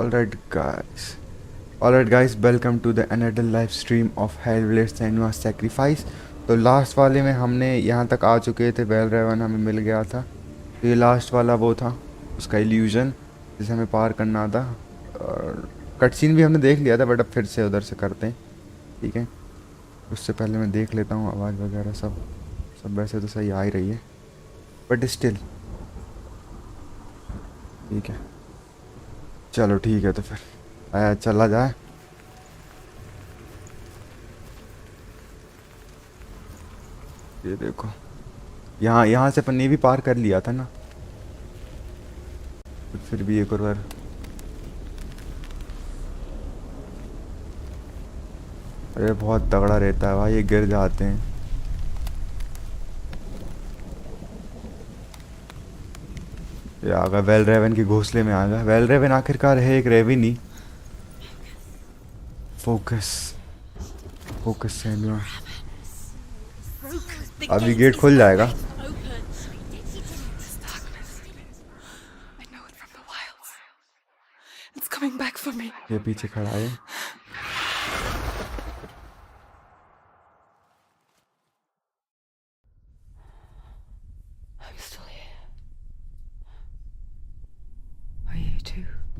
Alright guys, alright guys, welcome to the another live stream of Hellblade Senua Sacrifice। तो last वाले में हमने यहाँ तक आ चुके थे, वेल रेवन हमें मिल गया था। तो ये लास्ट वाला वो था उसका इल्यूजन जिसे हमें पार करना था, और कट सीन भी हमने देख लिया था, बट अब फिर से उधर से करते हैं, ठीक है। उससे पहले मैं देख लेता हूँ आवाज़ वगैरह सब वैसे तो सही आ ही रही है, बट स्टिल ठीक है। चलो ठीक है, तो फिर चला जाए। ये देखो, यहाँ से अपन ने भी पार कर लिया था ना, तो फिर भी एक और बार। अरे बहुत तगड़ा रहता है भाई, ये गिर जाते हैं। ये आ गया वेल रेवन के घोंसले में, आ गया वेल रेवन, आखिरकार है एक रेविनी। फोकस फोकस सेनुआ, अभी गेट खुल जाएगा। ये पीछे खड़ा है।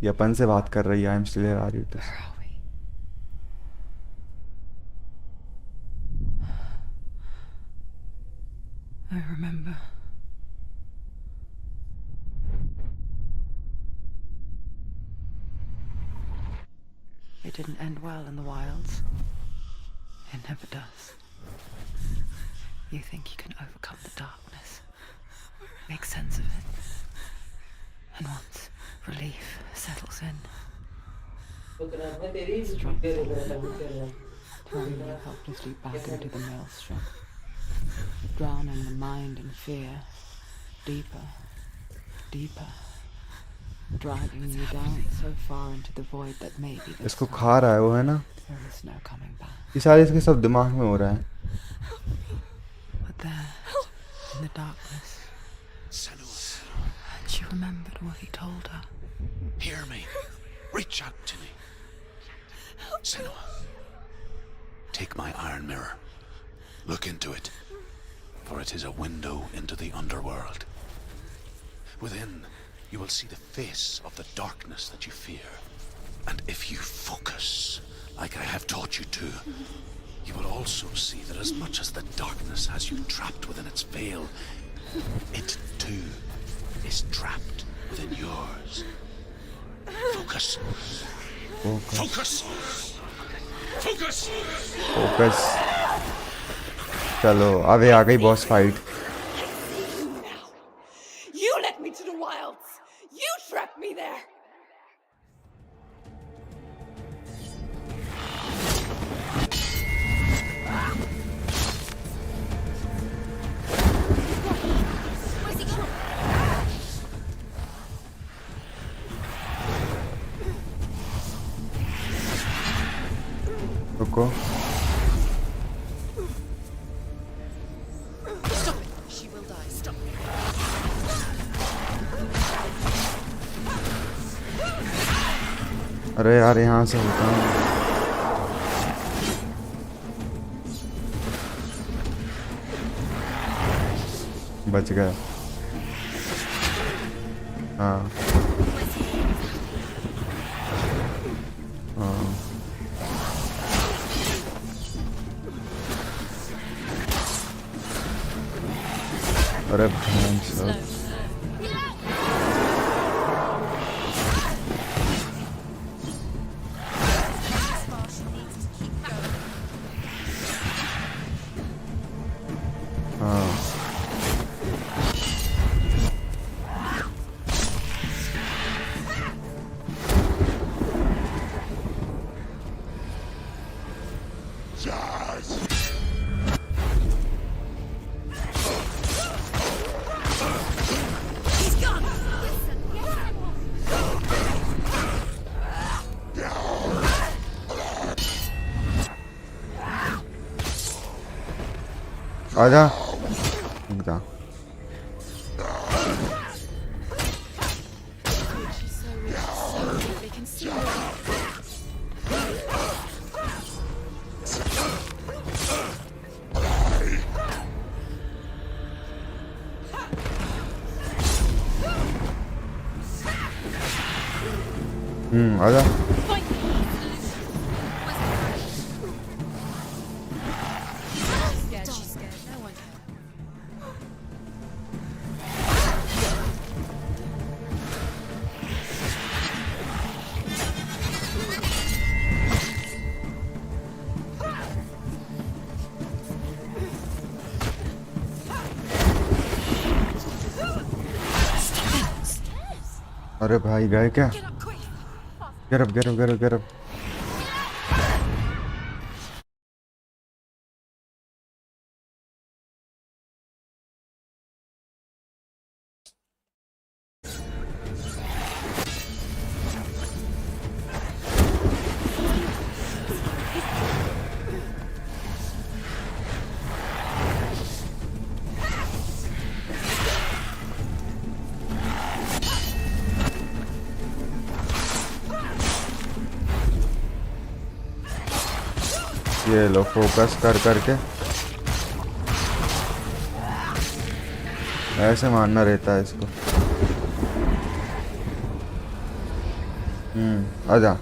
ये अपन से बात कर रही है। I am still here, are you? I remember. It didn't end well in the wilds. It never does. You think you can overcome the darkness, make sense of it, and once relief settles in, throwing you helplessly back into the maelstrom, drowning the mind in fear, deeper, deeper, dragging you down so far into the void that maybe इसको खा रहा है वो, है ना? there is no coming back. ये सारे इसके सब दिमाग में हो रहा है। But there, in the darkness, Senua, and she remembered what he told her. hear me. Reach out to me. Senua, take my iron mirror. Look into it, for it is a window into the underworld. Within, you will see the face of the darkness that you fear. And if you focus, like I have taught you to, you will also see that as much as the darkness has you trapped within its veil, it too is trapped within yours. Focus. Focus. Focus. Focus. चलो अब ये आ गई boss fight. You led me to the wilds. You trapped me there. रुको, Stop it. She will die. Stop it. अरे यार यहाँ से होता है। बच गया। हाँ हाँ, अरे भगवान सब। हाँ He's gone. आजा, रुक जा। She's so rich. They can see आजा। अरे भाई गए क्या? गिरब गिरब गिरब गिरब। ये लो फोकस कर करके ऐसे मारना रहता है इसको। आजा।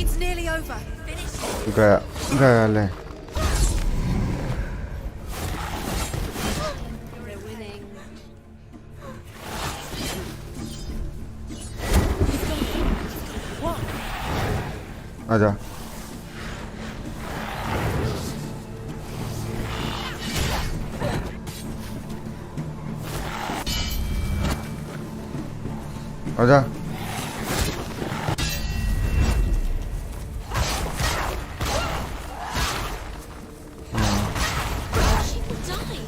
It's nearly over. Finish. गया गया ले। You're winning. आजा। आजा। She will die.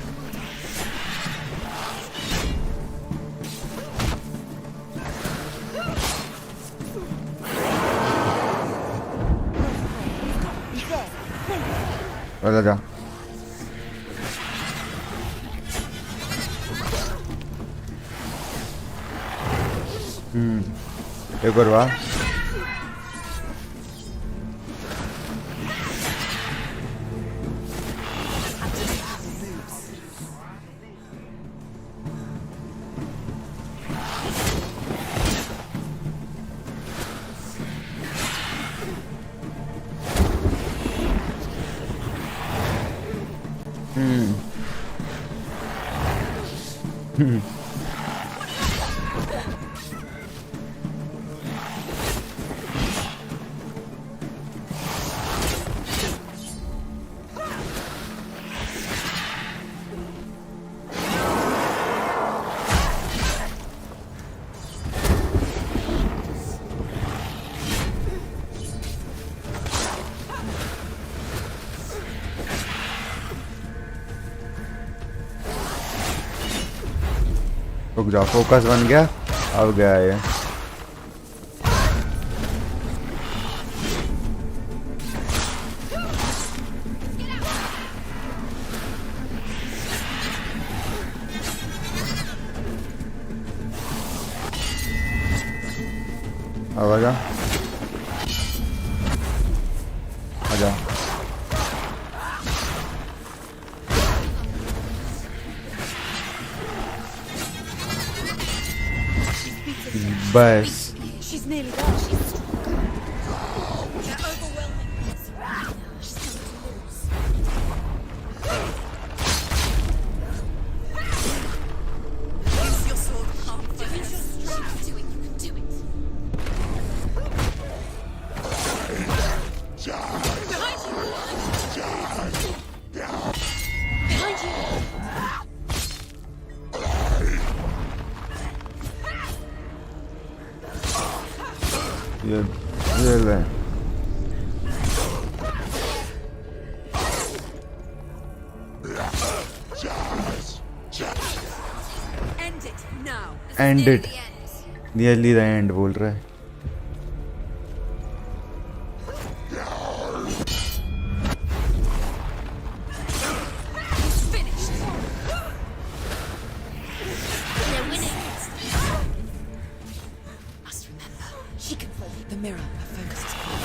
आजा। एक और बार। रुक जाओ, फोकस बन गया, अब गया ये। अब आजा आजा। बस She's nearly there. She's stronger. They're overwhelming us. She's coming to lose. Use your sword. Use your strength. You can do it. Behind you. Behind you. ये ले। End it now. End it. Nearly the end बोल रहा है। He's finished. They're winning. Must remember, she can focus. The mirror, her focus is clear.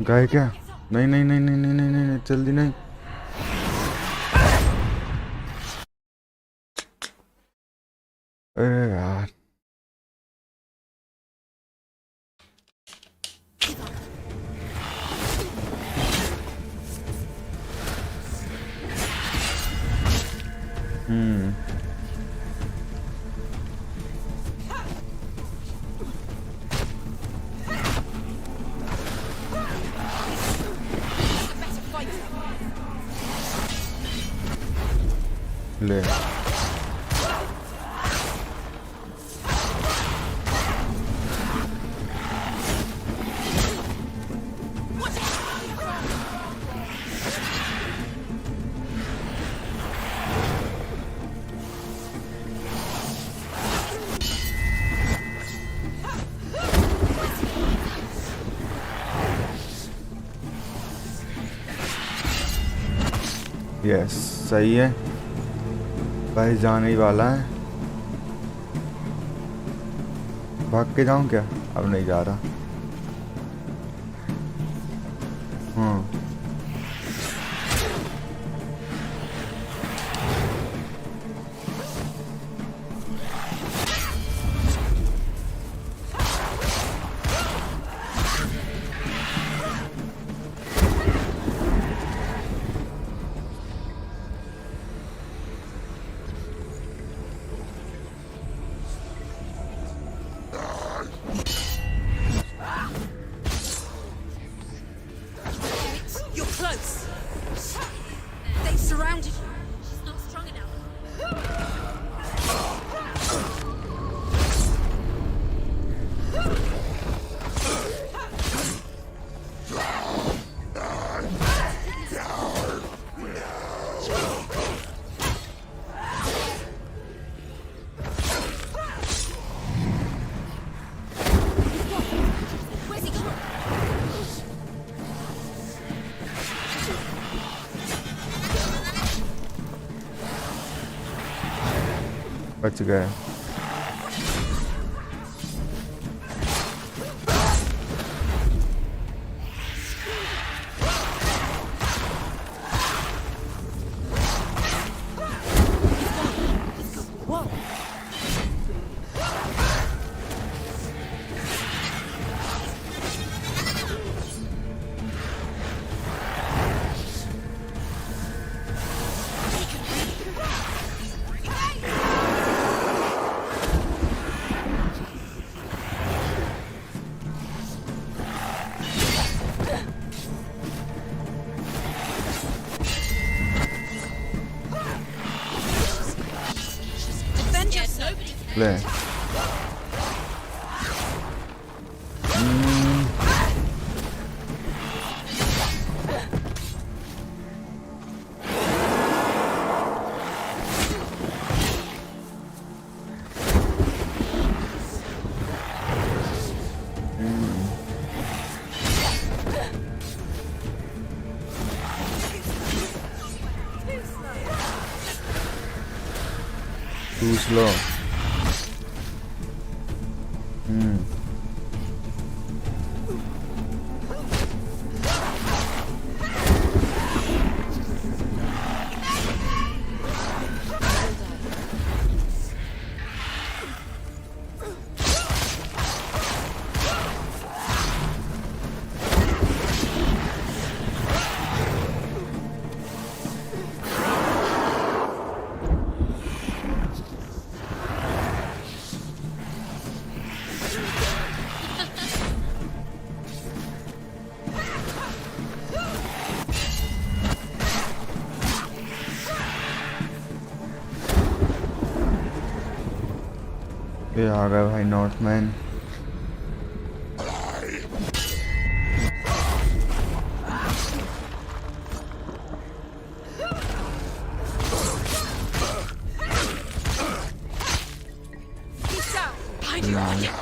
गाय क्या? नहीं नहीं नहीं नहीं नहीं नहीं नहीं, नहीं जल्दी नहीं। अरे यार ले यस सही है भाई, जाने ही वाला है। भाग के जाऊं क्या? अब नहीं जा रहा। हाँ You're close. They surrounded you. She's not strong enough. Where's he gone? बच गए। Whoa! Defend yourself. ले too slow. ये आ गए भाई नॉर्थमैन। Peace out. Behind you.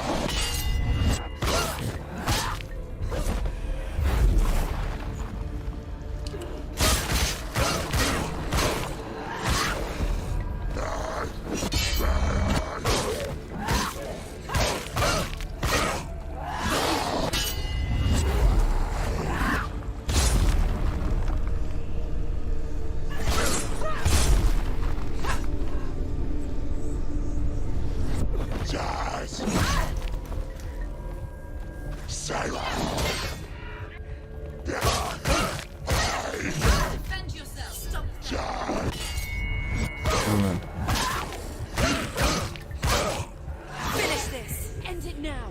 Defend yourself. Stop. Finish this. End it now.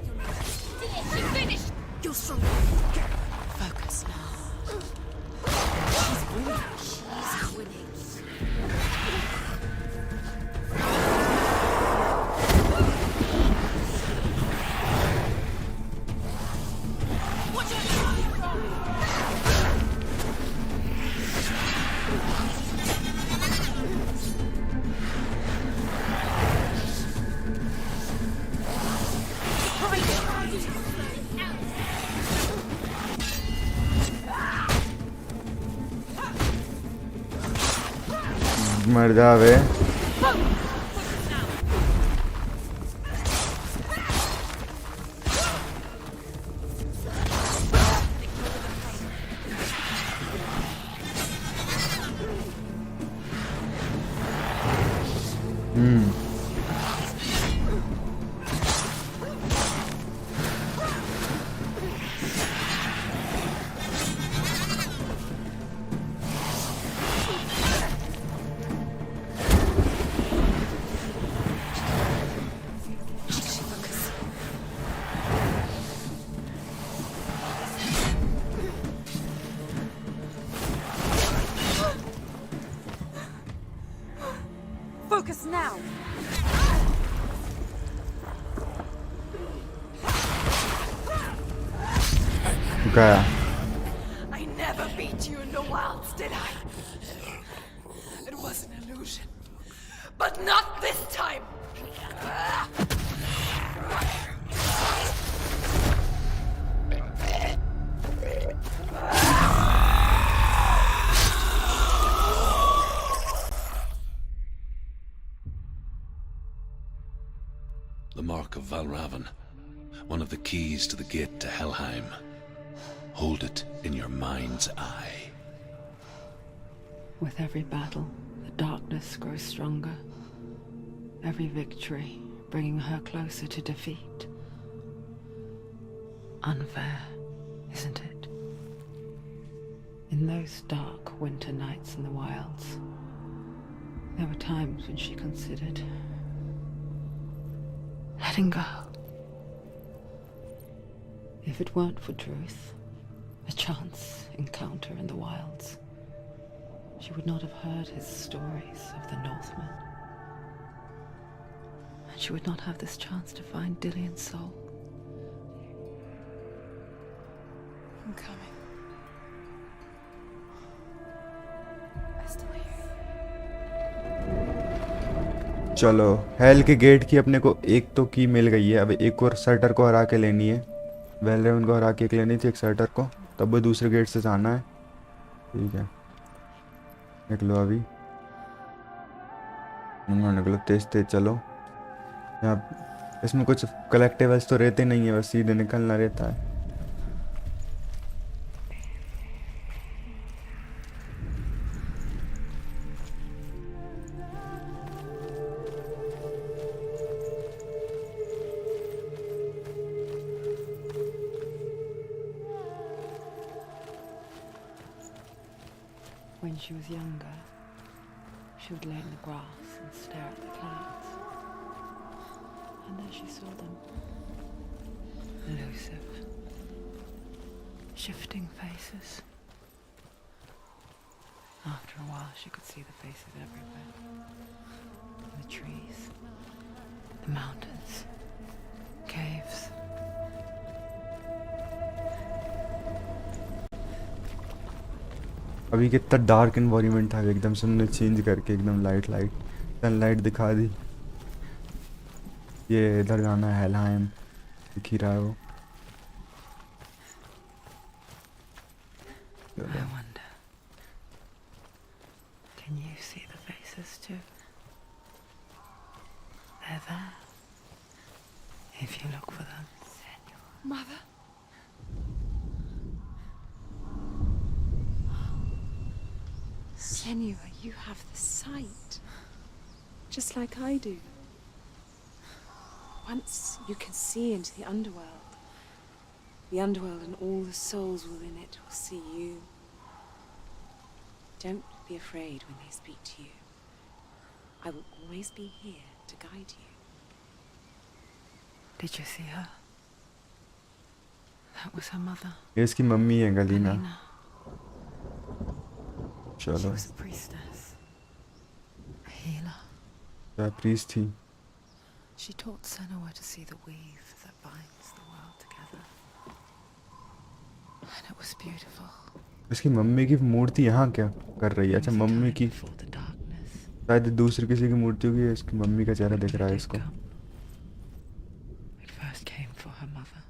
Finish. You're strong. Focus now. She's winning. She's winning. Watch out! मर जा बे। Focus now. गया। I never beat you in the wilds, did I? It was an illusion. But not this time! The Mark of Valravan. One of the keys to the gate to Helheim. Hold it in your mind's eye. With every battle, the darkness grows stronger. Every victory bringing her closer to defeat. Unfair, isn't it? In those dark winter nights in the wilds, there were times when she considered letting go. If it weren't for Druth, a chance encounter in the wilds, she would not have heard his stories of the Northmen. And she would not have this chance to find Dillion's soul. I'm coming. I still hear you. चलो hello के gate की अपने को एक तो की मिल गई है। अब एक और शटर को हरा के लेनी है। वेलरेवन को हरा के एक लेनी थी, एक शटर को, तब वो दूसरे गेट से जाना है। ठीक है, निकलो अभी। निकलो तेज तेज चलो। यहाँ इसमें कुछ कलेक्टिबल्स तो रहते नहीं है, बस सीधे निकलना रहता है। When she was younger, she would lay in the grass and stare at the clouds. And there she saw them. Elusive, shifting faces. After a while, she could see the faces everywhere. In the trees, the mountains, अभी कितना dark environment था, एकदम से उन्होंने change करके एकदम light light sunlight दिखा दी। ये इधर जाना है, हेलहाइम दिख ही रहा है वो। I wonder, can you see the faces too? They're there. If you look for them. Mother? Senua, you have the sight. Just like I do. Once you can see into the underworld. The underworld and all the souls within it will see you. Don't be afraid when they speak to you. I will always be here to guide you. Did you see her? That was her mother. ये इसकी mummy है Galina. Alina. She चलो was a priestess. A healer. क्या priest थी। She taught Senua to see the weave that binds the world together. And it was beautiful. इसकी mummy की मूर्ति यहाँ क्या कर रही है? अच्छा, मम्मी की Before the darkness. शायद दूसरी किसी की मूर्ति होगी, इसकी मम्मी का चेहरा दिख रहा है इसको। It first came for her mother.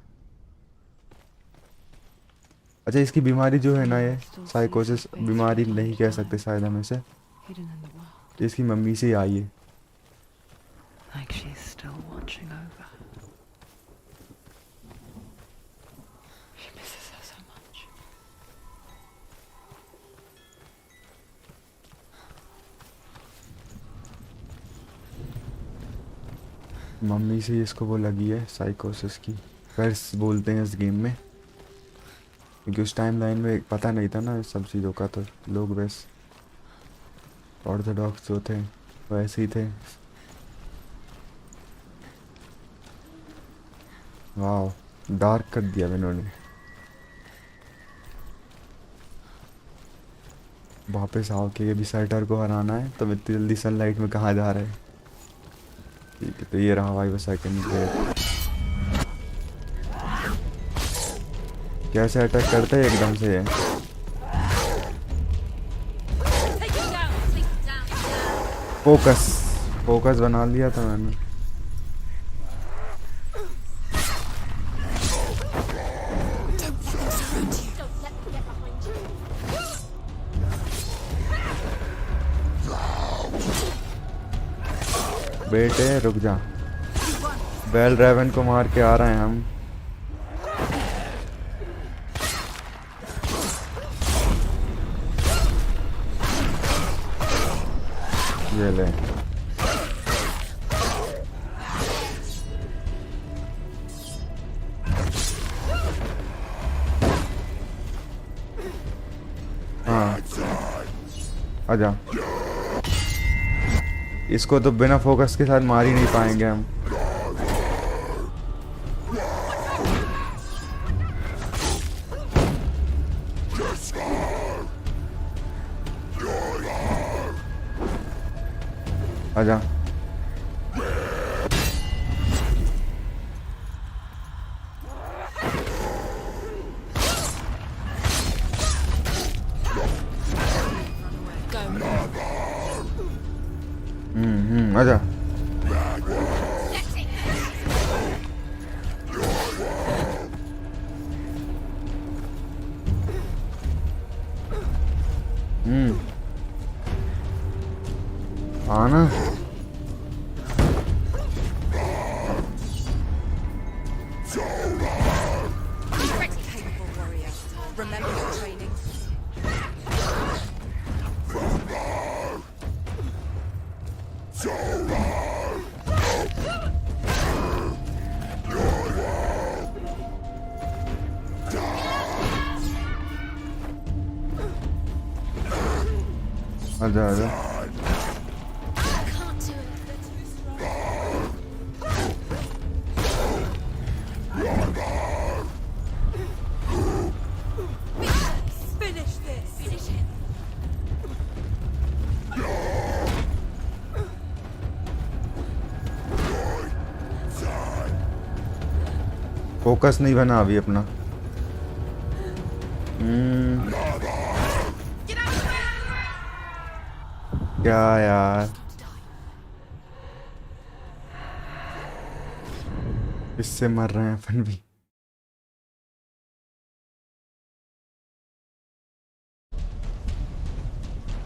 अच्छा, इसकी बीमारी जो है ना, ये साइकोसिस बीमारी नहीं कह सकते शायद हम इसे, Hidden in the world. इसकी मम्मी से ही आई है। Like she's still watching over her. She misses her so much. Mummy से ही इसको वो लगी है साइकोसिस की, कर्स बोलते हैं इस गेम में, क्योंकि उस टाइम लाइन में पता नहीं था ना इस सब चीज़ों का, तो लोग बस ऑर्थोडॉक्स जो थे वैसे ही थे। वाह, डार्क कर दिया इन्होंने। वापस आओ कि ये भी सेटर को हराना है, तो इतनी जल्दी सनलाइट में कहाँ जा रहे हैं। ठीक है, तो ये रहा भाई वो सेकंड प्लेयर। कैसे अटैक करते हैं एकदम से ये। Take him down! Take him down! Focus focus बना लिया था मैंने। Don't let them surround you. Don't let them get behind you. बेटे रुक जा, बेल रेवन को मार के आ रहे हैं हम। ये ले, हाँ आजा। इसको तो बिना फोकस के साथ मार ही नहीं पाएंगे हम। आजा। आजा। आना। Capable warrior. Remember your training. आजा आजा। Can't do it. They're too strong. Finish this. Finish him. Focus नहीं बना अभी अपना। Get out! क्या यार, इससे मर रहे हैं अपन भी।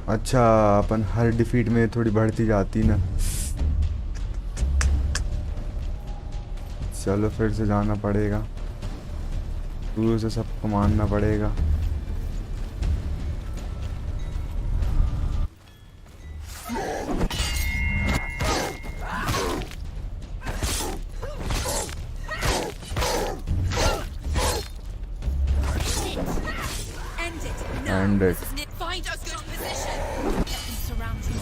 अच्छा, अपन हर डिफीट में थोड़ी बढ़ती जाती ना। चलो फिर से जाना पड़ेगा, शुरू से सबको मारना पड़ेगा। End it now. And it. This isn't it. Find a good position. Let them surround you.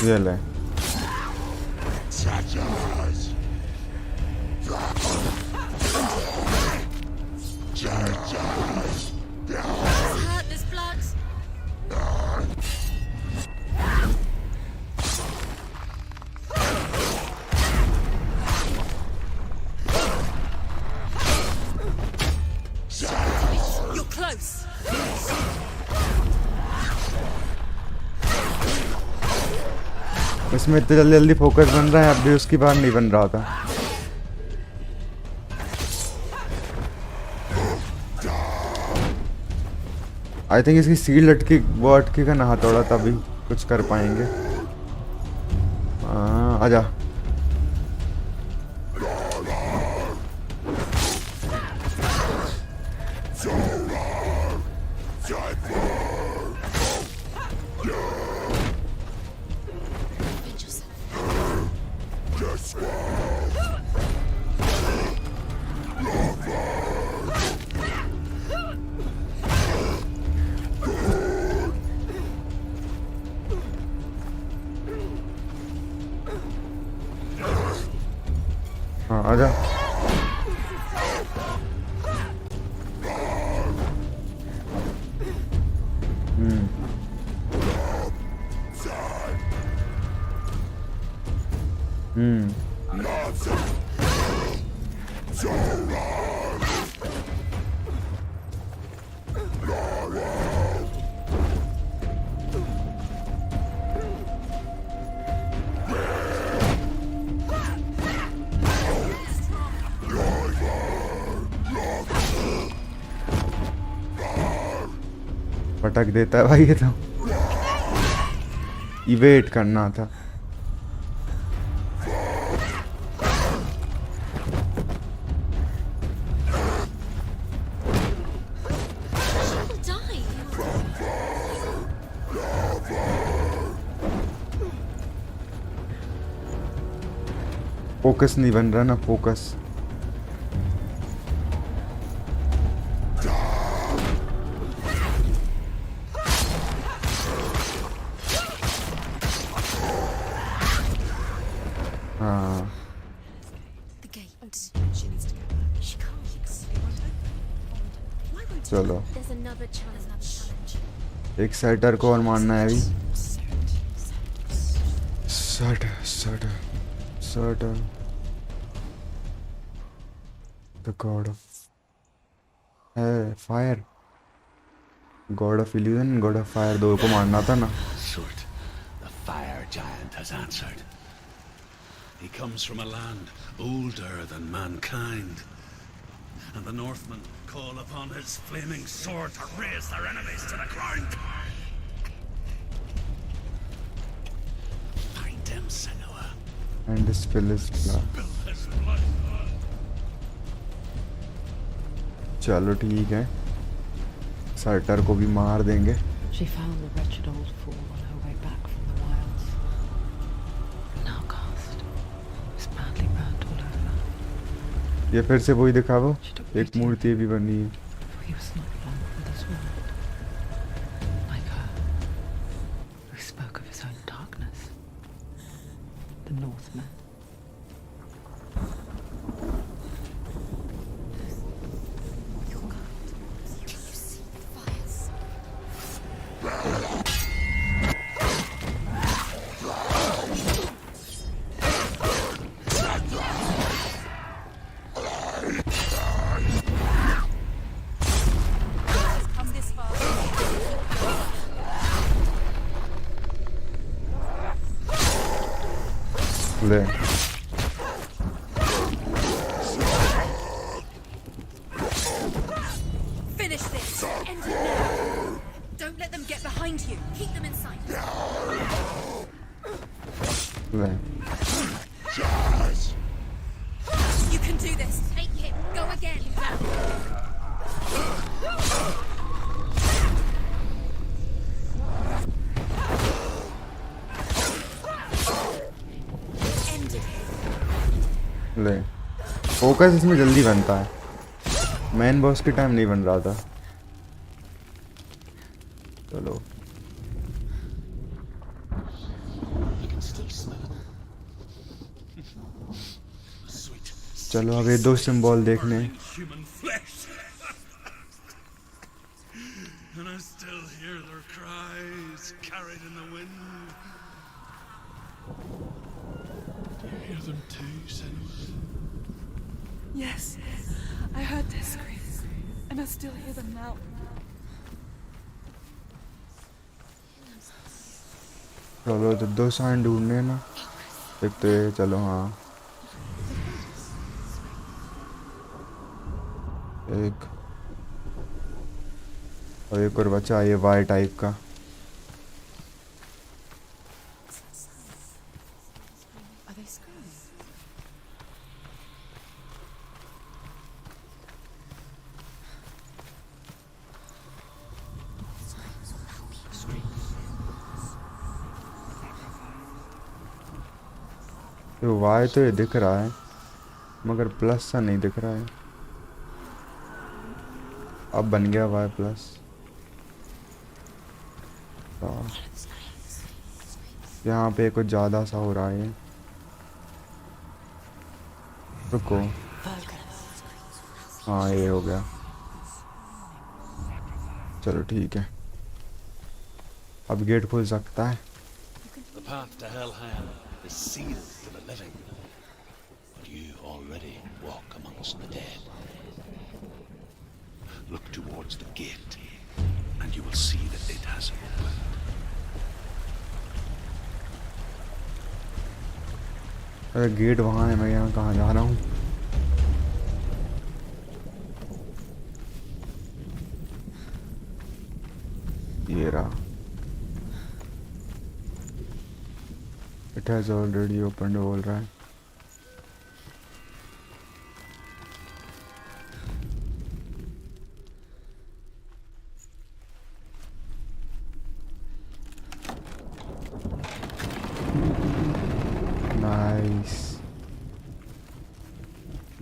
ये ले। Hurt this blood. You're close. इसमें इतनी जल्दी जल्दी फोकस बन रहा है, अब भी उसकी बार नहीं बन रहा था। आई थिंक इसकी सील अटकी, वो अटकी का ना हथौड़ा, तभी कुछ कर पाएंगे। आजा। हाँ आजा। पटक देता है भाई ये तो। इवेट करना था। She'll die. फोकस नहीं बन रहा ना, फोकस। हाँ The gate. She needs to go back. She can't. Why won't चलो, There's another challenge. एक सेटर को और मारना है अभी। सट सट सट। द गॉड ऑफ है fire, God of illusion, God of fire, दो को मारना था ना। Sword, the fire giant has answered. He comes from a land older than mankind, and the Northmen call upon his flaming sword to raise their enemies to the ground. Find him, Senua. And spill is blood. Spill his blood. चलो ठीक है, shorter को भी मार देंगे। She found the wretched old fool on her way back from the wilds. Now cast was badly burnt all over. ये फिर से वही दिखा, वो एक मूर्ति भी बनी है। For he was not long from this world. Like her, who spoke of his own darkness. Northmen. Your kind. Can you see the fires? Come this far. ले Finish this. End it now. Don't let them get behind you. Keep them in sight. ले You can do this. Take him. Go again. Ended him. ले focus इसमें जल्दी बनता है, main boss के time नहीं बन रहा था। चलो I can still smell it. Sweet. चलो अब ये दो सिंबल देखने। Human flesh. And I still hear their cries carried in the wind. Do you hear them too, Senua? Yes, I heard their screams, and I still hear them now. चलो तो दो sign ढूंढने ना, एक तो ये, चलो हाँ एक, और एक और बचा ये वाई टाइप का। Are they screaming? तो वाई तो ये दिख रहा है मगर प्लस सा नहीं दिख रहा है। अब बन गया वाई प्लस। यहाँ पे कुछ ज़्यादा सा हो रहा है। रुको, हाँ ये हो गया। चलो ठीक है, अब गेट खुल सकता है। The path to Hellheim is sealed to the living, but you already walk amongst the dead. Look towards the gate, and you will see that it has opened. अरे गेट वहाँ है, मैं यहाँ कहाँ जा रहा हूँ? ये रहा। It has already opened बोल रहा है। Nice.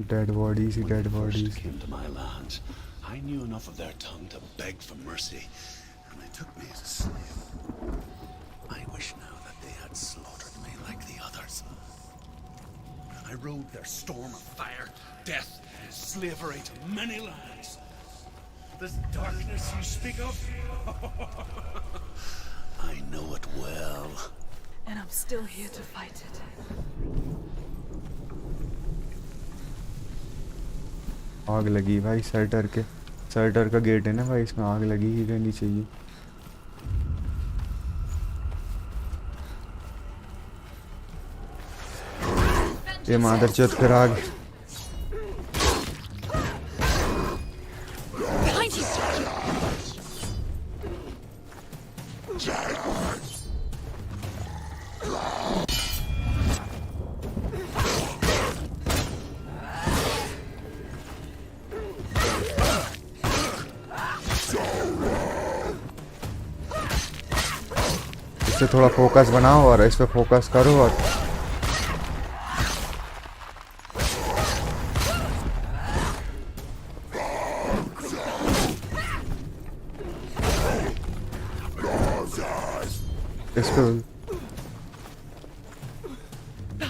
Dead bodies, dead First bodies. came to my lands, I knew enough of their tongue to beg for mercy, and they took me as a slave. I wish now that they had slaughtered me like the others. I rode their storm of fire, death, and slavery to many lands. This darkness you speak of? I know it well. And I'm still here to fight it. आग लगी भाई shutter के, shutter का gate है ना भाई, इसमें आग लगी ही रहनी चाहिए। ये मादरचोद फिर आग। Behind you! इससे थोड़ा फोकस बनाओ और इस पे फोकस करो और इसको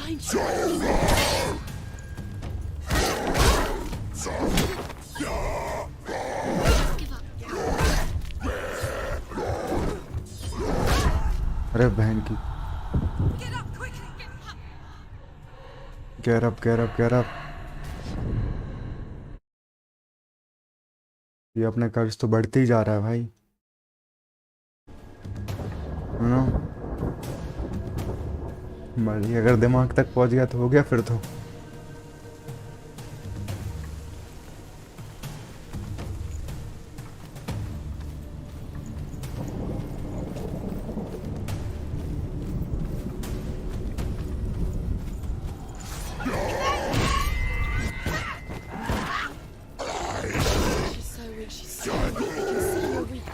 Behind you. Give up. अरे बहन की Get up quickly. Get up. get up ये अपने कर्ज तो बढ़ते ही जा रहा है भाई, है ना। भाई अगर दिमाग तक पहुंच गया तो हो गया फिर तो। She's so weak. She's so weak. I can see you're weak.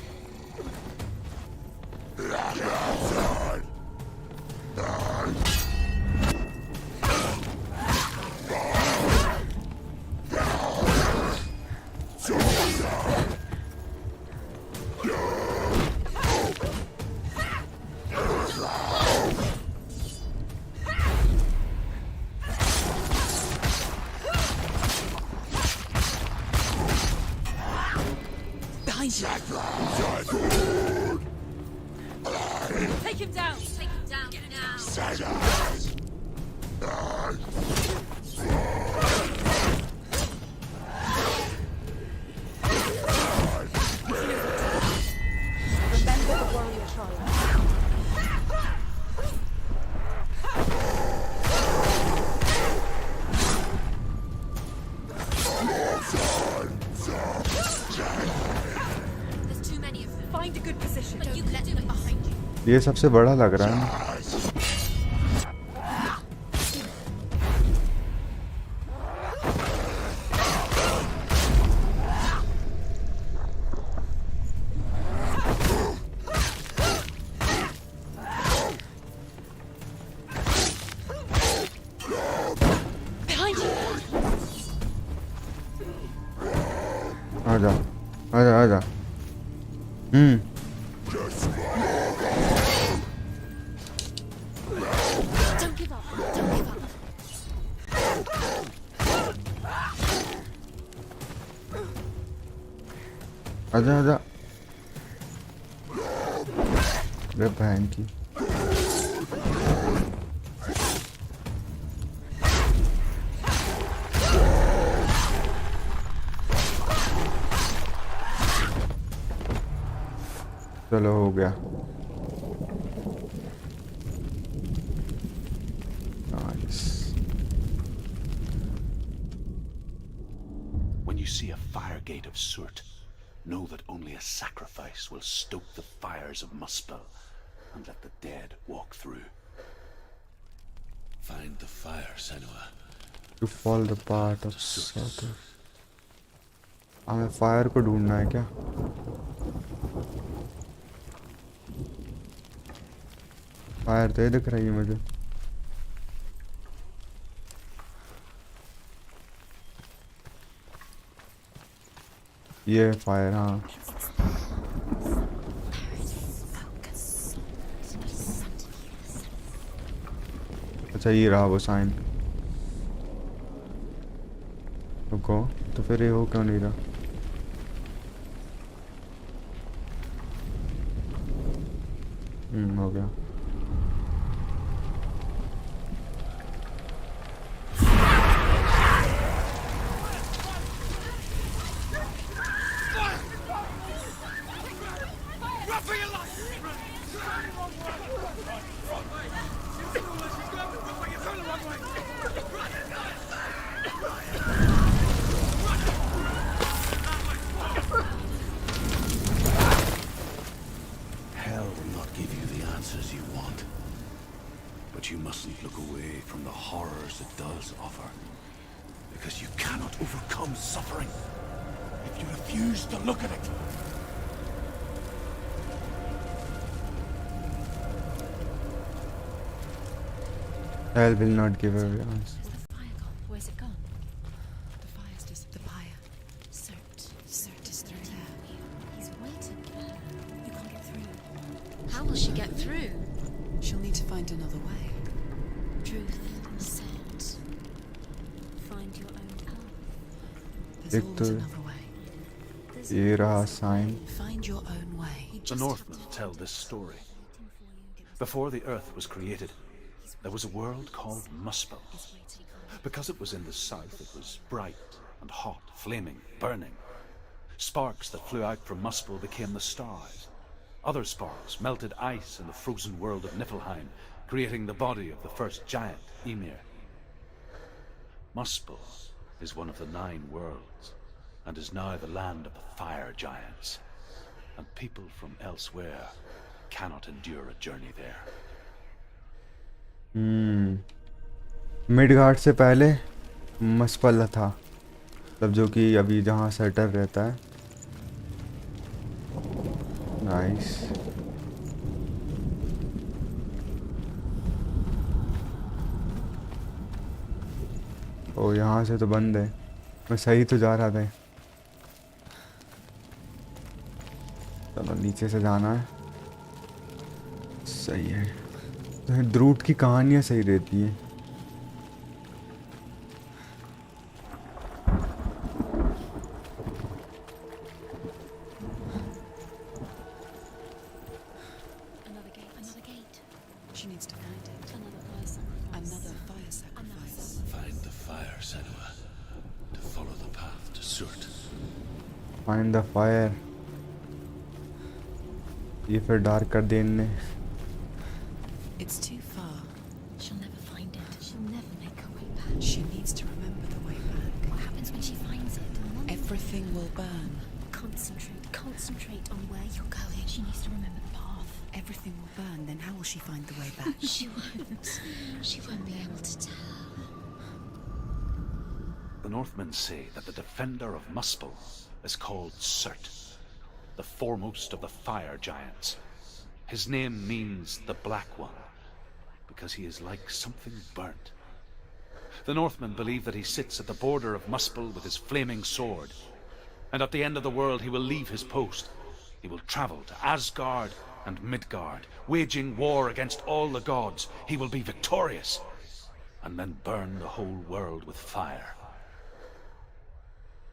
Behind you. Take him down. Take him down. Get him down. Remember the warrior trial. There's too many of them. Find a good position. But you let them behind you. ये सबसे बड़ा लग रहा है। Behind you. आजा आजा आजा। Don't give up. Don't give up. आजा आजा। अरे बहन की चलो हो गया। Nice. When you see a fire gate of soot, know that only a sacrifice will stoke the fires of Muspel and let the dead walk through. Find the fire, Senua. To fall the part of Sothis। हमें fire को ढूंढना है क्या? Fire तो ये दिख रही है मुझे। ये फायर, हाँ अच्छा ये रहा वो साइन। रुको, तो फिर ये हो क्यों नहीं रहा? हो गया। Hell will not give you the answers you want. But you mustn't look away from the horrors it does offer. Because you cannot overcome suffering if you refuse to look at it. Hell will not give her the answer. Where's the fire gone? Where's it gone? The fire's just the fire. Cert is through there. He's waiting for her. You can't get through. How will she get through? She'll need to find another way. Truth एक तो ये रहा sign. Find your own way. The Northmen tell this story. Before the earth was created, there was a world called Muspel. Because it was in the south, it was bright and hot, flaming, burning. Sparks that flew out from Muspel became the stars. Other sparks melted ice in the frozen world of Niflheim, creating the body of the first giant, Ymir. Muspel is one of the 9 worlds, and is now the land of the fire giants. And people from elsewhere cannot endure a journey there. Midgard से पहले मस्पल था, मतलब जो कि अभी जहाँ shutter रहता है. नाइस. ओ यहाँ से तो बंद है. मैं सही तो जा रहा था. चलो नीचे से जाना है. सही है. तो द्रूट की कहानियाँ सही रहती हैं. Another gate. Another gate. She needs to find it. Another fire sacrifice. Another fire sacrifice. Find the fire, Senua, to follow the path to Surt. Find the fire. ये फिर डार्क कर दे इनने. It's too far. She'll never find it. She'll never make her way back. She needs to remember the way back. What happens when she finds it? Everything will burn. Concentrate. Concentrate on where you're going. She needs to remember the path. Everything will burn, then how will she find the way back? She won't. She won't be able to tell. The Northmen say that the defender of Muspel is called Surt, the foremost of the fire giants. His name means the Black One, because he is like something burnt. The Northmen believe that he sits at the border of Muspel with his flaming sword, and at the end of the world he will leave his post. He will travel to Asgard and Midgard, waging war against all the gods. He will be victorious, and then burn the whole world with fire.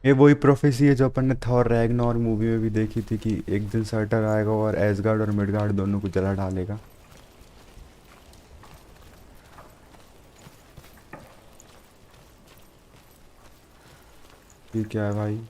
ये वही prophecy है जो अपन ने Thor Ragnarok movie में भी देखी थी कि एक दिन सर्टर आएगा और एसगार्ड और मिडगार्ड दोनों को जला डालेगा. ये क्या है भाई?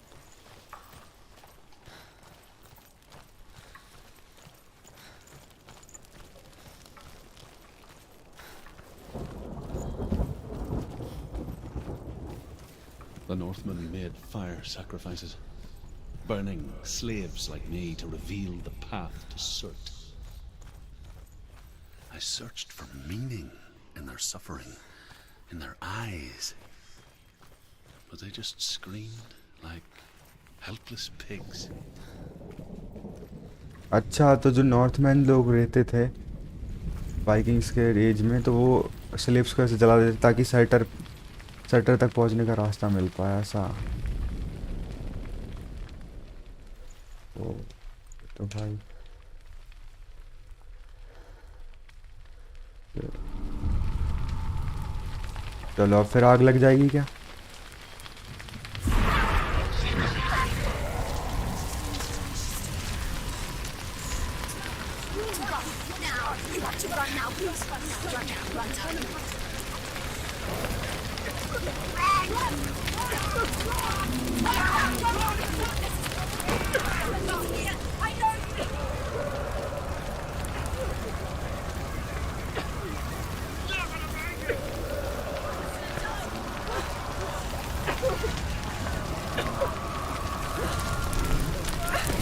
The Northmen made fire sacrifices, burning slaves like me to reveal the path to Surt. I searched for meaning in their suffering, in their eyes, but they just screamed like helpless pigs. अच्छा, तो जो नॉर्थमैन लोग रहते थे Vikings के as में, तो वो स्लेव्स को ऐसे जला देते ताकि सर्टर तक पहुंचने का रास्ता मिल पाया. ऐसा. ओ तो भाई चलो अब फिर आग लग जाएगी क्या?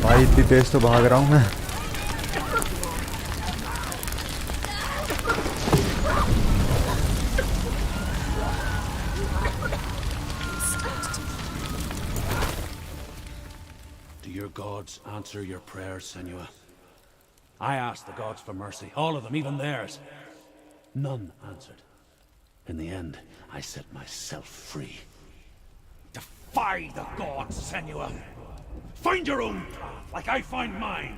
भाई इतनी तेज तो भाग रहा हूँ मैं. Do your gods answer your prayers, Senua? I asked the gods for mercy, all of them, even theirs. None answered. In the end, I set myself free. Defy the gods, Senua! Find your own path, like I find mine!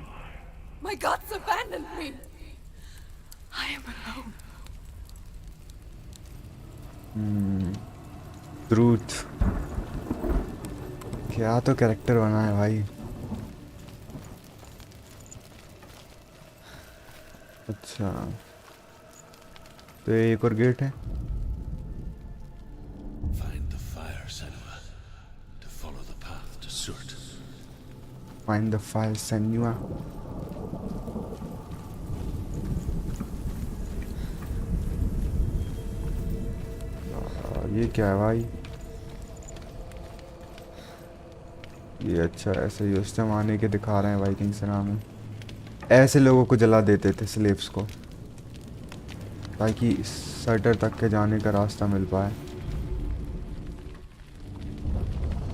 My gods abandoned me. I am alone. Truth. क्या तो character बना है भाई। अच्छा, तो ये एक और गेट है। Find the fire, Senua, to follow the path to Surt. Find the fire Senua. ये क्या है भाई? ये अच्छा, ऐसे ही उस जमाने के दिखा रहे हैं वाइकिंग्स नाम है। ऐसे लोगों को जला देते थे, स्लेव्स को, ताकि सर्टर तक के जाने का रास्ता मिल पाए।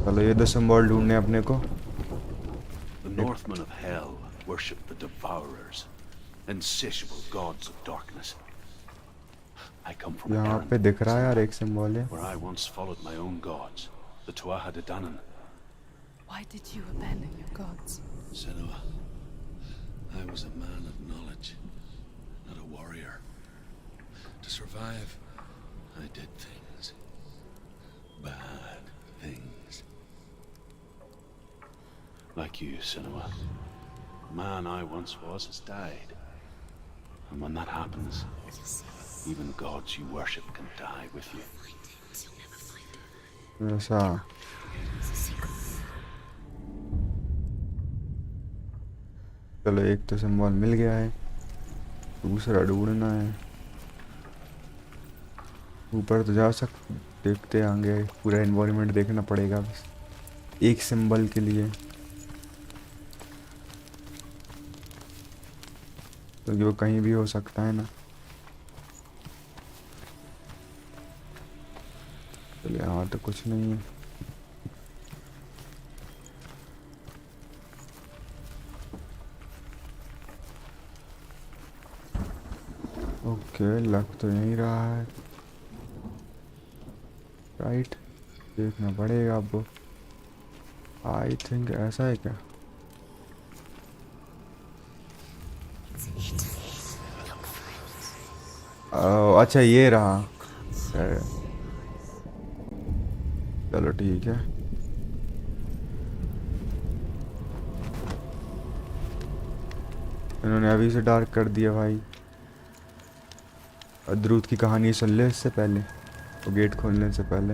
चलो ये दो सिंबल ढूंढने अपने को। The Northmen of Hell worship the Devourers, insatiable gods of darkness. I come from a यहाँ errand, पे दिख रहा है यार एक सिंबल है। where I once followed my own gods, the Tuatha De Danann. Why did you abandon your gods? Senua, I was a man of knowledge, not a warrior. To survive, I did things. Bad things. Like you, Senua. The man I once was has died. And when that happens, even gods you worship can die with you. ऐसा। चलो एक तो symbol मिल गया है, दूसरा ढूंढना है। ऊपर तो जा सकते, देखते आगे पूरा एनवायरनमेंट देखना पड़ेगा बस एक सिंबल के लिए, क्योंकि वो कहीं भी हो सकता है ना। चलिए यहाँ तो कुछ नहीं है। ओके, लग तो यहीं रहा है। राइट, देखना पड़ेगा अब। आई थिंक ऐसा है क्या? अच्छा ये रहा। चलो ठीक है। इन्होंने अभी से डार्क कर दिया भाई। अद्रुत की कहानी सुन ले इससे पहले, वो गेट खोलने से पहले।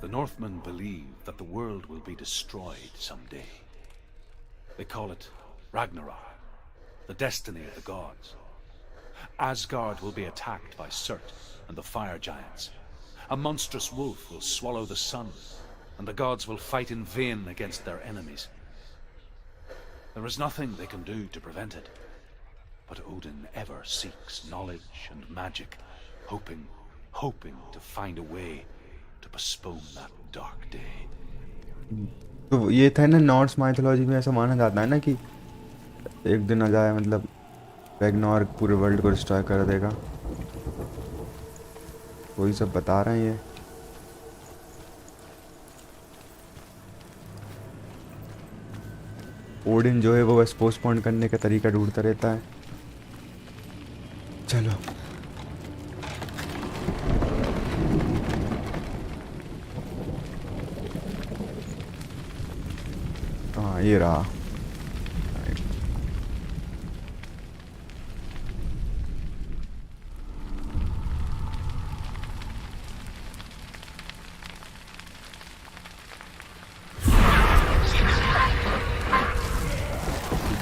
The Northmen believe that the world will be destroyed someday. They call it Ragnarok, the destiny of the gods. Asgard will be attacked by Surt and the fire giants. A monstrous wolf will swallow the sun, and the gods will fight in vain against their enemies. There is nothing they can do to prevent it, but Odin ever seeks knowledge and magic, hoping to find a way to postpone that dark day. तो ये था ना, Norse mythology में ऐसा माना जाता है ना कि एक दिन आ जाए, मतलब रैग्नारॉक पूरे वर्ल्ड को डिस्ट्रॉय कर देगा। वही सब बता रहे हैं ये। ओडिन जो है वो बस पोस्टपोन करने का तरीका ढूंढता रहता है। चलो हाँ ये रहा।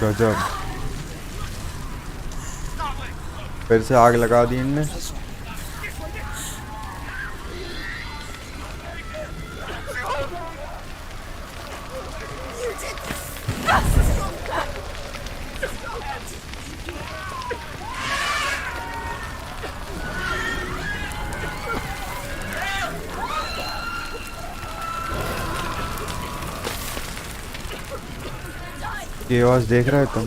गजब, फिर से आग लगा दी इनने। ये आवाज देख रहे हो तुम?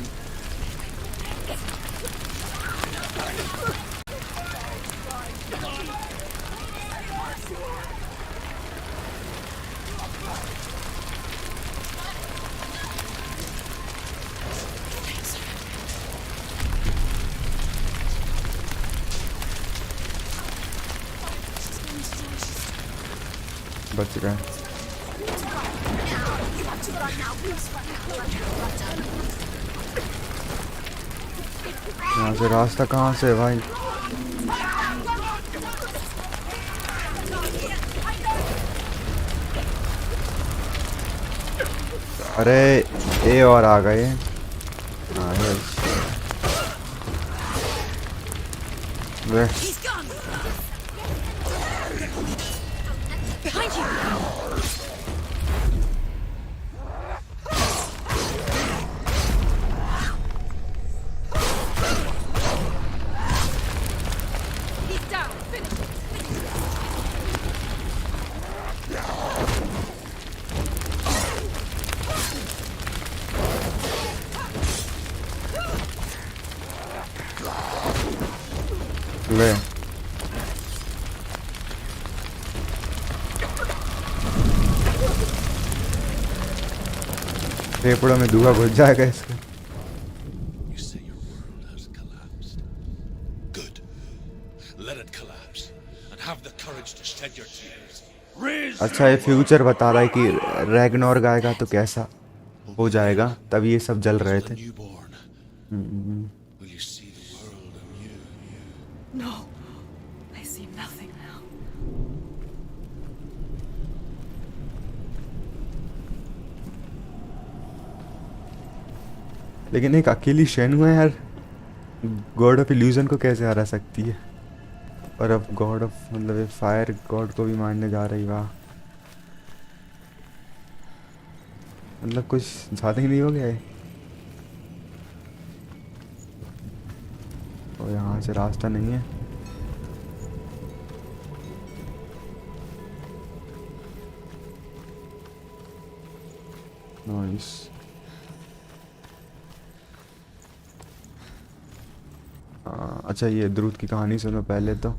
बच गए। यहाँ से रास्ता कहाँ से है भाई? अरे ए और आ गए। हाँ वे He's gone. Behind you. He's down. Finish it. ले फेफड़ों में धुआं घुस जाएगा इसके। You say your world has collapsed. Good. Let it collapse. And have the courage to shed your tears. Raise अच्छा ये फ्यूचर बता रहा है कि रैग्नारॉक आएगा तो कैसा हो जाएगा, तब ये सब जल रहे the थे। newborn. Will you see the world anew? No. I see nothing now. लेकिन एक अकेली शेनुआ यार गॉड ऑफ इल्यूजन को कैसे हरा सकती है? और अब गॉड ऑफ मतलब फायर गॉड को भी मारने जा रही। वाह, मतलब कुछ ज़्यादा ही नहीं हो गया है? और यहाँ से रास्ता नहीं है। नाइस। अच्छा ये द्रुत की कहानी सुनो पहले तो।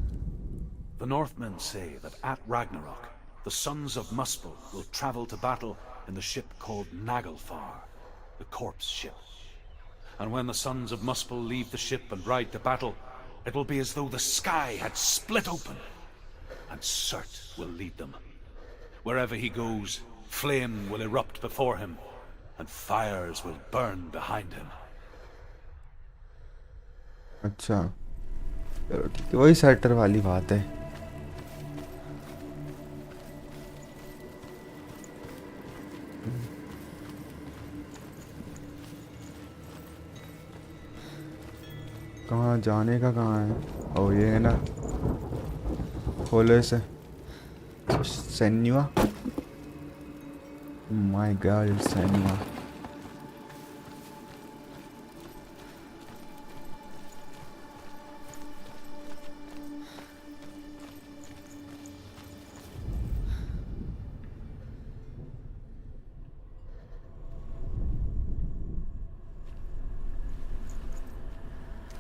The Northmen say that at Ragnarok, the sons of Muspel will travel to battle in the ship called Naglfar, the corpse ship. And when the sons of Muspel leave the ship and ride to battle, it will be as though the sky had split open, and Surt will lead them. Wherever he goes, flame will erupt before him, and fires will burn behind him. अच्छा चलो ठीक है, वही shutter वाली बात है। कहाँ जाने का कहाँ है? ओ ये है ना, खोलो इसे। सेन्युआ, माय गॉड सेन्युआ।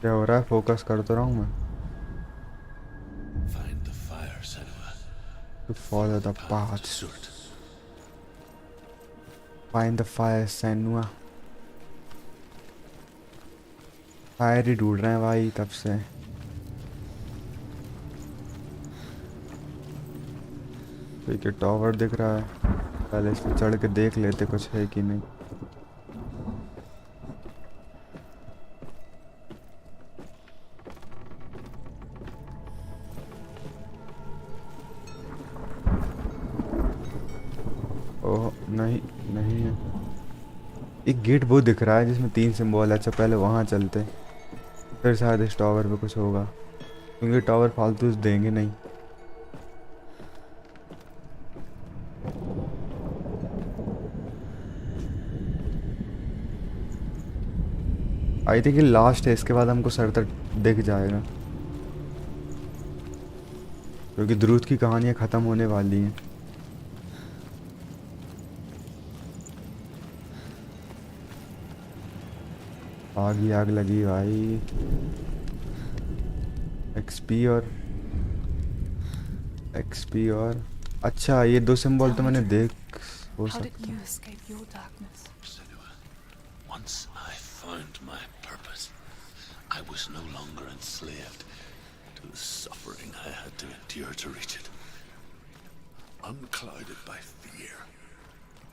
क्या हो रहा है? फोकस कर तो रहा हूँ मैं। Find the fire, Senua. To follow the path. Surt. Find the fire, Senua. Fire ही ढूंढ रहे हैं भाई तब से। ठीक है, टावर दिख रहा है, पहले इस पे चढ़ के देख लेते कुछ है कि नहीं। ओह नहीं, नहीं है। एक गेट वो दिख रहा है जिसमें 3 सिंबल। अच्छा पहले वहाँ चलते, फिर शायद इस टावर पे कुछ होगा, क्योंकि टावर फालतू देंगे नहीं। आई थिंक ये लास्ट है, इसके बाद हमको सर तक दिख जाएगा, क्योंकि द्रुत की कहानियाँ ख़त्म होने वाली हैं। आग ही आग लगी भाई। एक्सपी और अच्छा ये 2 सिंबल तो मैंने देख हो How did सकता। you escape your darkness? Senua, once I found my purpose, I was no longer enslaved to the suffering I had to endure to reach it. Unclouded by fear,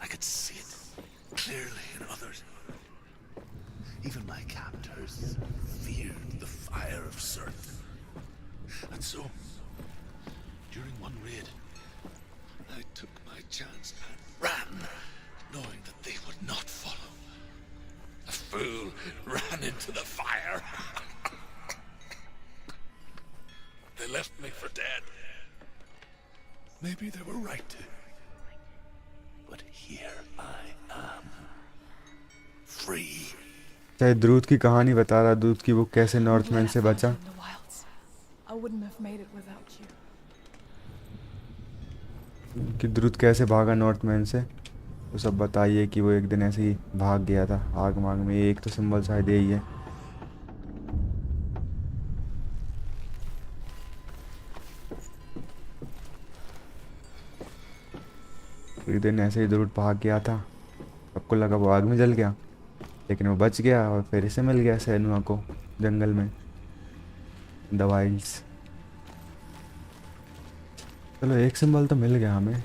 I could see it clearly in others. Even my captors feared the fire of Sirth. And so, during one raid, I took my chance and ran, knowing that they would not follow. The fool ran into the fire. They left me for dead. Maybe they were right to. But here I am. Free. चाहे द्रूत की कहानी बता रहा, द्रूत की वो कैसे नॉर्थमैन से बचा. In the wilds. I wouldn't have made it without you. कि द्रुत कैसे भागा नॉर्थमैन से, तो सब बताइए. कि वो एक दिन ऐसे ही भाग गया था आग माग में. एक तो सिंबल शायद यही है. एक दिन ऐसे ही द्रुत भाग गया था. सबको लगा वो आग में जल गया, लेकिन वो बच गया और फिर इसे मिल गया सेनुआ को जंगल में, द वाइल्ड्स. चलो एक सिंबल तो मिल गया हमें.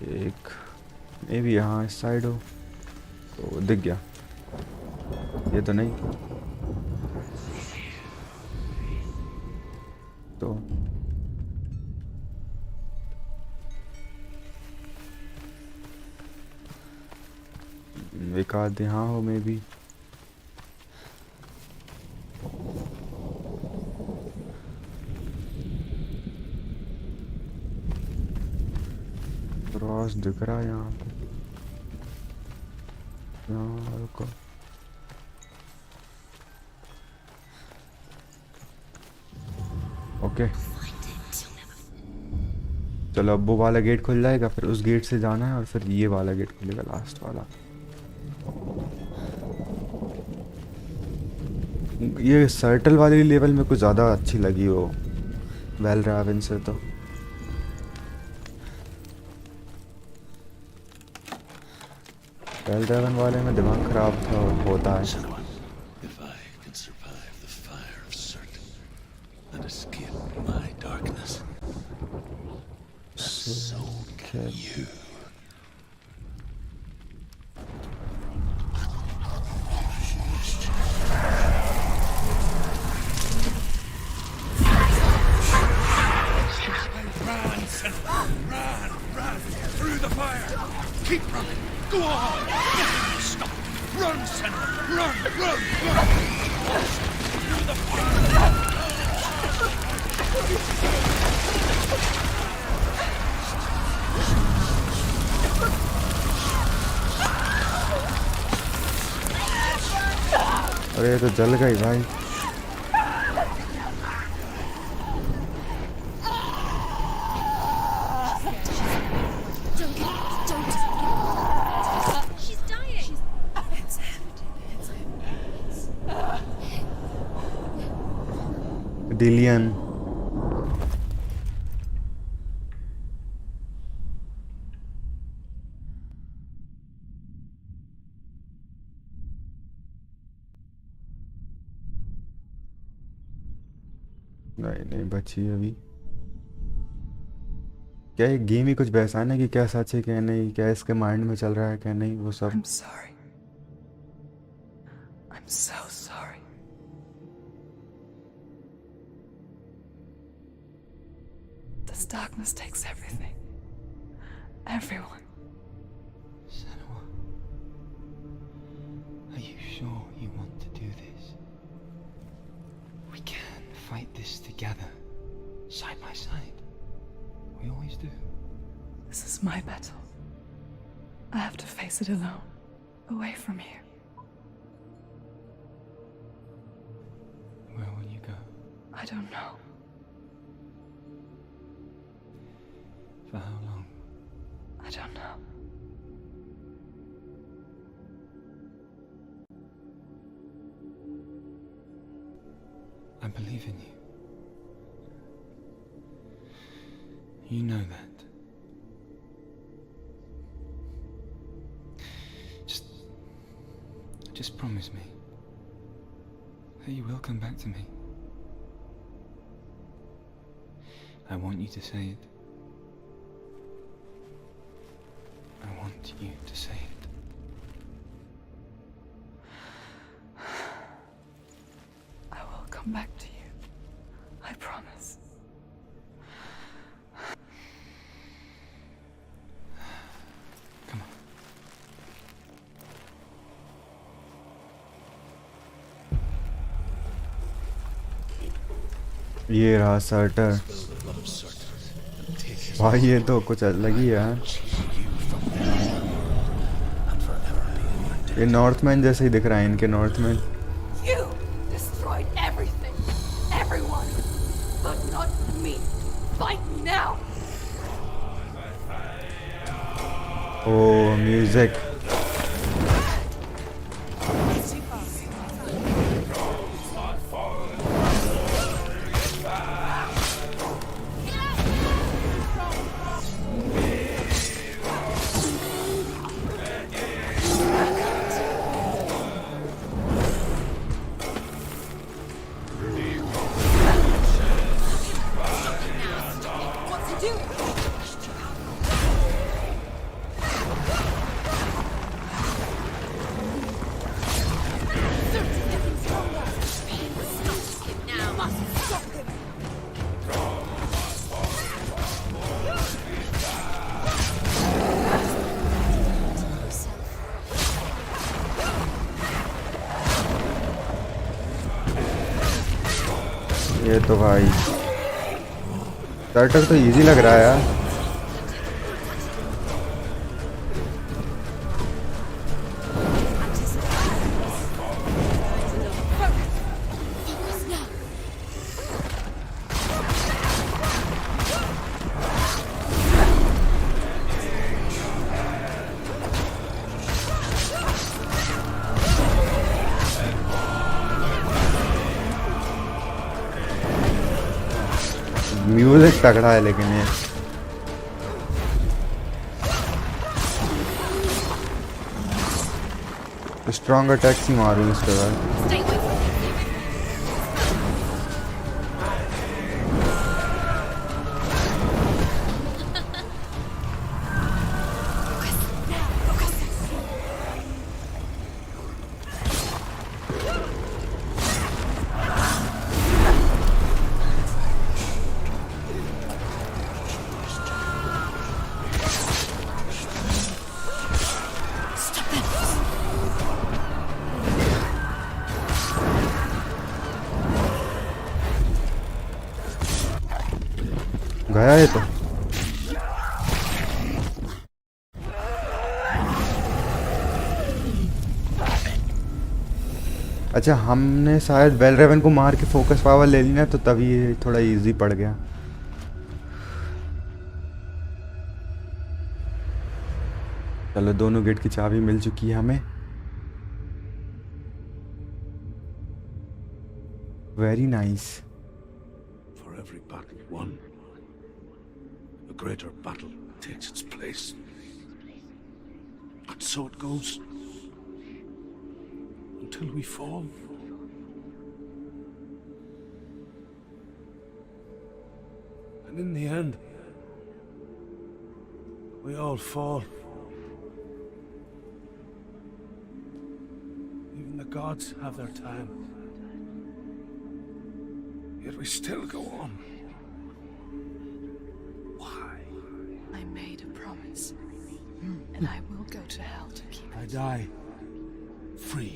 एक मे भी यहाँ इस साइड हो तो दिख गया. ये तो नहीं. तो एक आध यहाँ हो मे भी. क्रॉस दिख रहा है यहाँ पे. यहाँ रुको. ओके चलो अब वो वाला गेट खुल जाएगा, फिर उस गेट से जाना है और फिर ये वाला गेट खुलेगा, लास्ट वाला. ये सर्टल वाली लेवल में कुछ ज़्यादा अच्छी लगी वो वेल रावन से. तो वेल रावन वाले में दिमाग खराब होता है. Senua, if I can survive the fire of Sirth and escape my darkness, so can you. Run, Senua! Run! Through the fire! Keep running! Go on! Never stop! Run, Senua! Run! Through the fire! अरे ये तो जल गई भाई. She's dying. डिलियन. नहीं बची अभी. क्या ये गेम ही कुछ वैसा है ना कि क्या सच है क्या नहीं, क्या इसके माइंड में चल रहा है क्या नहीं, वो सब. I'm sorry. I'm so sorry. This darkness takes everything. Everyone. Senua, are you sure you want to do this? We can fight this together, side by side. We always do. This is my battle. I have to face it alone, away from you. Where will you go? I don't know. For how long? I don't know. I believe in you. You know that. Just promise me that you will come back to me. I want you to say it. I want you to say it. I will come back to you. I promise. Come on. ये रहा shorter. भाई ये तो कुछ अलग ही है यार। ये नॉर्थमैन जैसे ही दिख रहा है, इनके नॉर्थमैन। You destroyed everything, everyone, but not me. Fight me now. Oh music. What's he doing? Surge's getting stronger. Stop him now. Must stop him. ये तो भाई सर्टर तो इजी लग रहा है यार। Focus now. म्यूजिक तगड़ा है लेकिन ये स्ट्रॉन्ग अटैक्स ही मारूँ इसके बाद। Stay away from him. गया ये तो। अच्छा हमने शायद वेलरेवन को मार के फोकस पावर ले ली ना, तो तभी ये थोड़ा इजी पड़ गया। चलो दोनों गेट की चाबी मिल चुकी है हमें। Very nice. For every battle won, a greater battle takes its place. And so it goes. Until we fall. And in the end, we all fall. Even the gods have their time. Yet we still go on. Why? I made a promise, and I will go to hell to keep I it. die free,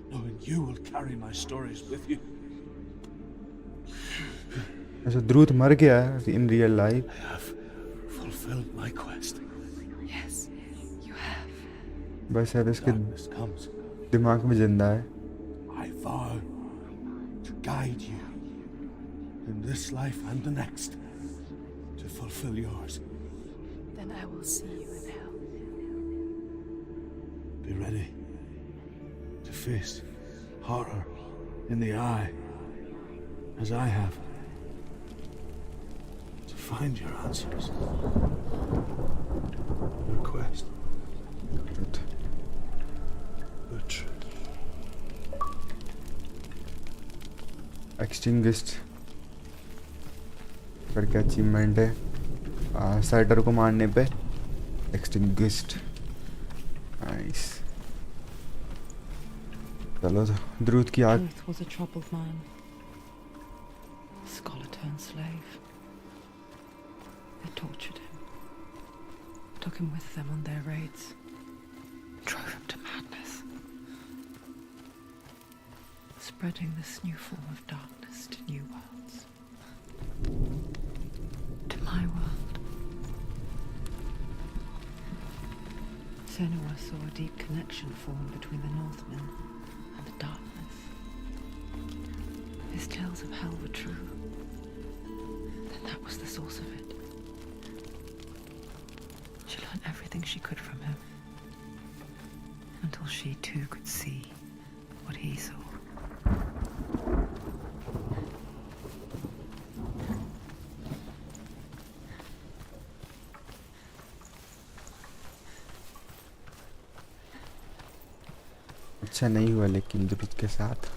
knowing you will carry my stories with you. अच्छा द्रुत मर गया है in real life. I have fulfilled my quest. Yes, you have. बस अब इसके Darkness comes. दिमाग में जिंदा है। I vow to guide you in this life and the next to fulfill yours. Then I will see you in hell. Be ready to face horror in the eye, as I have. To find your answers. Your quest. The truth. Extinguished करके achievement है shorter को मारने पे। extinguished. Nice. चलो तो द्रुत की आग. Ruth was a troubled man. Scholar turned slave. They tortured him. Took him with them on their raids. Drove him to madness. Spreading this new form of darkness to new worlds. To my world. Senua saw a deep connection form between the Northmen and the darkness. His tales of hell were true. Then that was the source of it. She learned everything she could from him. Until she too could see what he saw. अच्छा नहीं हुआ लेकिन द्रुत के साथ.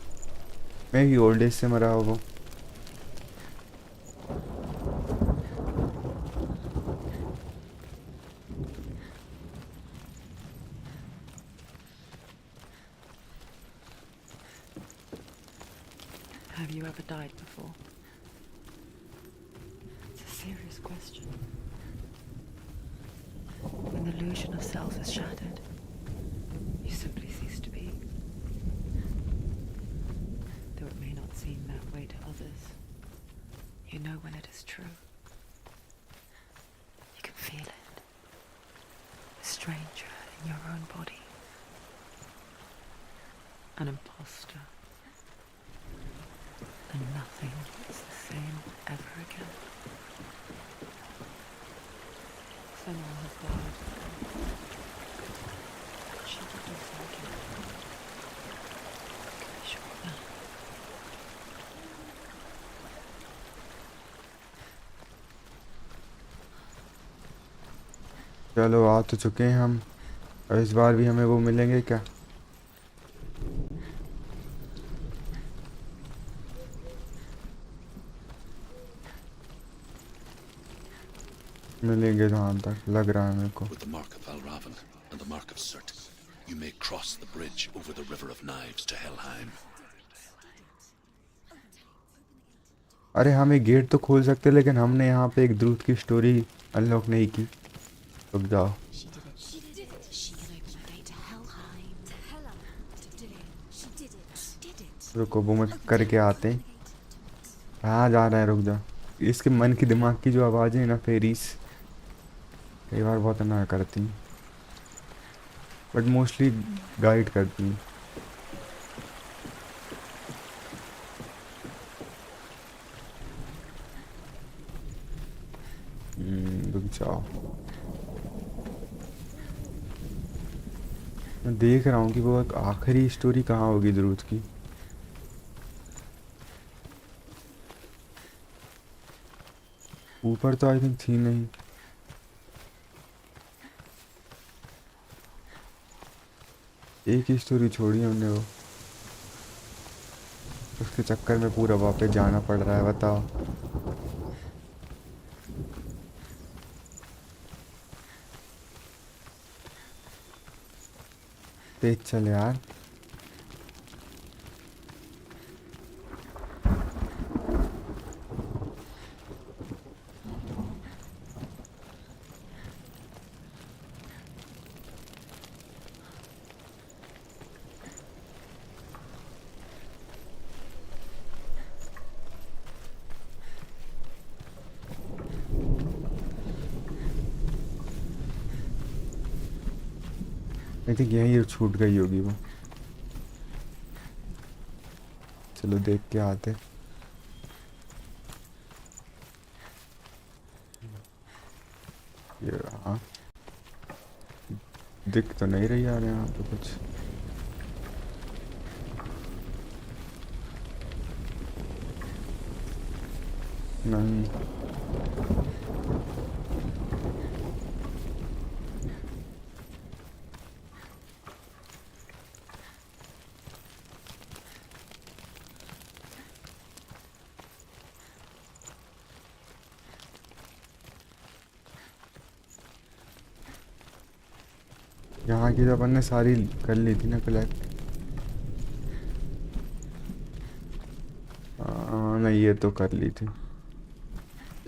मैं भी old age से मरा होगा. Have you ever died before? It's a serious question. When the illusion of self is shattered, you simply cease to be. Though it may not seem that way to others, you know when it is true. You can feel it. A stranger in your own body. An imposter. And nothing is the same ever again. Senua has died. She did do so again. Can be sure of that. चलो आ तो चुके हैं हम. और इस बार भी हमें वो मिलेंगे क्या? मिलेंगे जहाँ तक लग रहा है मेरे को. With the mark of Valravan and the mark of Surt, you may cross the bridge over the River of Knives to Helheim. अरे हम एक गेट तो खोल सकते लेकिन हमने यहाँ पे एक द्रुत की स्टोरी अनलॉक नहीं की. रुक जाओ. She did it. She did it. She can open the gate to Helheim. To Helheim. She did it. She did it. She did it. रुको वो मैं करके आते हैं. कहाँ जा रहा है? रुक जा. इसके मन की दिमाग की जो आवाज़ें हैं ना फेरीस कई बार बहुत ना करती हैं बट मोस्टली गाइड करती हैं. रुक जाओ. मैं देख रहा हूँ कि वो एक आखिरी स्टोरी कहाँ होगी द्रुत की. ऊपर तो आई थिंक थी नहीं. एक ही स्टोरी छोड़ी हमने वो. उसके चक्कर में पूरा वापस जाना पड़ रहा है. बताओ. तेज चल यार. आई थिंक यहीं छूट गई होगी वो. चलो देख के आते. ये हाँ दिख तो नहीं रही यार यहाँ पे कुछ. नहीं. यहाँ की तो अपन ने सारी कर ली थी ना कलेक्ट। नहीं ये तो कर ली थी।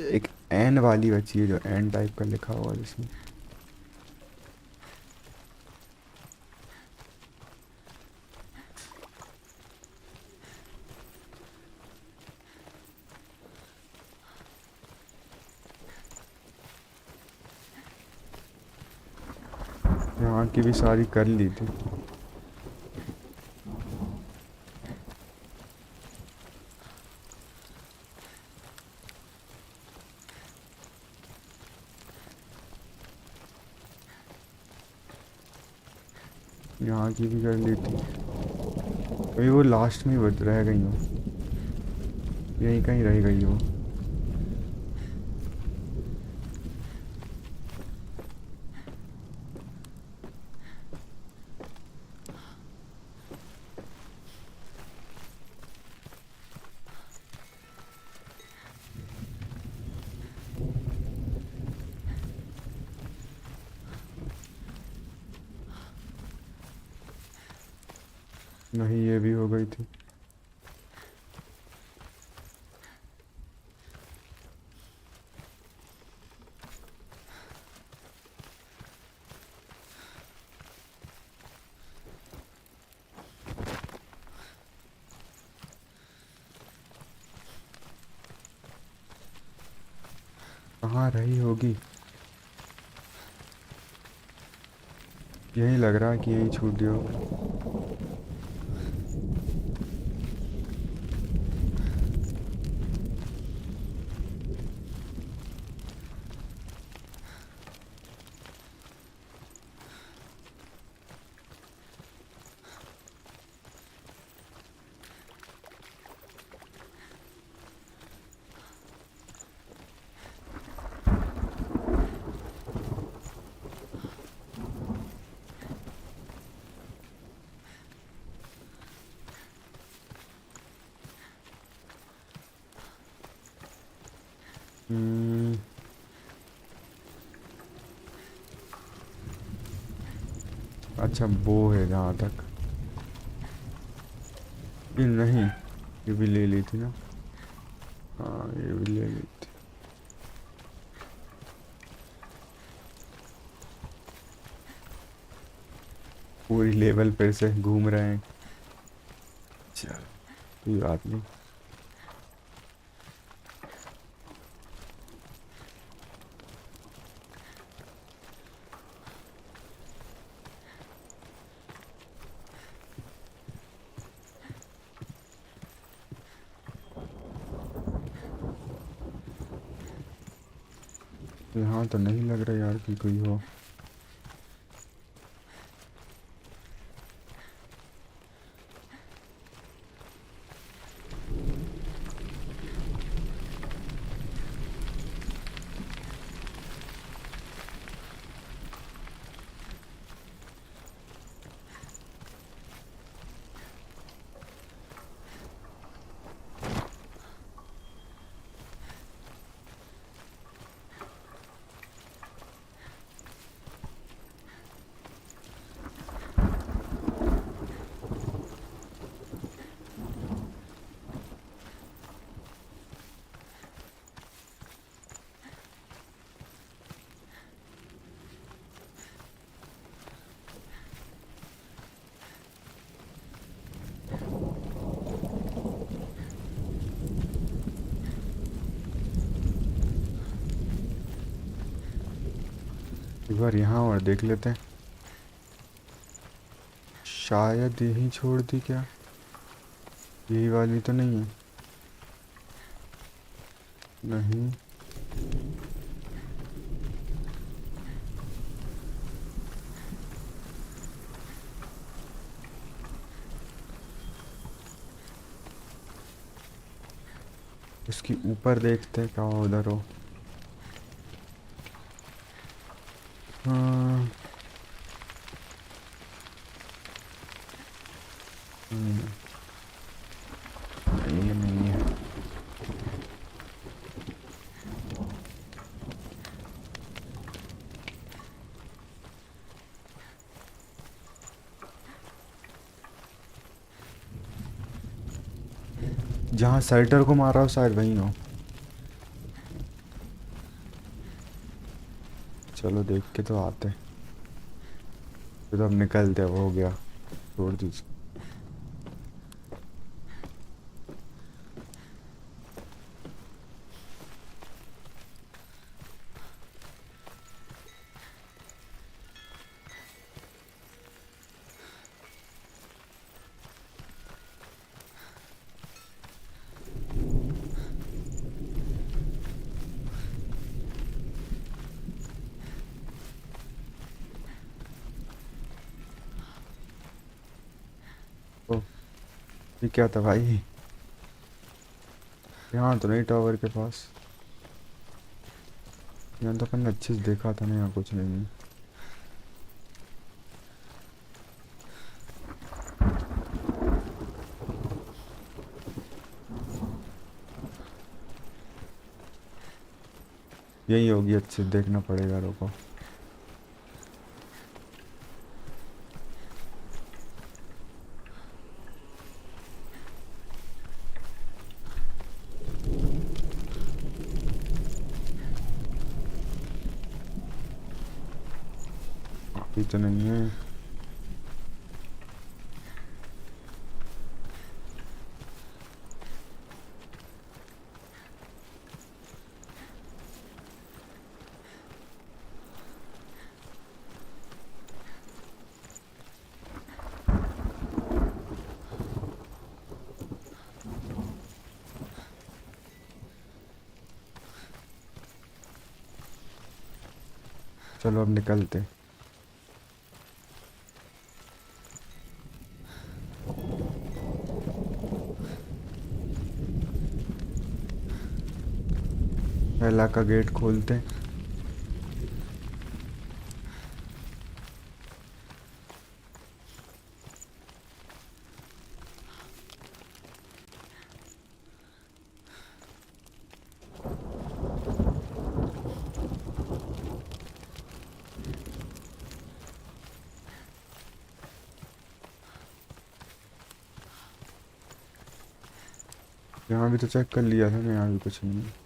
एक एन वाली बची है जो एन टाइप का लिखा हुआ है जिसमें। यहाँ की भी सारी कर ली थी। यहाँ की भी कर ली थी। अभी वो लास्ट में बच रह गई हो, यहीं कहीं रह गई हो। नहीं ये भी हो गई थी। कहाँ रही होगी, यही लग रहा है कि यही छूट गया होगा। अच्छा वो है जहाँ तक। ये नहीं, ये भी ले ली थी ना। हाँ ये भी ले ली थी। पूरी लेवल फिर से घूम रहे हैं। चल कोई बात नहीं। यहाँ तो नहीं लग रहा यार कि कोई हो। एक बार यहाँ और देख लेते हैं, शायद यही छोड़ दी क्या, यही वाली तो नहीं है। नहीं उसकी ऊपर देखते हैं क्या उधर हो। हाँ ये नहीं है। जहाँ सर्टर को मारा हो शायद वहीं हो। चलो देख के तो आते, फिर तो अब निकलते, वो हो गया, छोड़ दीजिए। तो ये क्या था भाई? यहाँ तो नहीं, टावर के पास। यहाँ तो अपन ने अच्छे से देखा था ना, यहाँ कुछ नहीं है। यही होगी, अच्छे से देखना पड़ेगा, रुको। अभी तो नहीं है। चलो अब निकलते। पहला का गेट खोलते। यहाँ भी तो चेक कर लिया था ना, यहाँ भी कुछ नहीं है।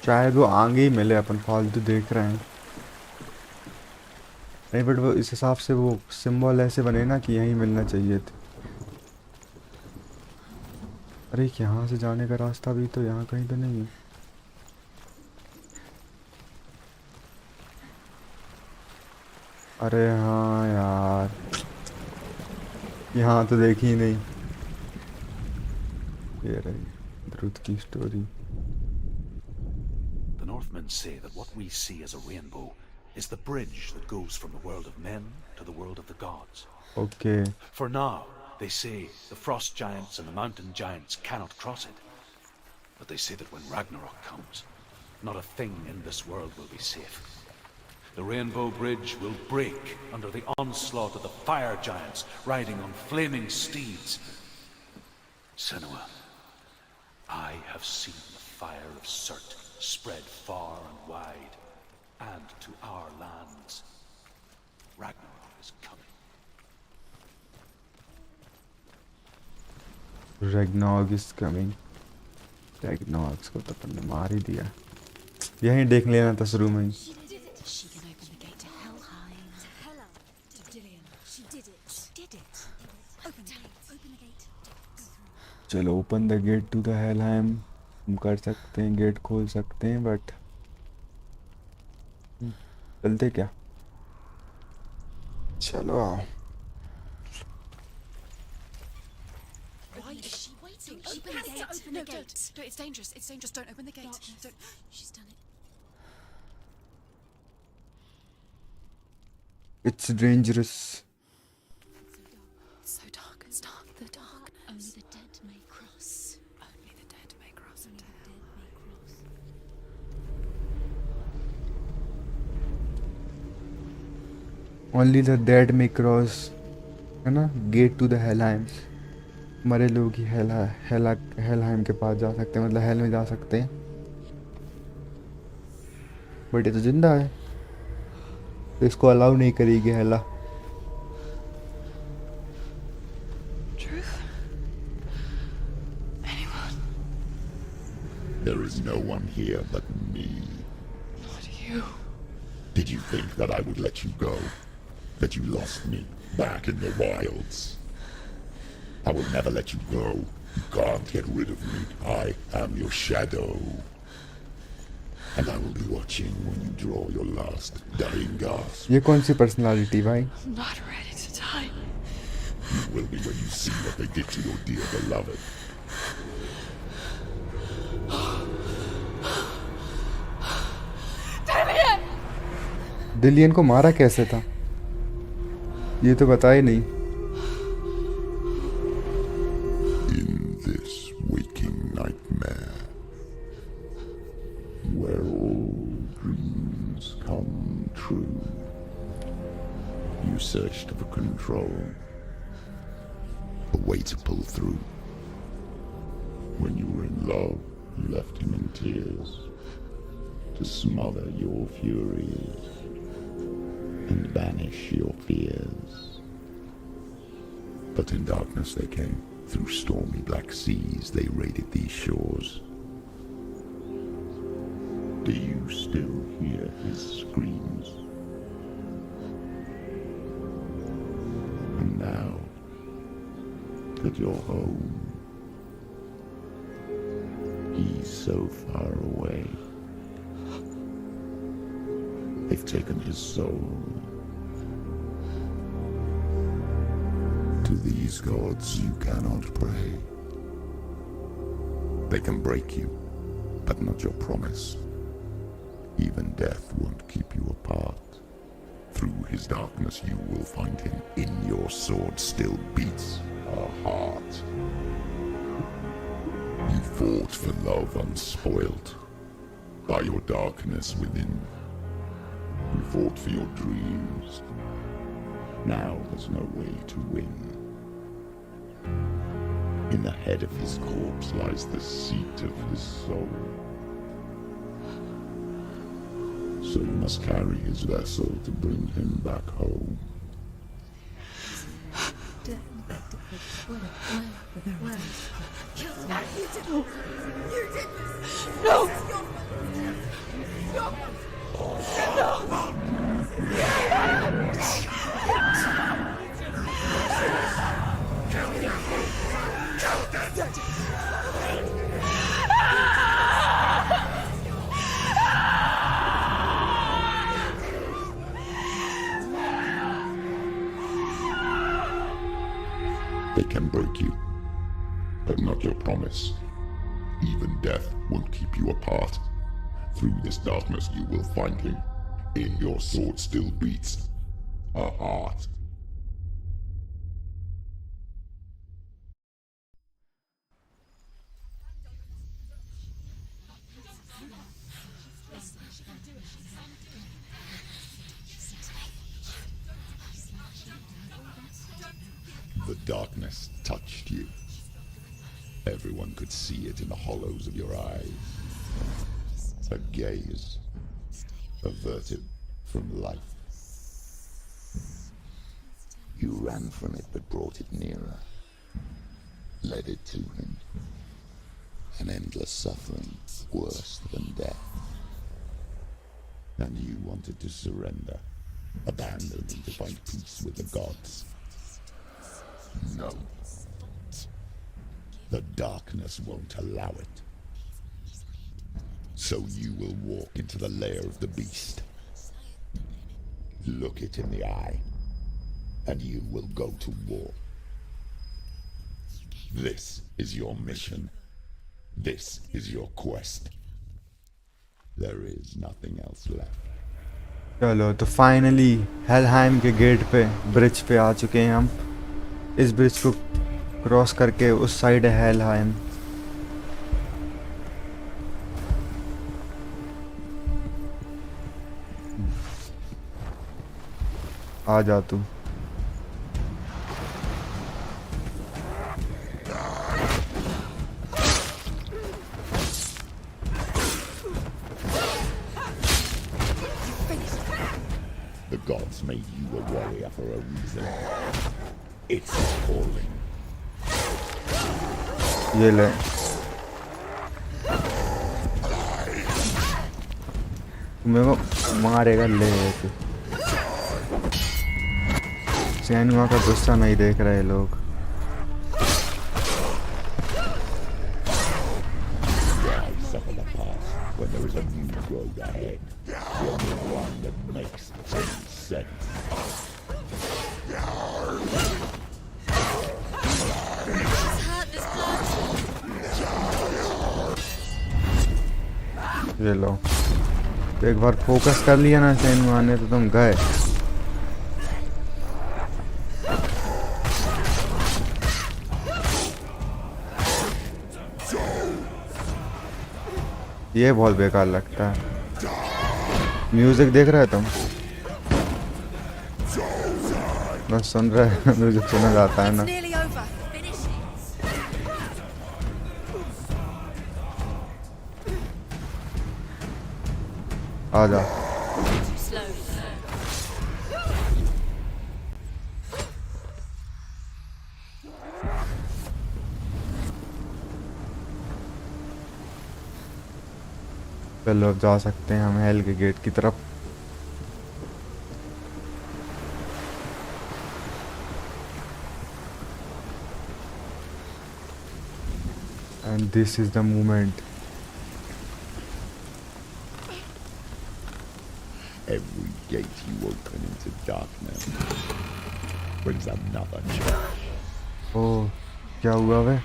शायद वो आगे ही मिले, अपन फालतू देख रहे हैं। नहीं बट वो इस हिसाब से वो सिंबल ऐसे बने ना कि यहीं मिलना चाहिए थे। अरे यहाँ से जाने का रास्ता भी तो यहाँ कहीं तो नहीं है। अरे हाँ यार, यहाँ तो देखी ही नहीं। ये रही द्रुत की story. The Northmen say that what we see as a rainbow is the bridge that goes from the world of men to the world of the gods. Okay. For now, they say the frost giants and the mountain giants cannot cross it. But they say that when Ragnarok comes, not a thing in this world will be safe. The Rainbow Bridge will break under the onslaught of the fire giants riding on flaming steeds. Senua, I have seen the fire of Surt spread far and wide, and to our lands. Ragnarok is coming. Ragnarok is coming। Ragnarok को तो अपन ने मार ही दिया। यहीं देख लेना था शुरू में ही। She can open the gate to Helheim. To Hela. To Dillion. She did it. She did it. Open the gate. Open the gate. चलो open the gate to the Helheim. हम कर सकते हैं, गेट खोल सकते हैं, बट चलते क्या? चलो आओ। Why is she waiting? Open the gate. Open the gate. No, it's dangerous. It's dangerous. Don't open the gate. Not. Don't. She's done it. It's dangerous. It's so dark. It's dark. The darkness. Only the dead may cross. Only the dead may cross Only into the hell. dead may cross. Only the dead may cross, है ना, gate to the हेलहाइम। मरे लोग ही हेलहाइम के पास जा सकते हैं, मतलब hello में जा सकते हैं। बट ये तो जिंदा है, तो इसको अलाउ नहीं करेगी हेला। Truth? Anyone? There is no one here but me. Not you. Did you think that I would let you go? That you lost me back in the wilds? I will never let you go. You can't get rid of me. I am your shadow. And I will be watching when you draw your last dying gasp. ये कौन सी personality भाई? I'm not ready to die. You will be when you see what they did to your dear beloved. दिलियन को मारा कैसे था, ये तो बता ही नहीं। In this waking nightmare, where all dreams come true, you searched for control, a way to pull through. When you were in love, you left him in tears, to smother your furies and banish your fears. But in darkness they came. Through stormy black seas they raided these shores. Do you still hear his screams? And now that you're home, he's so far away. They've taken his soul. To these gods you cannot pray. They can break you, but not your promise. Even death won't keep you apart. Through his darkness you will find him. In your sword still beats a heart. You fought for love unspoilt by your darkness within. You fought for your dreams. Now there's no way to win. In the head of his corpse lies the seat of his soul. So you must carry his vessel to bring him back home. They can break you, but not your promise. Even death won't keep you apart. Through this darkness you will find him. In your sword still beats a heart. The darkness touched you. Everyone could see it in the hollows of your eyes. A gaze averted from life. You ran from it but brought it nearer, led it to him. An endless suffering, worse than death. And you wanted to surrender, abandon him to find peace with the gods. No. The darkness won't allow it. So you will walk into the lair of the beast. Look it in the eye, and you will go to war. This is your mission. This is your quest. There is nothing else left. चलो तो finally हेलहाइम के gate पे bridge पे आ चुके हैं हम। इस bridge को क्रॉस करके उस साइड है हेलहाइम। आ जा तू। The gods made you a warrior for a reason. It's a calling. ये ले। तू मेरे को मारेगा, ले तू। सेनुआ का गुस्सा नहीं देख रहे लोग। Why suffer the past when there is a new road ahead? The only one that makes any sense. ये लो। तो एक बार फोकस कर लिया ना सेनुआ ने तो तुम गए। ये बहुत बेकार लगता है। म्यूजिक देख रहे तुम? बस सुन रहे म्यूजिक सुना जाता है ना। Nearly over. Finish it. आ जा। Too slow. चलो अब जा सकते हैं हम हेल के गेट की तरफ। And this is the moment. Every gate you open into darkness brings another change. ओह क्या हुआ वे?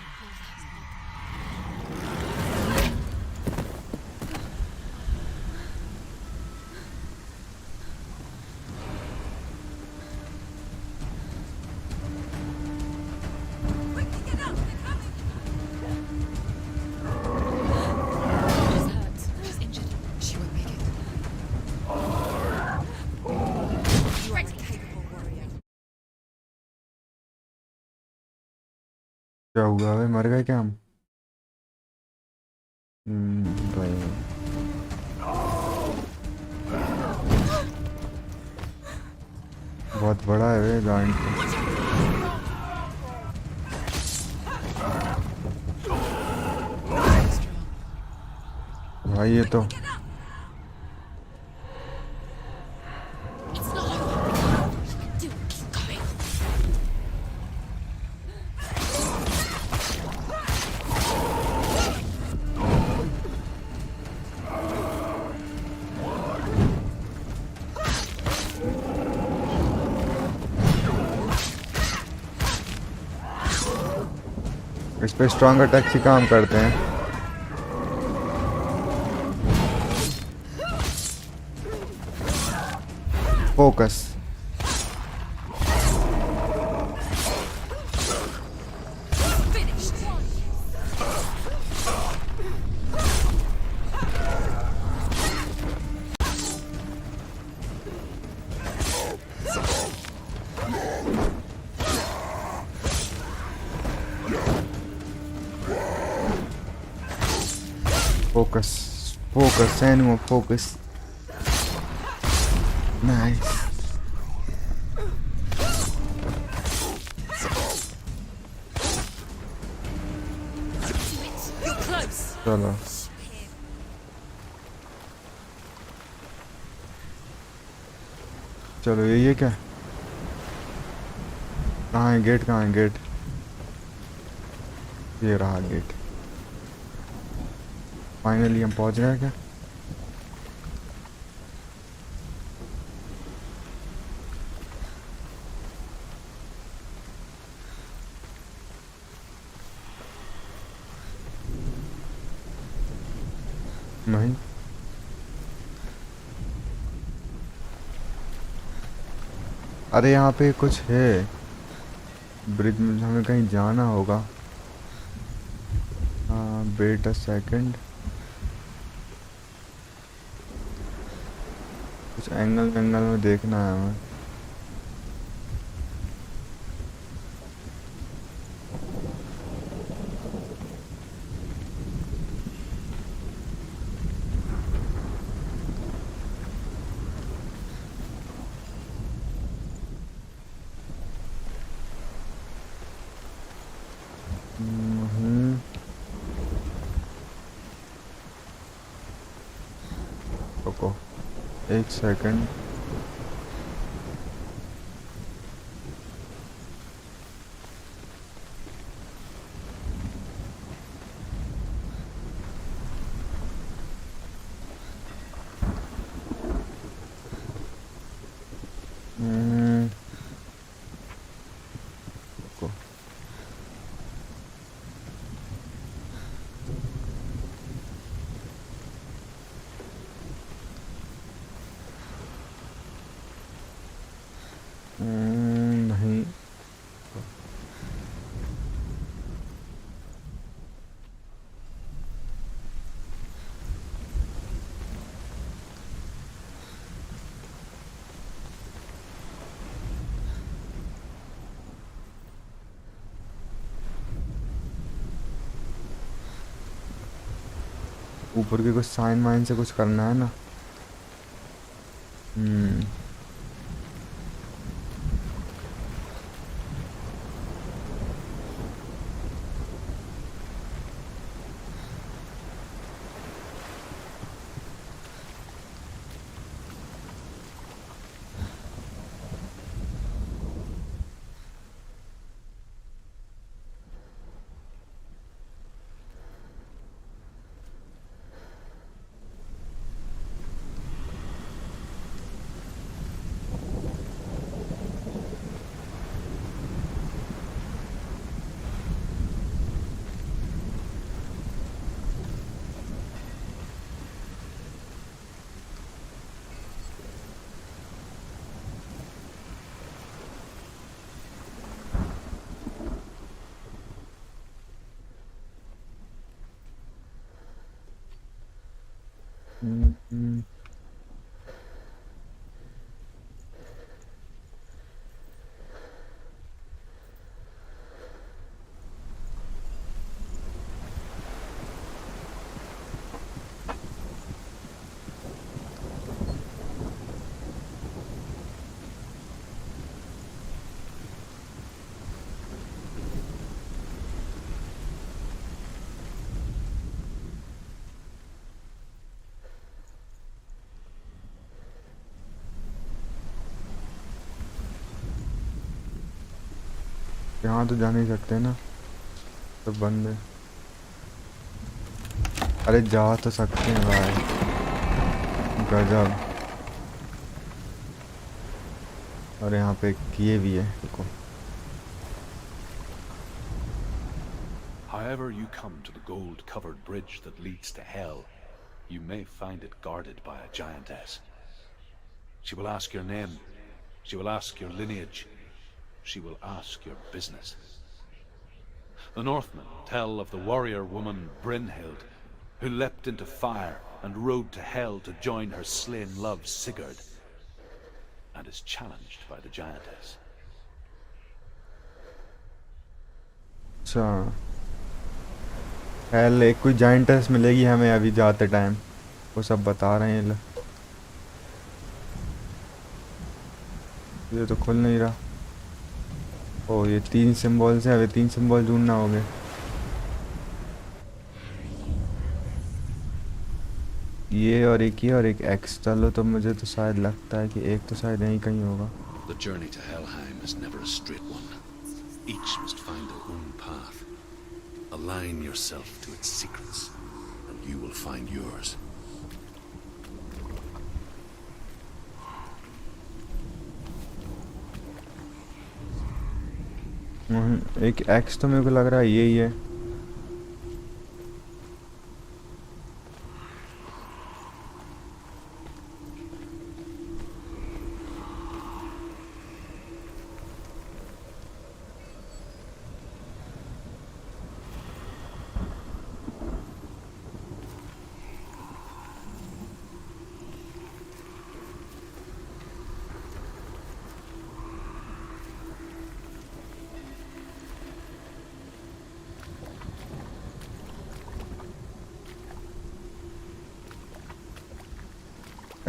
क्या हुआ वे? मर गए क्या हम? भाई बहुत बड़ा है वे गांड। भाई ये तो It's not over. Do keep going. इस पे स्ट्रॉन्ग अटैक ही काम करते हैं। Focus. Finished. Focus focus सेनुआ focus. Nice. You're close. चलो चलो ये क्या? कहाँ है गेट? कहाँ है गेट? ये रहा गेट। फाइनली हम पहुंच गए क्या? नहीं, अरे यहाँ पे कुछ है ब्रिज में, हमें कहीं जाना होगा। हाँ, वेट अ सेकंड, कुछ एंगल एंगल में देखना है हमें। हम्म, रुको एक सेकंड। रुको, नहीं, ऊपर के कुछ साइन वाइन से कुछ करना है ना। हम्म, हम्म, यहाँ तो जा नहीं सकते ना, तो बंद है। अरे जा तो सकते हैं भाई, गजब। और यहाँ पे किए भी है, देखो। However you come to the gold-covered bridge that leads to hell, you may find it guarded by a giantess. She will ask your name, she will ask your lineage, she will ask your business. The Northmen tell of the warrior woman Brynhild, who leapt into fire and rode to hell to join her slain love Sigurd, and is challenged by the giantess. अच्छा, hello एक कोई Giants मिलेगी हमें अभी जाते time, वो सब बता रहे हैं। ये तो खुल नहीं रहा। ओ, ये 3 सिंबल्स हैं, अभी 3 सिंबल ढूंढना होंगे। ये और एक ये और एक एक्स। चलो, तो मुझे तो शायद लगता है कि एक तो शायद यहीं कहीं होगा। The journey to Helheim is never a straight one. Each must find their own path. Align yourself to its secrets, and you will find yours. एक एक्स तो मेरे को लग रहा है यही है।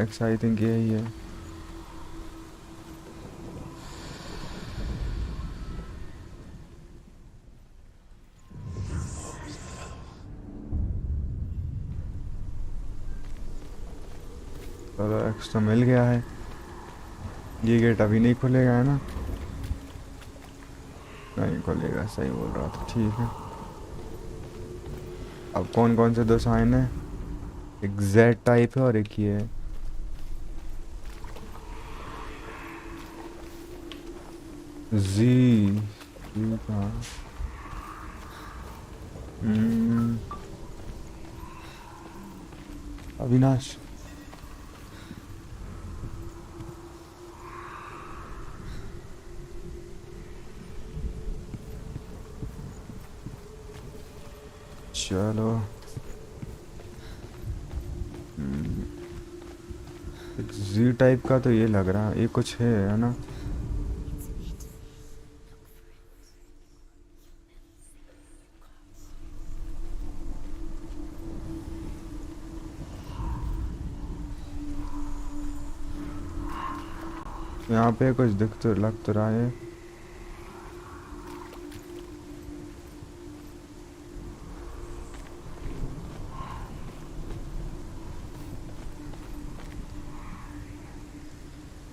एक्स आई थिंक यही है। चलो एक्स तो मिल गया है। ये गेट अभी नहीं खुलेगा है ना? नहीं खुलेगा, सही बोल रहा था। ठीक है, अब कौन कौन से दो साइन है? एक जेड टाइप है और एक ये है। जी जी कहाँ? हम्म, अविनाश चलो। एक जी टाइप का तो ये लग रहा है, ये कुछ है ना? यहाँ पे कुछ दिख तो लग तो रहा है।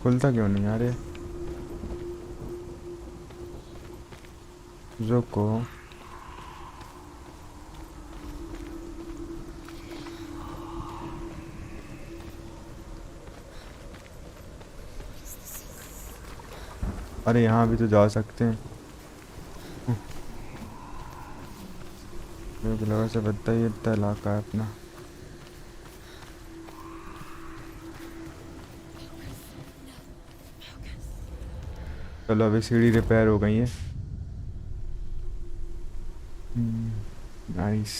खुलता क्यों नहीं यार ये? रुको, अरे यहाँ भी तो जा सकते हैं। मेरे को लगा से बता ही इतना इलाका है अपना। चलो अभी सीढ़ी रिपेयर हो गई है। नाइस।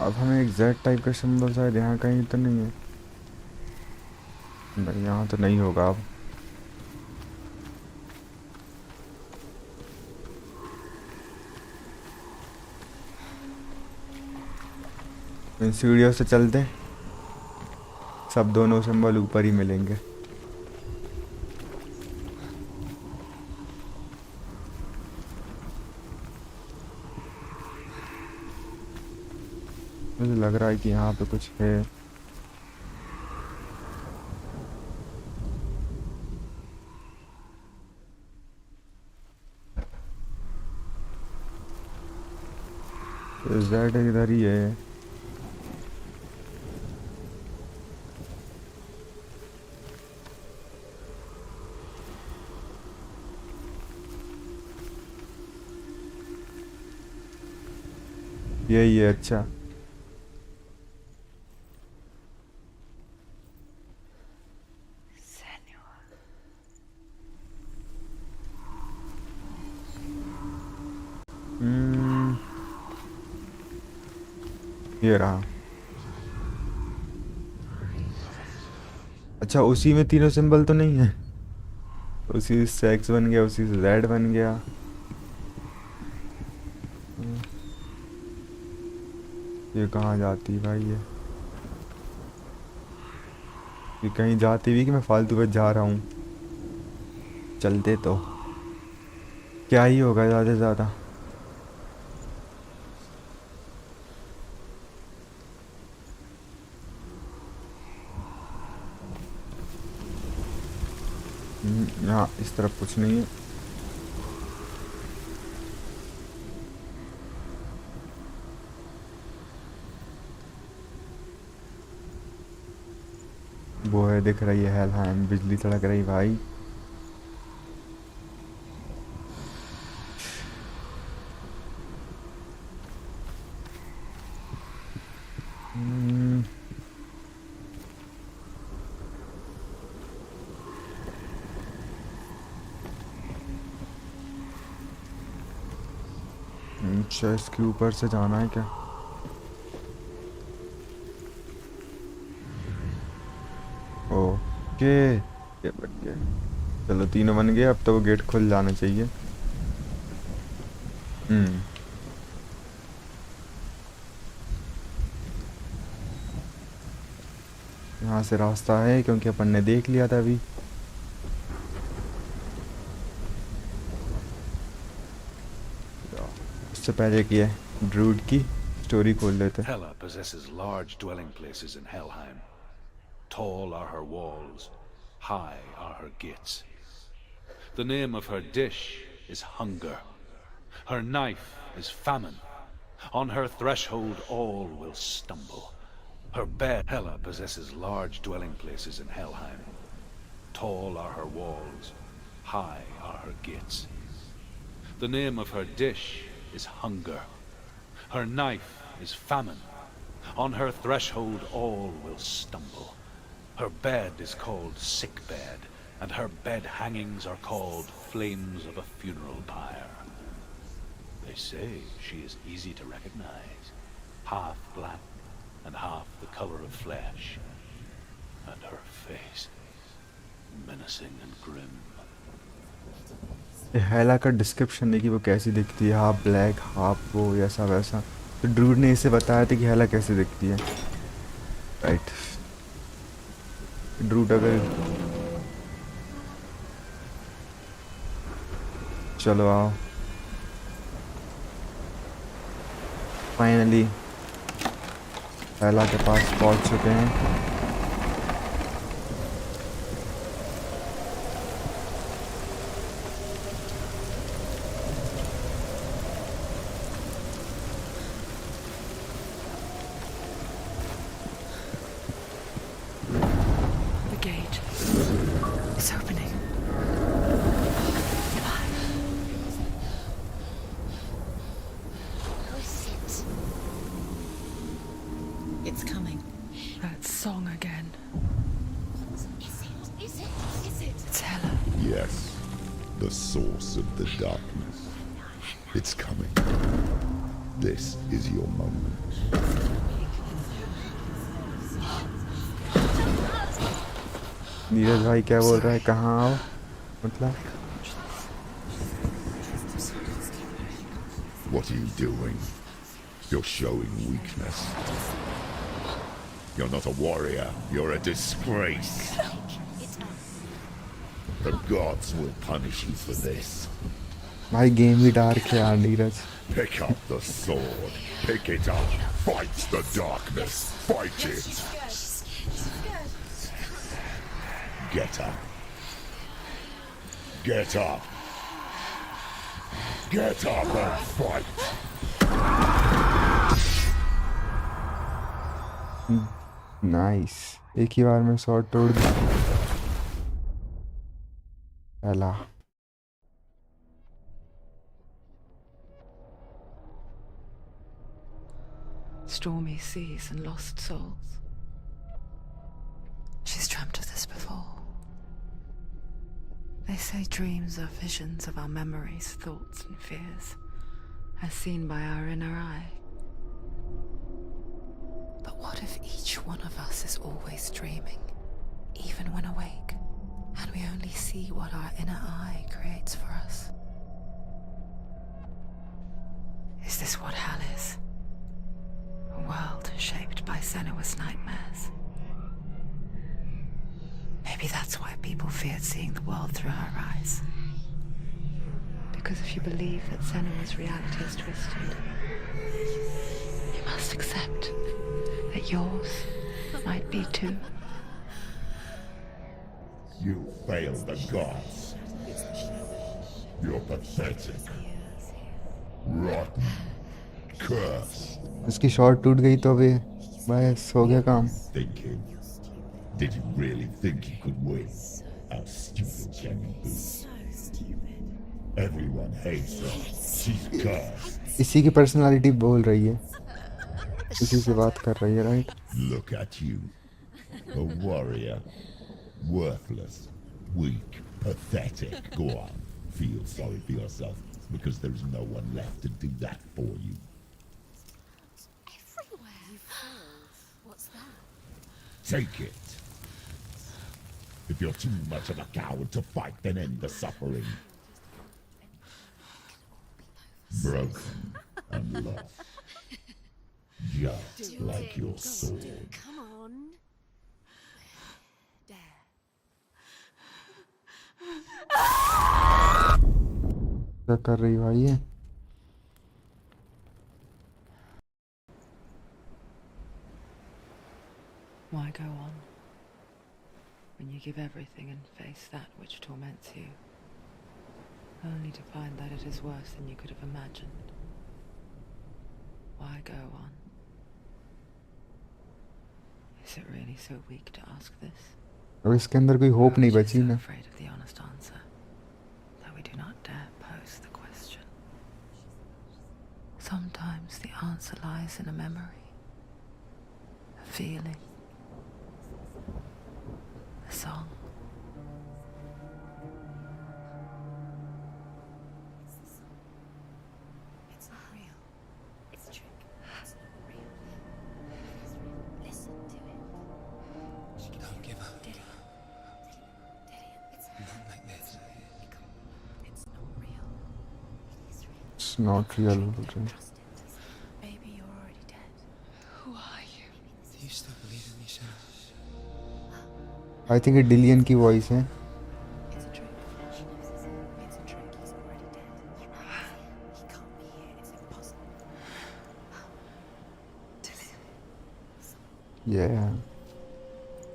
अब हमें एग्जैक्ट टाइप का सिंबल शायद यहाँ कहीं तो नहीं है। भाई यहाँ तो नहीं होगा अब। इन सीढ़ियों से चलते हैं, सब दोनों सिंबल ऊपर ही मिलेंगे। मुझे लग रहा है कि यहाँ पे कुछ है। जेड इधर ही है। यही है, अच्छा। Senua. ये रहा। अच्छा, उसी में तीनों सिंबल तो नहीं है? उसी से एक्स बन गया, उसी से जेड बन गया। ये कहाँ जाती है भाई? ये कहीं जाती भी कि मैं फालतू पे जा रहा हूँ? चलते तो क्या ही होगा ज़्यादा से ज़्यादा। यहाँ इस तरफ कुछ नहीं है। वो है, दिख रही है हेल हैंड, बिजली तड़क रही भाई। अच्छा, इसके ऊपर से जाना है क्या? ओके, ये बन गया। चलो तीनों बन गए, अब तो वो गेट खुल जाना चाहिए। यहाँ से रास्ता है क्योंकि अपन ने देख लिया था अभी। उससे पहले की है ड्रूड की स्टोरी खोल लेते। Hela possesses large dwelling places in Helheim. Tall are her walls, high are her gates. The name of her dish is hunger. Her knife is famine. On her threshold all will stumble. Her bed. Hela possesses large dwelling places in Helheim. Tall are her walls, high are her gates. The name of her dish is hunger. Her knife is famine. On her threshold all will stumble. Her bed is called sick bed, and her bed hangings are called flames of a funeral pyre. They say she is easy to recognize, half black and half the color of flesh, and her face menacing and grim. हेला का description है कि वो कैसी दिखती है, half black half वो ऐसा वैसा। तो ड्रूड ने इसे बताया था कि हेला कैसे दिखती है, राइट। ड्रूड अगर चलो आओ, फाइनली हेला के पास पहुंच चुके हैं। The darkness. It's coming. This is your moment. Neeraj भाई क्या बोल रहा है, कहाँ आओ मतलब? What are you doing? You're showing weakness. You're not a warrior. You're a disgrace. The gods will punish you for this. भाई गेम भी डार्क है यार Neeraj. Pick up the sword. Pick it up. Fight the darkness. Fight it. Get up. Get up. Get up and fight. Nice, एक ही बार में shot तोड़ दिया। हेला Stormy seas and lost souls. She's dreamt of this before. They say dreams are visions of our memories, thoughts and fears, as seen by our inner eye. But what if each one of us is always dreaming, even when awake, and we only see what our inner eye creates for us? Is this what hell is? A world shaped by Senua's nightmares. Maybe that's why people feared seeing the world through her eyes. Because if you believe that Senua's reality is twisted, you must accept that yours might be too. You failed the gods. You're pathetic. Rotten. Cursed. उसकी shot टूट गई तो अभी बस हो गया काम। Thinking. Did you really think you could win? How stupid can you be? Everyone hates her. She's cursed. इसी की पर्सनालिटी बोल रही है, इसी से बात कर रही है, right? Look at you. A warrior. Worthless. Weak. Pathetic. Go on. Feel sorry for yourself, because there is no one left to do that for you. Take it. If you're too much of a coward to fight, then end the suffering. Broken and lost. Just like your sword. Come on. क्या कर रही भाई ये? Why go on when you give everything and face that which torments you, only to find that it is worse than you could have imagined? Why go on? Is it really so weak to ask this? अब इसके अंदर कोई hope नहीं Or are you बची so ना. afraid of the honest answer that we do not dare pose the question? Sometimes the answer lies in a memory, a feeling, a song. It's not real. It's a trick. It's not real. It's real. Listen to it. She can Don't give up. Dillian. It's Not like this. It's not real. It is real. It's not real. बोल रहे हैं. Trust it. Maybe you're already dead. Who are you? Do you still believe in me, Senua? I think ये डिलियन की voice है. It's a trick. She knows it's it. It's a trick. He's already dead. You know he's here. He can't be here. It's impossible. Yeah.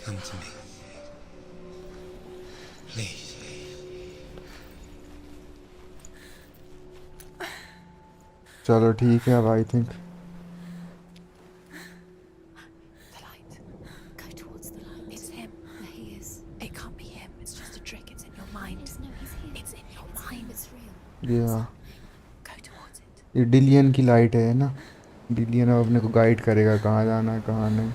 Come to me. Please. चलो ठीक है अब I think. The light. Go towards the light. It's him. There he is. It can't be him. It's just a trick. It's in your mind. No, he's here. It's in your mind. It's real. या Go towards it. ये डिलियन की light है ना. डिलियन अब अपने को guide करेगा कहाँ जाना है कहाँ नहीं.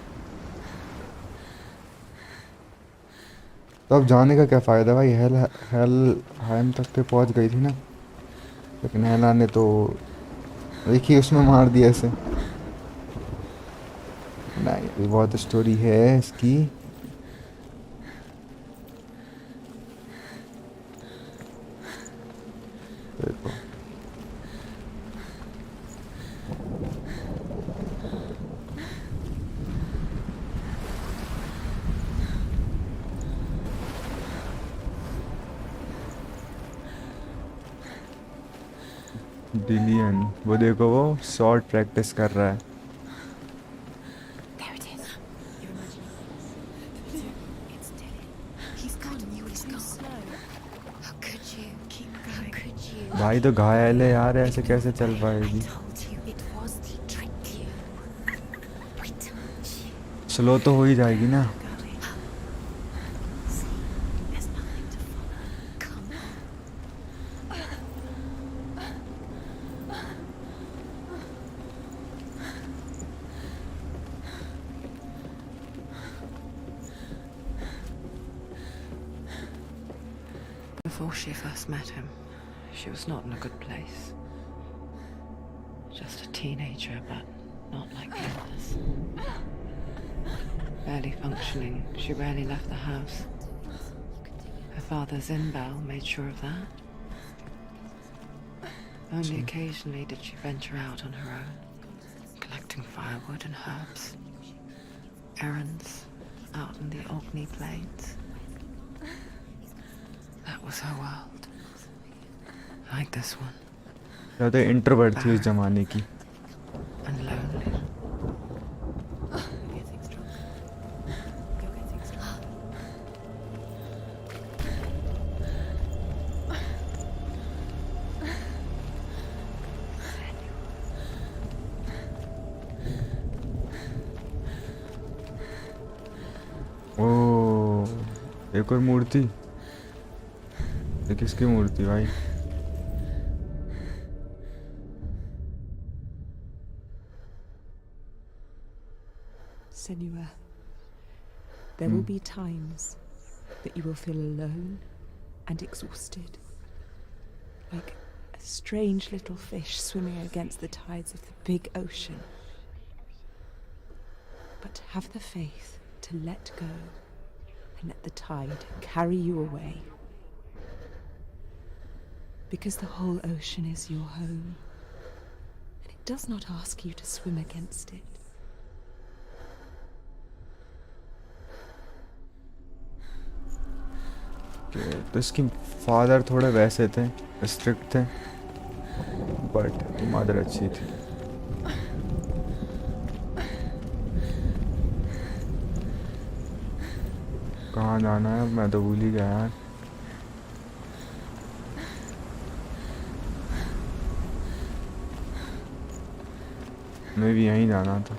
तो अब जाने का क्या फ़ायदा भाई. हेल तक तो पहुँच गई थी ना. लेकिन हेला ने तो एक ही उसमें मार दिया ऐसे. नहीं अभी बहुत स्टोरी है इसकी. देखो डिलियन वो देखो वो शॉर्ट प्रैक्टिस कर रहा है. There it is. You're imagining. It's Dillian. He's gone. He's gone. Slow. How could you? Keep going. How could you? भाई तो घायल है यार. ऐसे कैसे चल I पाएगी. told you it was. He tricked you. We told you. Slow तो हो ही जाएगी ना. See, there's nothing to follow. Come on. Before she first met him, she was not in a good place. Just a teenager, but not like the others. Barely functioning, she rarely left the house. Her father's Inbal made sure of that. Only occasionally did she venture out on her own, collecting firewood and herbs. Errands out in the Orkney Plains. That was her world. Like this one. ज़्यादा introvert थी उस जमाने की. And lonely. You're getting stronger. You're getting stronger. ओह एक और मूर्ति. ये किसकी मूर्ति भाई. Senua, there will be times that you will feel alone and exhausted, like a strange little fish swimming against the tides of the big ocean. But have the faith to let go and let the tide carry you away. Because the whole ocean is your home, and it does not ask you to swim against it. तो इसकी father थोड़े वैसे थे, strict थे. But mother अच्छी थी। कहाँ जाना है मैं तो भूल ही गया यार। मैं भी यहीं जाना था।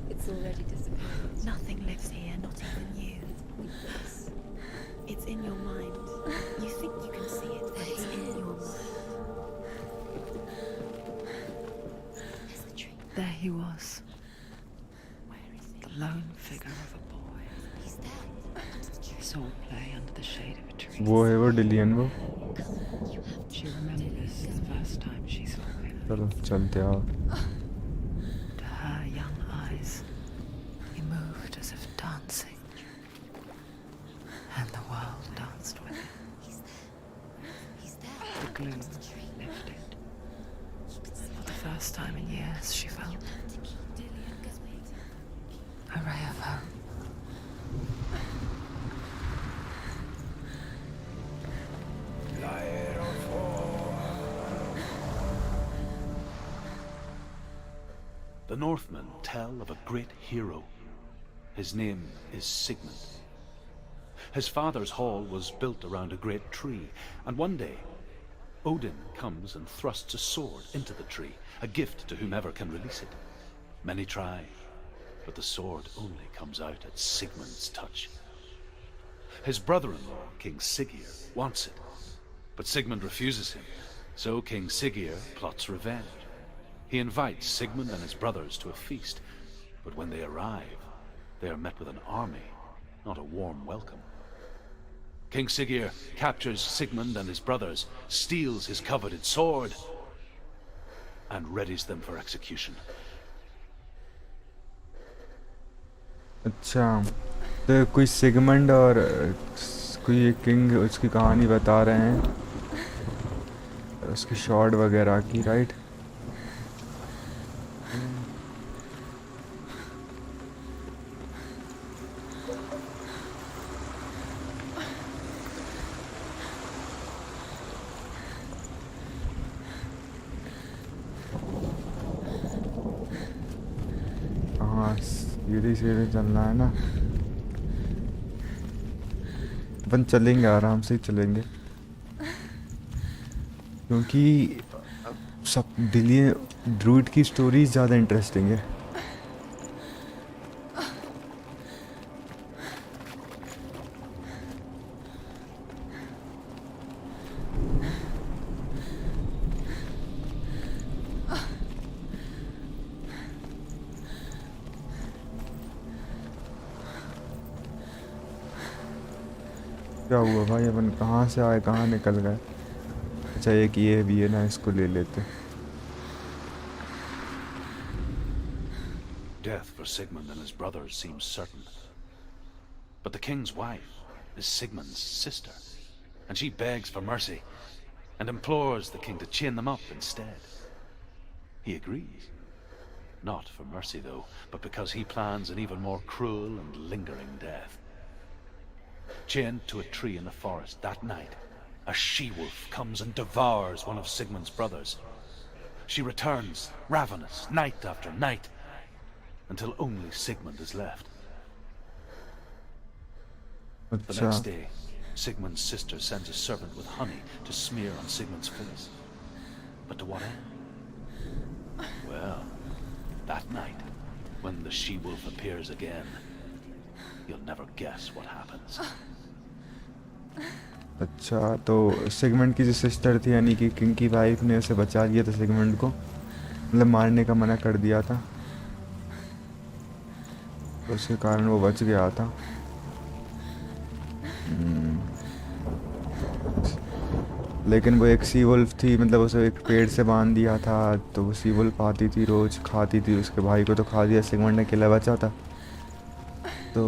It's already disappeared. Nothing lives here, not even you. It's pointless. It's in your mind. You think you can see it, but it's in your mind. There's the tree. There he was, Where is the it? lone figure of a boy. He's there, under the tree. Saw play under the shade of a tree. वो है वो डिलियन वो। You have She remembers the first time she saw him. चलो चलते आओ। To her young eyes, he moved as if dancing, and the world danced with him. He's there. He's there. The gloom Under the tree. lifted. You can see For the first time in years, she felt to keep Dillian, 'cause wait. a ray of hope. The Northmen tell of a great hero. His name is Sigmund. His father's hall was built around a great tree, and one day Odin comes and thrusts a sword into the tree, a gift to whomever can release it. Many try, but the sword only comes out at Sigmund's touch. His brother-in-law, King Siggeir, wants it, but Sigmund refuses him, so King Siggeir plots revenge. He invites Sigmund and his brothers to a feast, but when they arrive, they are met with an army, not a warm welcome. King Siggeir captures Sigmund and his brothers, steals his coveted sword, and readies them for execution. अच्छा, तो कोई Sigmund और कोई king उसकी कहानी बता रहे हैं, उसकी शॉर्ट वगैरह की, राइट? हाँ, सीधी सीधी चलना है ना। अपन चलेंगे, आराम से ही चलेंगे, क्योंकि सब दिल्ली ड्रूइड की स्टोरी ज़्यादा इंटरेस्टिंग है। क्या हुआ भाई, अपन कहाँ से आए कहाँ निकल गए? अच्छा, एक ये भी है ना, इसको ले लेते। Death for Sigmund and his brothers seems certain. But the king's wife is Sigmund's sister, and she begs for mercy and implores the king to chain them up instead. He agrees. Not for mercy, though, but because he plans an even more cruel and lingering death. Chained to a tree in the forest that night, a she-wolf comes and devours one of Sigmund's brothers. She returns, ravenous, night after night, until only Sigmund is left. The अच्छा, next day, Sigmund's sister sends a servant with honey to smear on Sigmund's face. But to what end? Well, that night, when the she-wolf appears again, you'll never guess what happens. अच्छा, तो segment की जो sister थी, यानी कि king की wife ने उसे बचा लिया था, सेगमेंट को मतलब मारने का मना कर दिया था, तो उसके कारण वो बच गया था। लेकिन वो एक सी वुल्फ थी, मतलब उसे एक पेड़ से बांध दिया था, तो वो सी वुल्फ आती थी, रोज़ खाती थी, उसके भाई को तो खा दिया, सेगमेंट ने अकेला बचा था। तो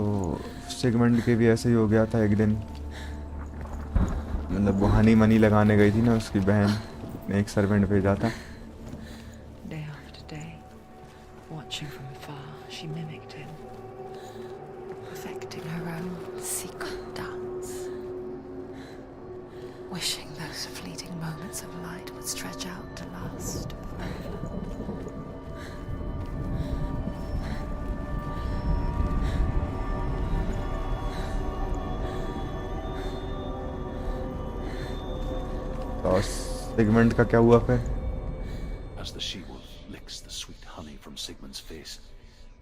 सेगमेंट के भी ऐसे ही हो गया था एक दिन, मतलब वो हनी मनी लगाने गई थी ना, उसकी बहन ने एक सर्वेंट भेजा था। Day after day, watching from afar, she mimicked him, perfecting her own secret dance. chance of light would stretch out to last forever. और सेगमेंट का क्या हुआ फिर? As the she-wolf licks the sweet honey from Sigmund's face,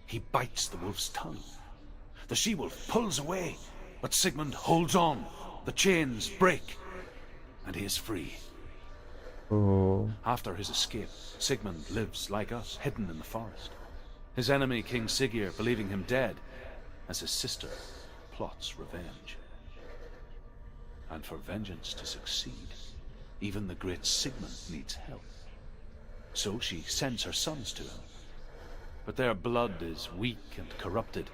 he bites the wolf's tongue. The she-wolf pulls away, but Sigmund holds on. The chains break, and he is free. Oh. After his escape, Sigmund lives like us, hidden in the forest. His enemy, King Siggeir, believing him dead, as his sister plots revenge. And for vengeance to succeed, even the great Sigmund needs help. So she sends her sons to him. But their blood is weak and corrupted,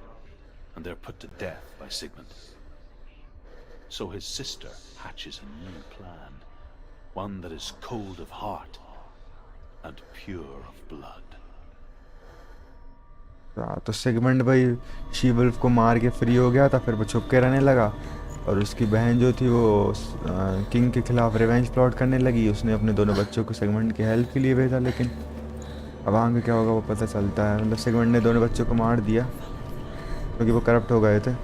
and they're put to death by Sigmund. So his sister hatches a new plan, one that is cold of heart and pure of blood. तो segment भाई she wolf को मार के free हो गया था, फिर वो छुप के रहने लगा और उसकी बहन जो थी वो किंग के खिलाफ रिवेंज प्लॉट करने लगी। उसने अपने दोनों बच्चों को सेगमेंट की हेल्प के लिए भेजा, लेकिन अब आगे क्या होगा वो पता चलता है। मतलब सेगमेंट ने दोनों बच्चों को मार दिया क्योंकि वो करप्ट हो गए थे।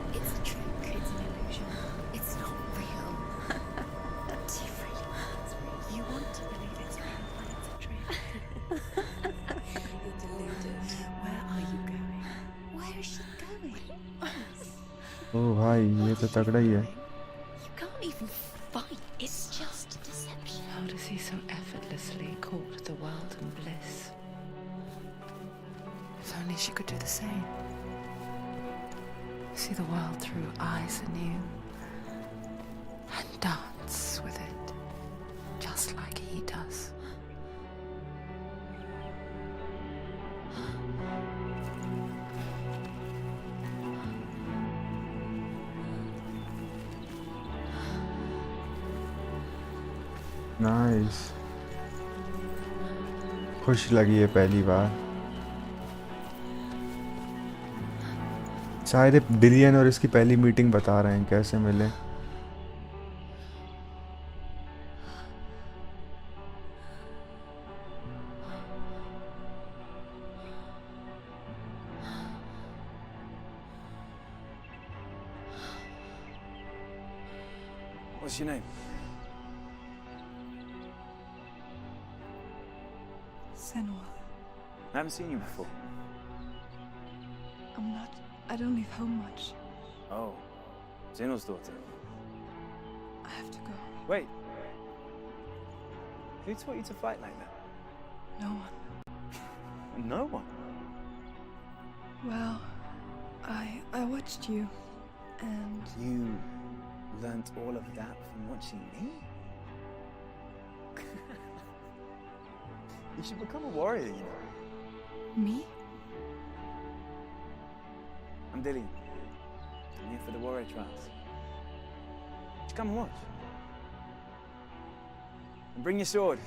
ओ भाई ये तो तगड़ा ही है। You can't even fight. It's just deception. How does he so effortlessly court the world and bliss? If only she could do the same. See the world through eyes anew and dance with it, just like he does. Nice, खुश लगी है पहली बार। शायद billion और इसकी पहली meeting बता रहे हैं कैसे मिले। What's your name? Senua. I haven't seen you before. I don't leave home much. Oh, Zeno's daughter. I have to go. Wait. Who taught you to fight like that? No one. No one? Well, I watched you, and You learnt all of that from watching me? You should become a warrior, you know. me? I'm Dillian. I'm here for the warrior trials. Just come and watch. And bring your sword.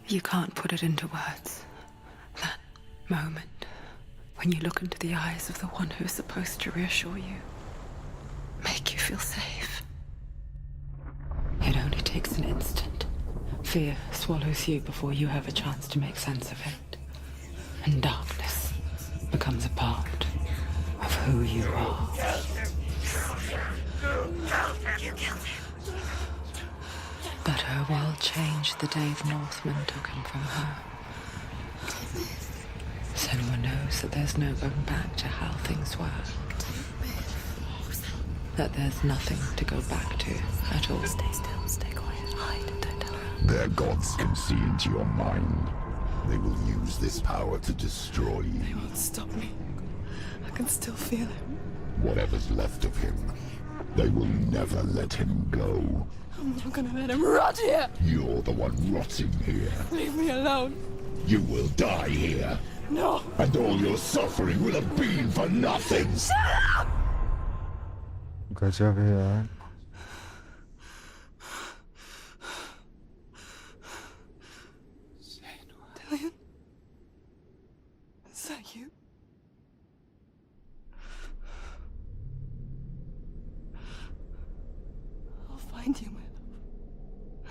You can't put it into words. That moment when you look into the eyes of the one who is supposed to reassure you, make you feel safe. It only takes an instant. Fear swallows you before you have a chance to make sense of it. And darkness becomes a part of who you are. But her world changed the day the Northmen took him from her. Senua knows that there's no going back to how things were. That there's nothing to go back to at all. Stay still, stay quiet, hide, don't tell her. Their gods can see into your mind. They will use this power to destroy you. They won't stop me. I can still feel him. Whatever's left of him, they will never let him go. I'm not gonna let him rot here. You're the one rotting here. Leave me alone. You will die here. No. And all your suffering will have been for nothing. Shut up! गजब है यार। Dillian? Is that you? I'll find you, my love.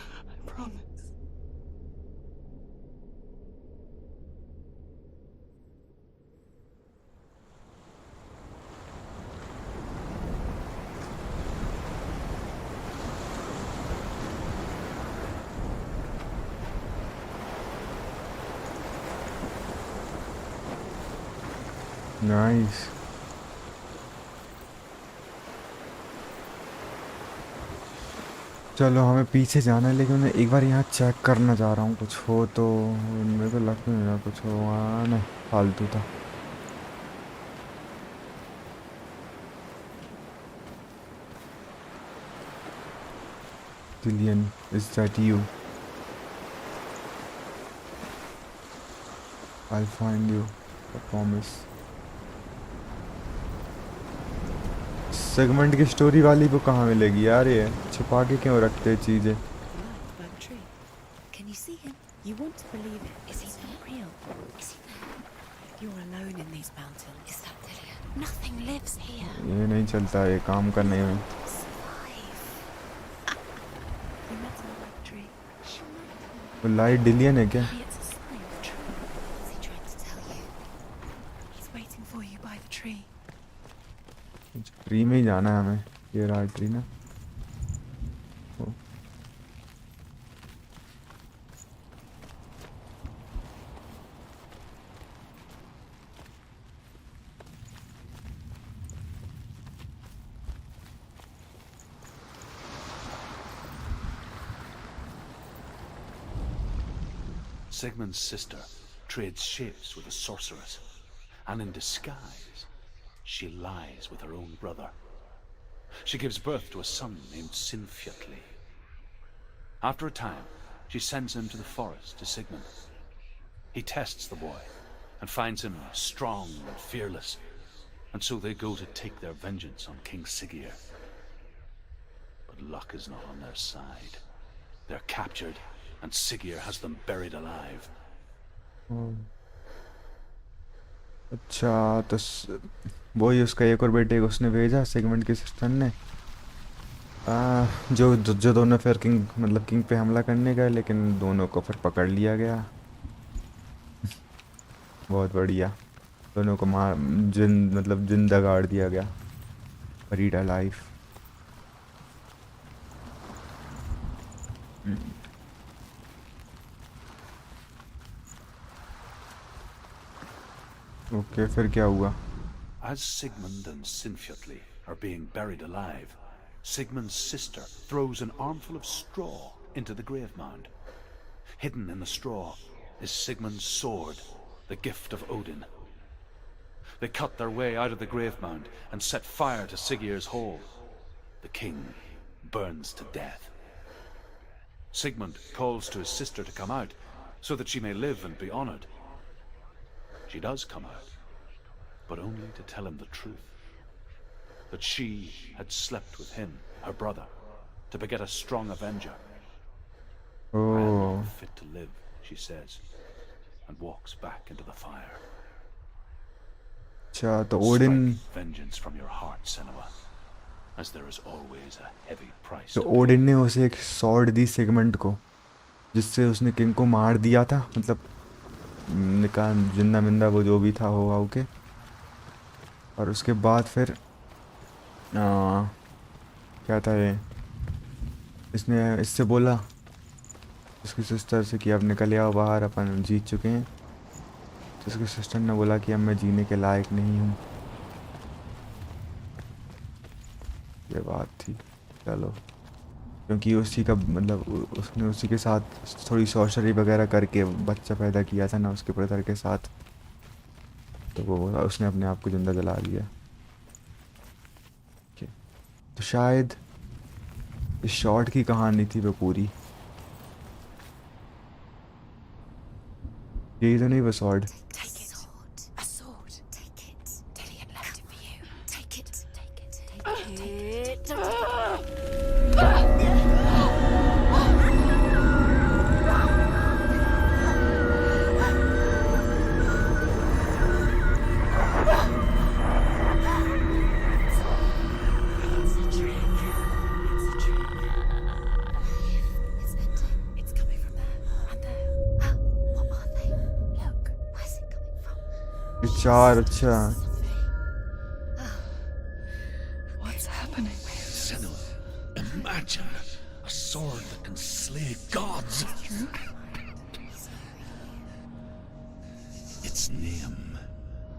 Nice. चलो हमें पीछे जाना है, लेकिन मैं एक बार यहाँ चेक करना चाह रहा हूँ, कुछ हो तो। मेरे को लग नहीं रहा कुछ हो वहाँ, नहीं फालतू था। Dillian, is that you? I'll find you, I promise. Segment की स्टोरी वाली को कहाँ मिलेगी यार? ये छुपा के क्यों रखते हैं चीजें? By the tree. Can you see him? You want to believe it. Is he not real? Is he there? You're alone in these mountains. Is that Dillian? Nothing lives here. ये नहीं चलता, ये काम करने में। Survive. You met him by the tree. वो light डिलियन है क्या? Maybe it's a sign of tree. What's he trying to tell you? He's waiting for you by the tree. Tree में ही जाना है हमें। ये रहा ट्री ना। ओ। Sigmund's sister trades shapes with a sorceress, and in disguise, she lies with her own brother. She gives birth to a son named Sinfjotli. After a time, she sends him to the forest to Sigmund. He tests the boy and finds him strong and fearless, and so they go to take their vengeance on King Siggeir. But luck is not on their side. They're captured, and Siggeir has them buried alive. अच्छा तो वही उसका एक और बेटे को उसने भेजा सेगमेंट की सिस्टर ने, जो दोनों फिर किंग मतलब किंग पे हमला करने गए, लेकिन दोनों को फिर पकड़ लिया गया। बहुत बढ़िया। दोनों को मार मतलब जिंदा गाड़ दिया गया। Buried alive. ओके फिर क्या हुआ? As Sigmund and Sinfjotli are being buried alive, Sigmund's sister throws an armful of straw into the grave mound. Hidden in the straw is Sigmund's sword, the gift of Odin. They cut their way out of the grave mound and set fire to Siggeir's hall. The king burns to death. Sigmund calls to his sister to come out so that she may live and be honored. She does come out, but only to tell him the truth. That she had slept with him, her brother, to beget a strong avenger. I am not fit to live, she says, and walks back into the fire. अच्छा तो Odin, Strike vengeance from your heart, Senua, as there is always a heavy price. तो Odin ने उसे एक sword दी segment को, जिससे उसने king को मार दिया था, मतलब निकाल जिंदा मिंदा वो जो भी था हो आओ के। और उसके बाद फिर क्या था ये, इसने इससे बोला उसकी सिस्टर से कि अब निकल आओ बाहर, अपन जीत चुके हैं। तो उसकी सिस्टर ने बोला कि अब मैं जीने के लायक नहीं हूँ। ये बात थी। चलो, क्योंकि उसी का मतलब उसने उसी के साथ थोड़ी सॉर्सरी वगैरह करके बच्चा पैदा किया था ना उसके ब्रदर के साथ, तो वो उसने अपने आप को जिंदा जला लिया। तो शायद इस शॉर्ट की कहानी थी वो पूरी। यही तो नहीं वो sword. Take it. A sword. Take it. Dillian left it for you. Take it. Take it. Take चार अच्छा What's happening? Senua, imagine a sword that can slay gods. Its name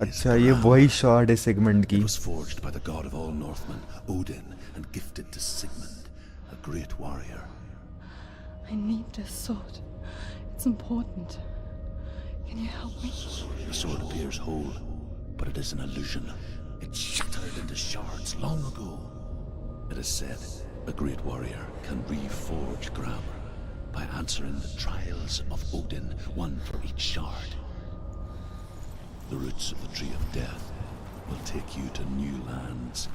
अच्छा ये वही शॉट है सेगमेंट की. It was forged by the god of all Northmen, Odin, and gifted to Sigmund, a great warrior. I need this sword. It's important. Can you help me? The sword appears whole, but it is an illusion. It shattered into shards long ago. It is said a great warrior can reforge grammar by answering the trials of Odin, one for each shard. The roots of the Tree of Death will take you to new lands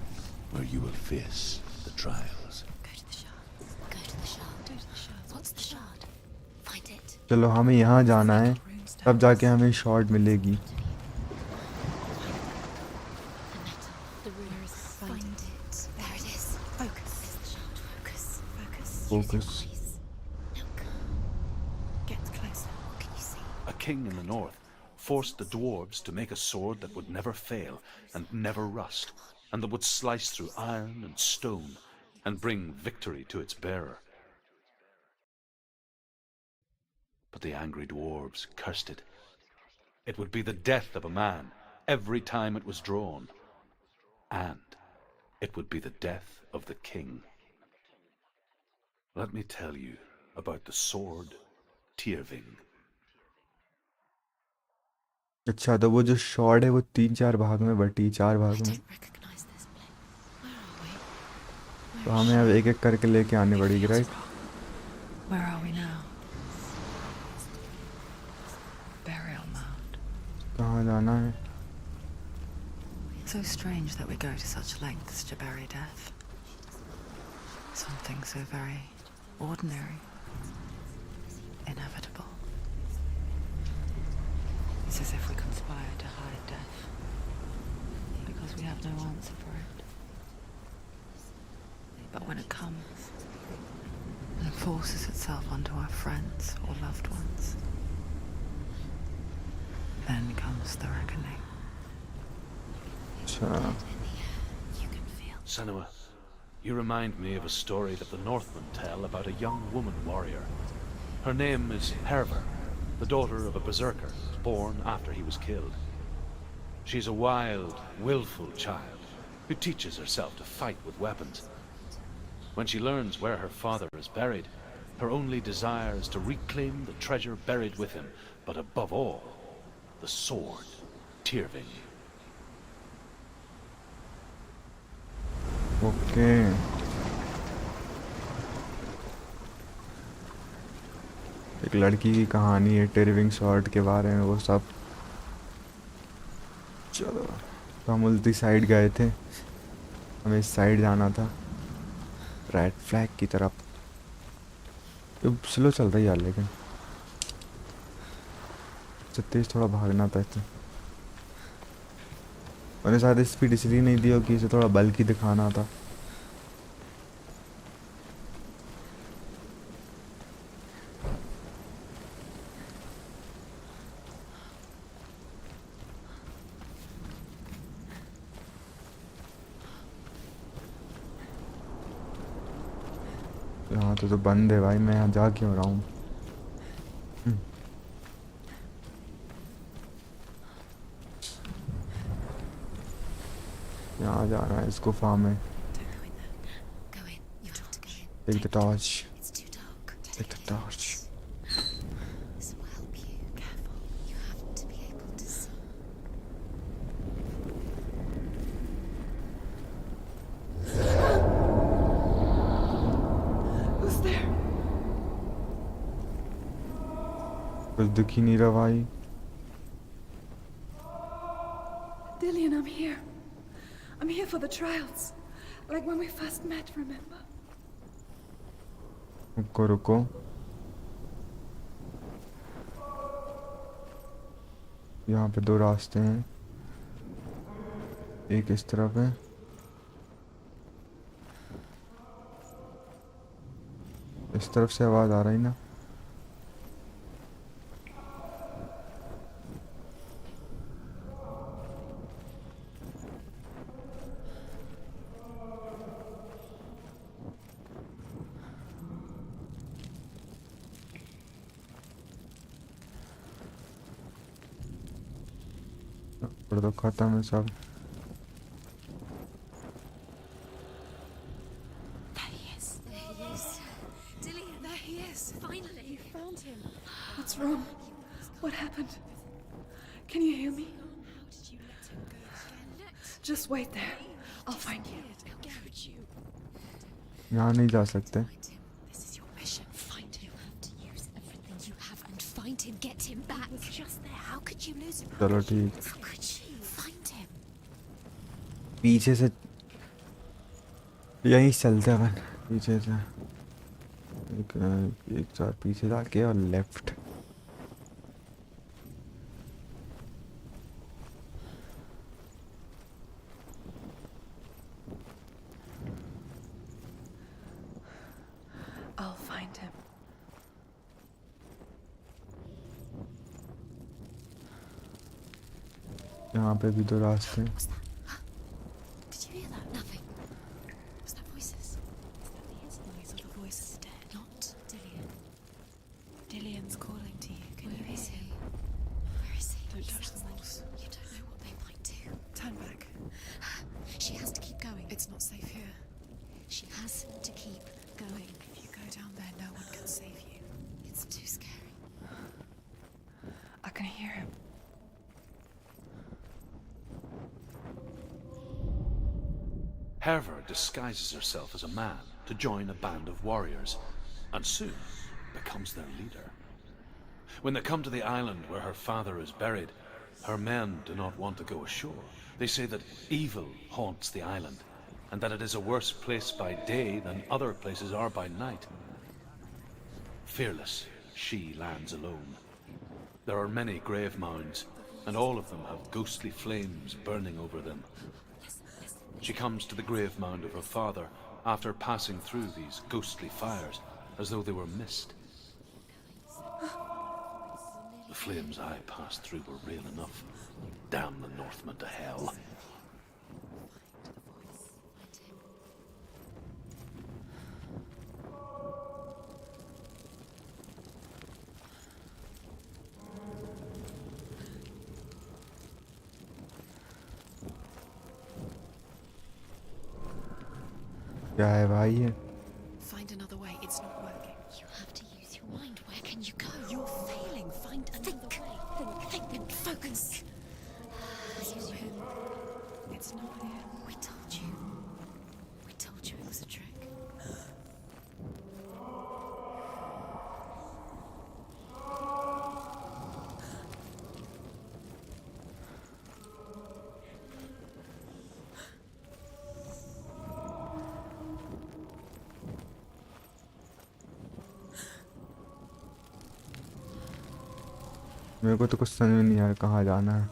where you will face the trials. Go to the shard. Go to the shard. Go to the shard. What's the shard? Find it. चलो हमें यहाँ जाना है, तब जाके हमें shot मिलेगी. The runes. Find it. There it is. Focus. It's the shard. Focus. Focus. Focus. Now come. Get closer. What can you see? A king in the north forced the dwarves to make a sword that would never fail and never rust, and that would slice through iron and stone and bring victory to its bearer. But the angry dwarves cursed it. It would be the death of a man every time it was drawn, and it would be the death of the king. Let me tell you about the sword Tyrving. अच्छा तो वो जो shot है वो 3-4 भाग में बटी, 4 भाग I में. don't recognize this place. Where are we? तो हमें अब एक एक करके लेके आनी पड़ेगी, right? Where are we now? Burial mound. कहाँ जाना है? So strange that we go to such lengths to bury death. Something so very ordinary, inevitable. It's as if we conspire to hide death, because we have no answer for it. But when it comes, and forces itself onto our friends or loved ones, then comes the reckoning. अच्छा. You can feel. Senua, you remind me of a story that the Northmen tell about a young woman warrior. Her name is Herver, the daughter of a berserker born after he was killed. She's a wild, willful child who teaches herself to fight with weapons. When she learns where her father is buried, her only desire is to reclaim the treasure buried with him, but above all, the sword, Tyrving. Okay. एक लड़की की कहानी है टिरविंग short के बारे में, वो सब. चलो तो हम उल्टी साइड गए थे, हमें इस साइड जाना था, रेड फ्लैग की तरफ. ये स्लो चल रही है यार, लेकिन इससे तेज थोड़ा भागना था इससे. मैंने शायद स्पीड इसलिए नहीं दी हो कि इसे थोड़ा बल्कि दिखाना था. यहाँ तो बंद है भाई, मैं यहाँ जा क्यों रहा हूँ? यहाँ जाना है इस गुफा में. Don't go in there. Go in. You have to go in. Take the torch. It's too dark. Take the torch. This will help you. Careful. You have to be able to see. Who's there? कुछ दिख ही नहीं रहा भाई. Dillian, I'm here. I'm here for the trials. Like when we first met, remember? रुको रुको. यहाँ पे 2 रास्ते हैं, एक इस तरफ है, इस तरफ से आवाज आ रही ना. पर तो खत्म है सब। There he is. There he is. Dillian, there he is. Finally. You found him. What's wrong? What happened? Can you hear me? How did you let him go again? Just wait there. I'll find you. How could you? यहाँ नहीं जा सकते। This is your mission. Find him. You have to use everything you have and find him. Get him back. He was just there. How could you lose him? चलो ठीक। How could you? Find him. पीछे से यहीं चलते हैं अपन, पीछे से एक चार पीछे जाके और लेफ्ट। I'll find him. यहाँ पे भी दो रास्ते। What's that? Did you hear that? Nothing. Was that voices? Is that his voice or the voice is dead? Not Dillian. Dillian's calling to you. Can you Where is hear he? him? Where is he? Don't He touch sounds the like walls. you don't know what they might do. Turn back. She has to keep going. It's not safe here. She has to keep going. If you go down there, no one can save you. It's too scary. I can hear him. Herver disguises herself as a man to join a band of warriors, and soon becomes their leader. When they come to the island where her father is buried, her men do not want to go ashore. They say that evil haunts the island, and that it is a worse place by day than other places are by night. Fearless, she lands alone. There are many grave mounds, and all of them have ghostly flames burning over them. She comes to the grave mound of her father after passing through these ghostly fires, as though they were mist. The flames I passed through were real enough. Damn the Northmen to hell. क्या है भाई ये? Find another way. It's not working. You have to use your mind. Where can you go? You're failing. Find another way. Think. Focus. Use him. It's not him. We told you. We told you it was a trick. मेरे को तो कुछ समझ में नहीं आ रहा कहाँ जाना है।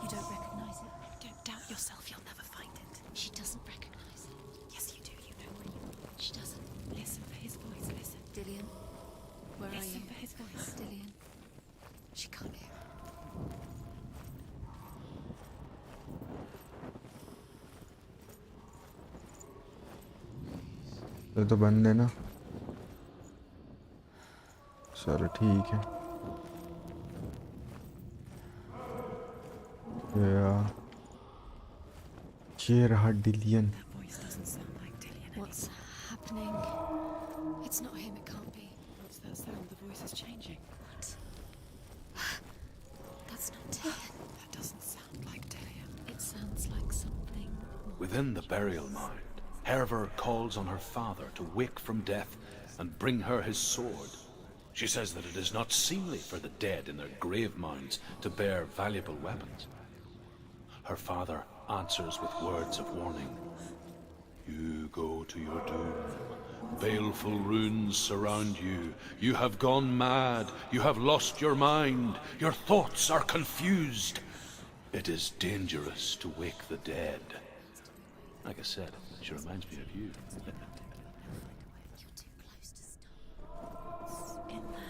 You don't recognize it? Don't doubt yourself. You'll never find it. She doesn't recognize it. Yes, you do. You know where you are. She doesn't. Listen for his voice. Listen. Dillian, where are Listen you? for his voice. Dillian. She can't hear. तो बंद है ना। चलो ठीक है। ये रहा डिलियन। That voice doesn't sound like Dillian. What's happening? It's not him. It can't be. What's that sound? The voice is changing. What? That's not Dillian. That doesn't sound like Dillian. It sounds like something more. Within the burial mound, Herver calls on her father to wake from death and bring her his sword. She says that it is not seemly for the dead in their grave mounds to bear valuable weapons. Her father answers with words of warning. You go to your doom. Baleful runes surround you. You have gone mad. You have lost your mind. Your thoughts are confused. It is dangerous to wake the dead. Like I said, she reminds me of you. You're too close to stop. In there.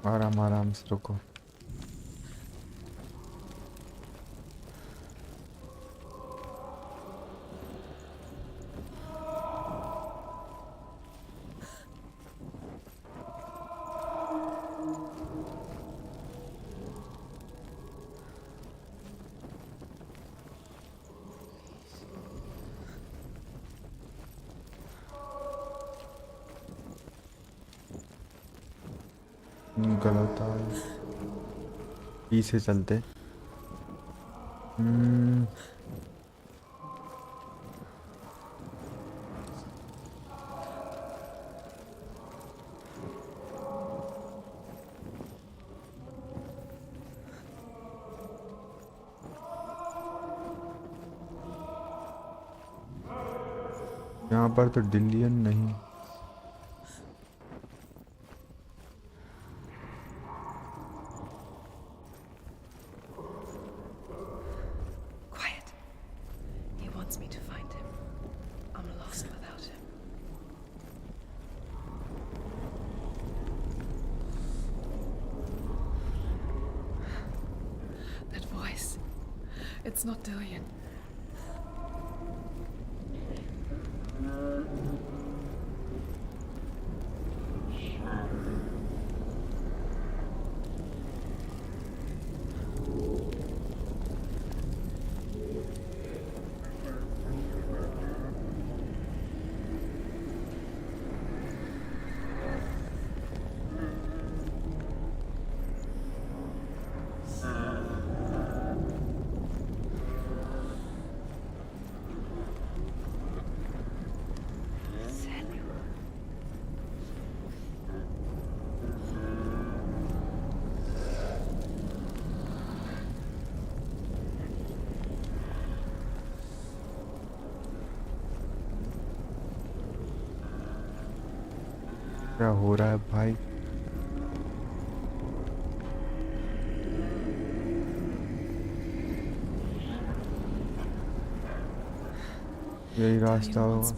आराम आराम से रुको। गलत आ P से चलते। यहाँ पर तो डिलियन नहीं। Quiet. He wants me to find him. I'm lost without him. That voice. It's not Dillian. क्या हो रहा है भाई? यही रास्ता होगा।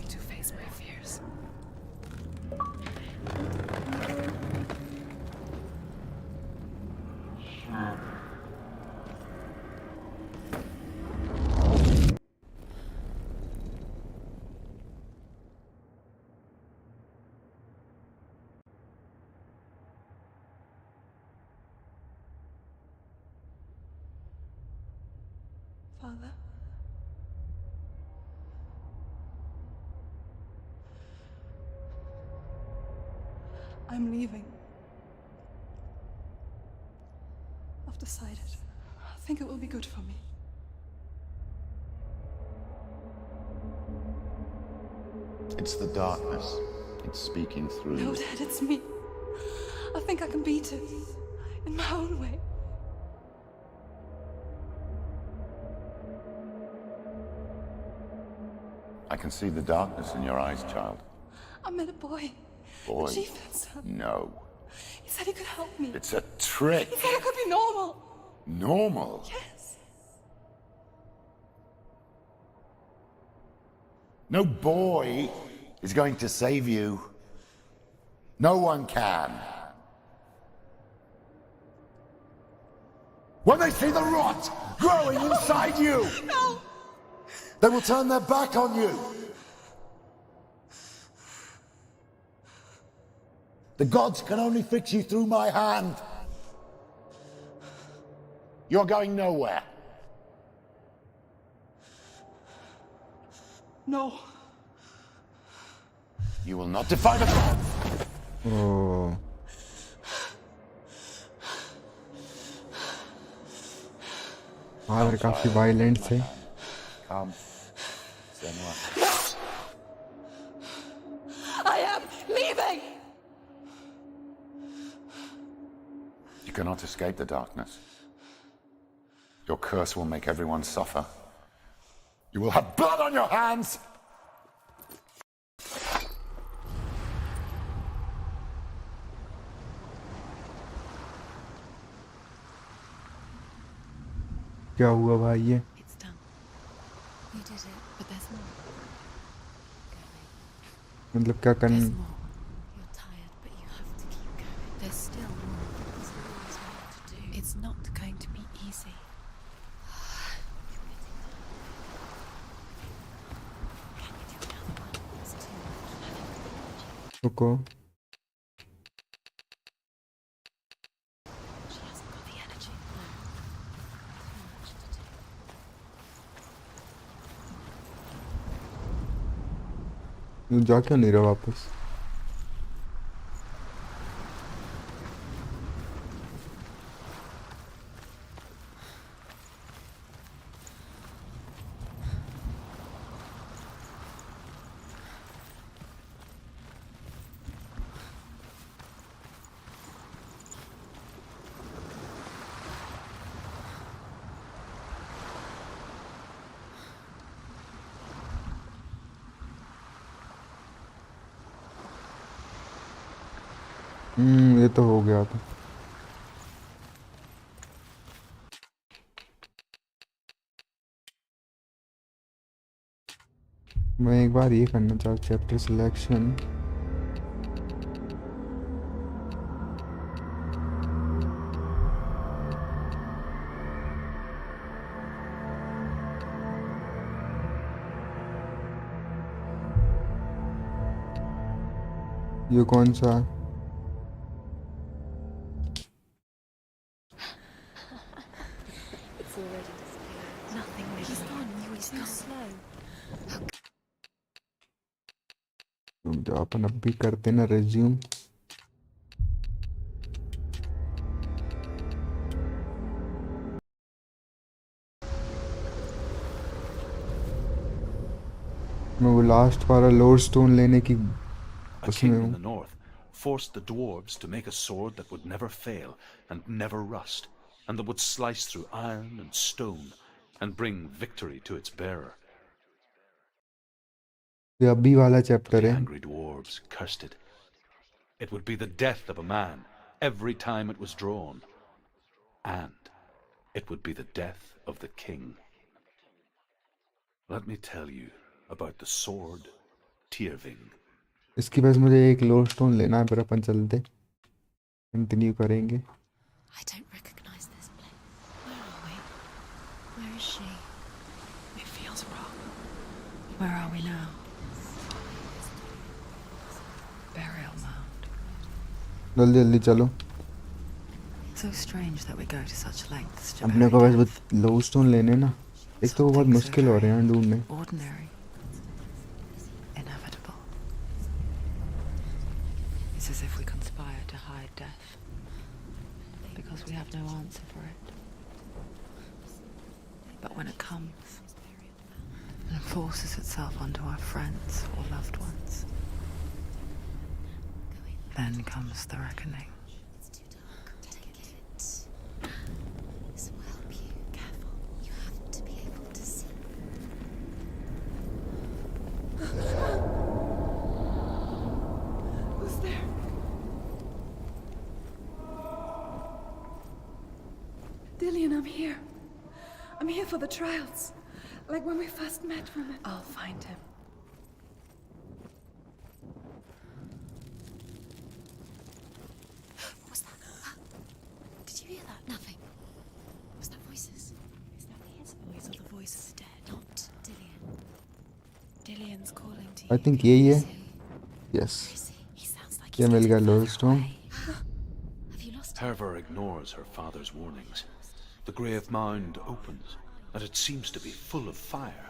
Father? I'm leaving. I've decided. I think it will be good for me. It's the darkness. It's speaking through No, you. Dad, it's me. I think I can beat it. In my own way. I can see the darkness in your eyes, child. I met a boy. Boy. The chieftain's son. No. He said he could help me. It's a trick. He said I could be normal. Normal? Yes. No boy is going to save you. No one can. When they see the rot growing inside you, No! they will turn their back on you. The gods can only fix you through my hand. You're going nowhere. No. You will not defy the gods. Oh. Father काफी violent थे। Come, Senua. I am leaving! You cannot escape the darkness. Your curse will make everyone suffer. You will have blood on your hands! क्या हुआ भाई ये? It's done. You did it, but there's more. मतलब क्या There's करना? more. You're tired, but you have to keep going. There's still more. There's always more to do. It's not going to be easy. Can you do another one? There's too much. रुको। She hasn't got the energy. No. Too much to do. तू जा क्यों नहीं रहा वापस? ये तो हो गया था। मैं एक बार ये करना चाहूँ, चैप्टर सिलेक्शन। ये कौन सा? It's already disappeared. Nothing really. He's gone. He's too slow. जो अपन अब भी करते ना रिज्यूम। मैं वो लास्ट वाला लोड स्टोन लेने की A king in the north forced the dwarves to make a sword that would never fail and never rust, and that would slice through iron and stone and bring victory to its bearer. ये अभी वाला chapter The है। angry dwarves cursed it. It would be the death of a man every time it was drawn, and it would be the death of the king. Let me tell you about the sword Tyrving. इसकी बस मुझे एक load stone लेना है, फिर अपन चलते continue करेंगे। I don't recognize this place. Where are we? Where is she? It feels wrong. Where are we now? Burial mound. जल्दी जल्दी चलो। So strange that we go to such lengths to अपने bury को बस death. वो load stone लेने ना, एक तो वो बहुत Something so मुश्किल हो रहे हैं very ढूंढने। Ordinary. Inevitable. It's as if we conspire to hide death. Because we have no answer for it. But when it comes and forces itself onto our friends or loved ones, then comes the reckoning. It's too dark. Take it. This will help you. Careful. You have to be able to see. Who's there? Dillian, I'm here. I'm here for the trials. Like when we first met from it. I'll find him. What was that? Did you hear that? Nothing. Was that voices? Is that his voice or the voice of the dead? Not Dillian. Dillian's calling to you. I think यही है। Is he? Yes, Where is he? He sounds like ये he's मिल गया getting load further stone. away. Have you lost him? Herver ignores her father's warnings. The grave mound opens, and it seems to be full of fire.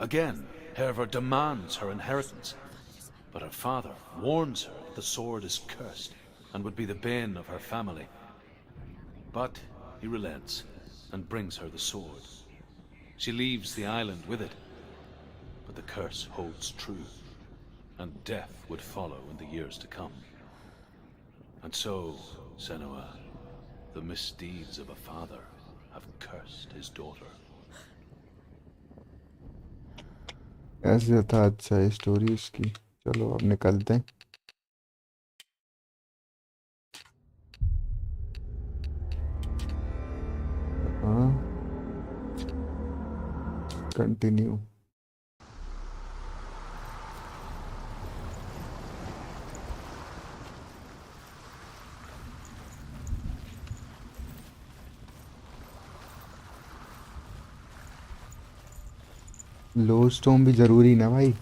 Again, Herver demands her inheritance, but her father warns her that the sword is cursed and would be the bane of her family. But he relents and brings her the sword. She leaves the island with it, but the curse holds true, and death would follow in the years to come. And so, Senua, the misdeeds of a father have cursed his daughter. ऐसे था। अच्छा है story इसकी। चलो अब निकलते हैं। हाँ, कंटिन्यू। लोड स्टोन भी जरूरी ना भाई।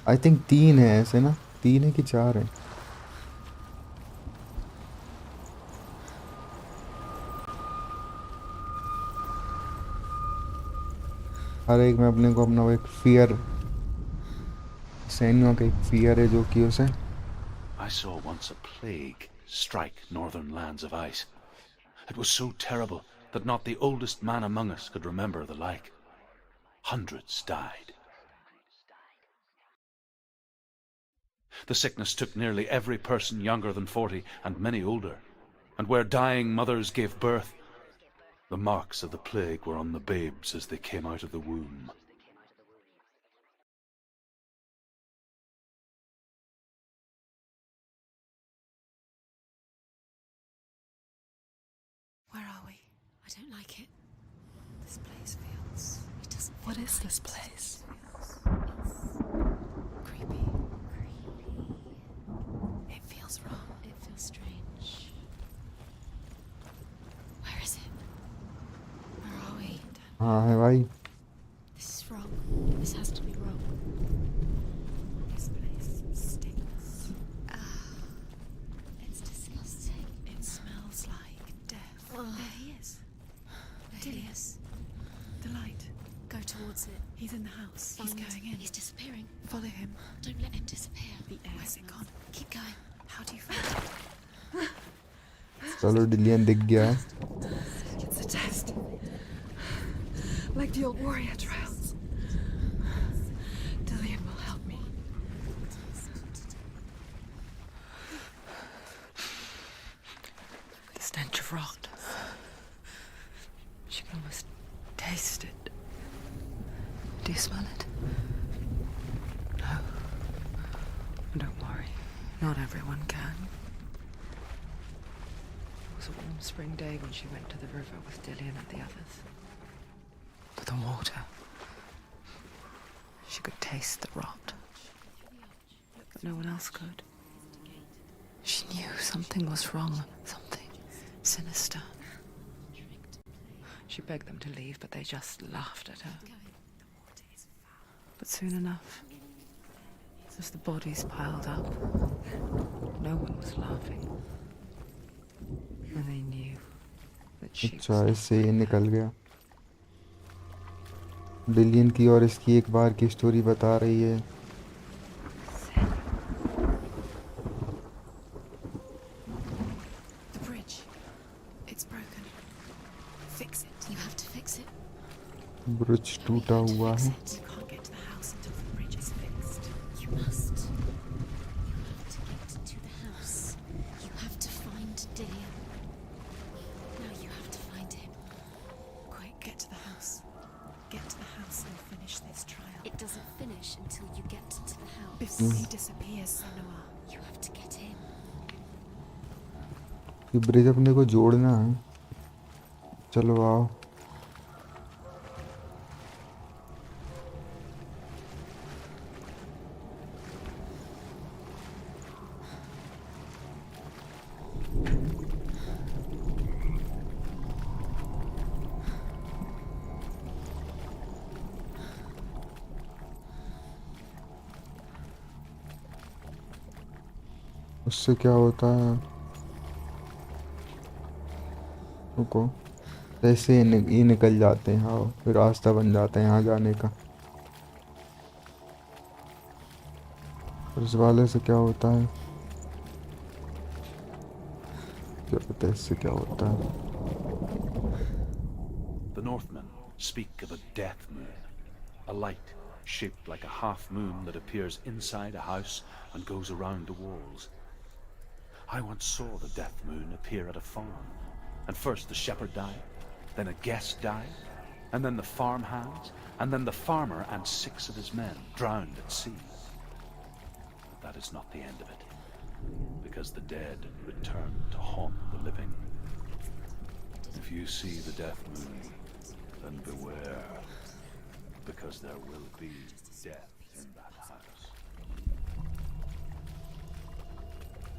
आई थिंक 3 है ऐसे ना, 3 है कि 4 है। हर एक में अपने को अपना वो एक फियर, सैनियों का एक फियर है जो कि उसे। I saw once a plague strike northern lands of ice. It was so terrible that not the oldest man among us could remember the like. Hundreds died. The sickness took nearly every person younger than 40 and many older, and where dying mothers gave birth, the marks of the plague were on the babes as they came out of the womb. don't like it. This place feels... It doesn't feel What is right. this place? It's creepy. It feels wrong. It feels strange. Where is it? Where are we? हाँ है भाई. This is wrong. This has to be wrong. This place stinks. It's disgusting. It smells like death. There he is. There he is. The light. Go towards it. He's in the house. He's going in. He's disappearing. Follow him. Don't let him disappear. The air Where's it smells. gone? Keep going. How do you find it? चलो डिलियन दिख गया है. It's a test. Like the old warrior trials. Dillian will help me. The stench of rot. She can almost taste it. Do you smell it? No. Don't worry. Not everyone can. It was a warm spring day when she went to the river with Dillian and the others. To the water. She could taste the rot. But no one else could. She knew something was wrong. Something sinister. She begged them to leave, but they just laughed at her. But soon enough, as the bodies piled up, no one was laughing. And they knew that she अच्छा इससे ये निकल गया. डिलियन की और इसकी एक बार की स्टोरी बता रही है. The bridge. It's broken. Fix it. You have to fix it. Bridge टूटा हुआ है. You can't get to the house until the bridge is fixed. You must. You have to get to the house. You have to find Dillian. Now you have to find him. Quick, get to the house. Get to the house and finish this trial. It doesn't finish until you get to the house. Before he disappears, Senua. You have to get in. ये bridge अपने को जोड़ना है. चलो आओ. उससे क्या होता है? रुको. ऐसे ये निकल जाते हैं. हाँ फिर रास्ता बन जाता है यहाँ जाने का. इस वाले से क्या होता है? क्या पता इससे क्या होता है? The Northmen speak of a death moon, a light shaped like a half moon that appears inside a house and goes around the walls. I once saw the death moon appear at a farm, and first the shepherd died, then a guest died, and then the farmhands, and then the farmer and 6 of his men drowned at sea. But that is not the end of it, because the dead return to haunt the living. If you see the death moon, then beware, because there will be death in that house.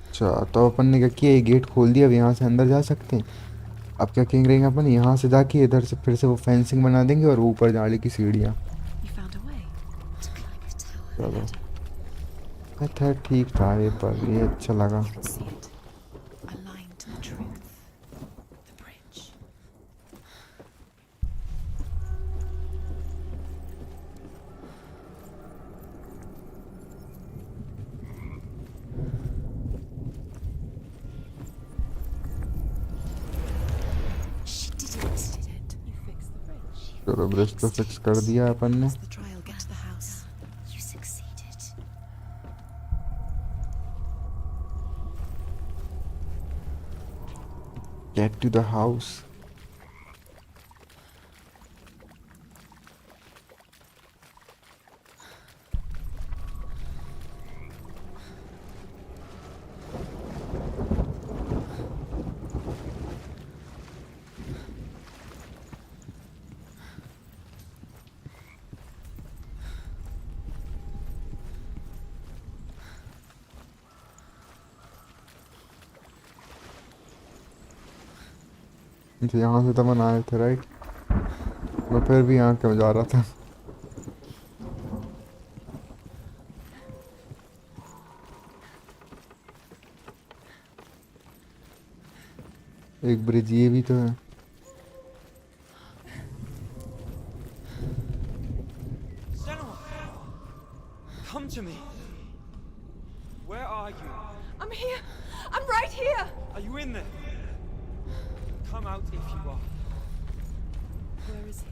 अच्छा तो अपन ने क्या किया? ये gate खोल दिया. अब यहाँ से अंदर जा सकते हैं. अब क्या करेंगे अपन? यहाँ से जाके इधर से फिर से वो फेंसिंग बना देंगे और ऊपर जाने की सीढ़ियाँ. चलो अच्छा ठीक था ये, पर ये अच्छा लगा. चलो ब्रिज तो फिक्स कर दिया अपन ने. Get to the house. तो यहाँ से तो मन आए थे राइट, मैं फिर भी यहाँ क्यों जा रहा था? एक ब्रिज ये भी तो है। Senua! Come to me! Where are you? I'm here! I'm right here! Are you in there? Come out if you are. Where is he?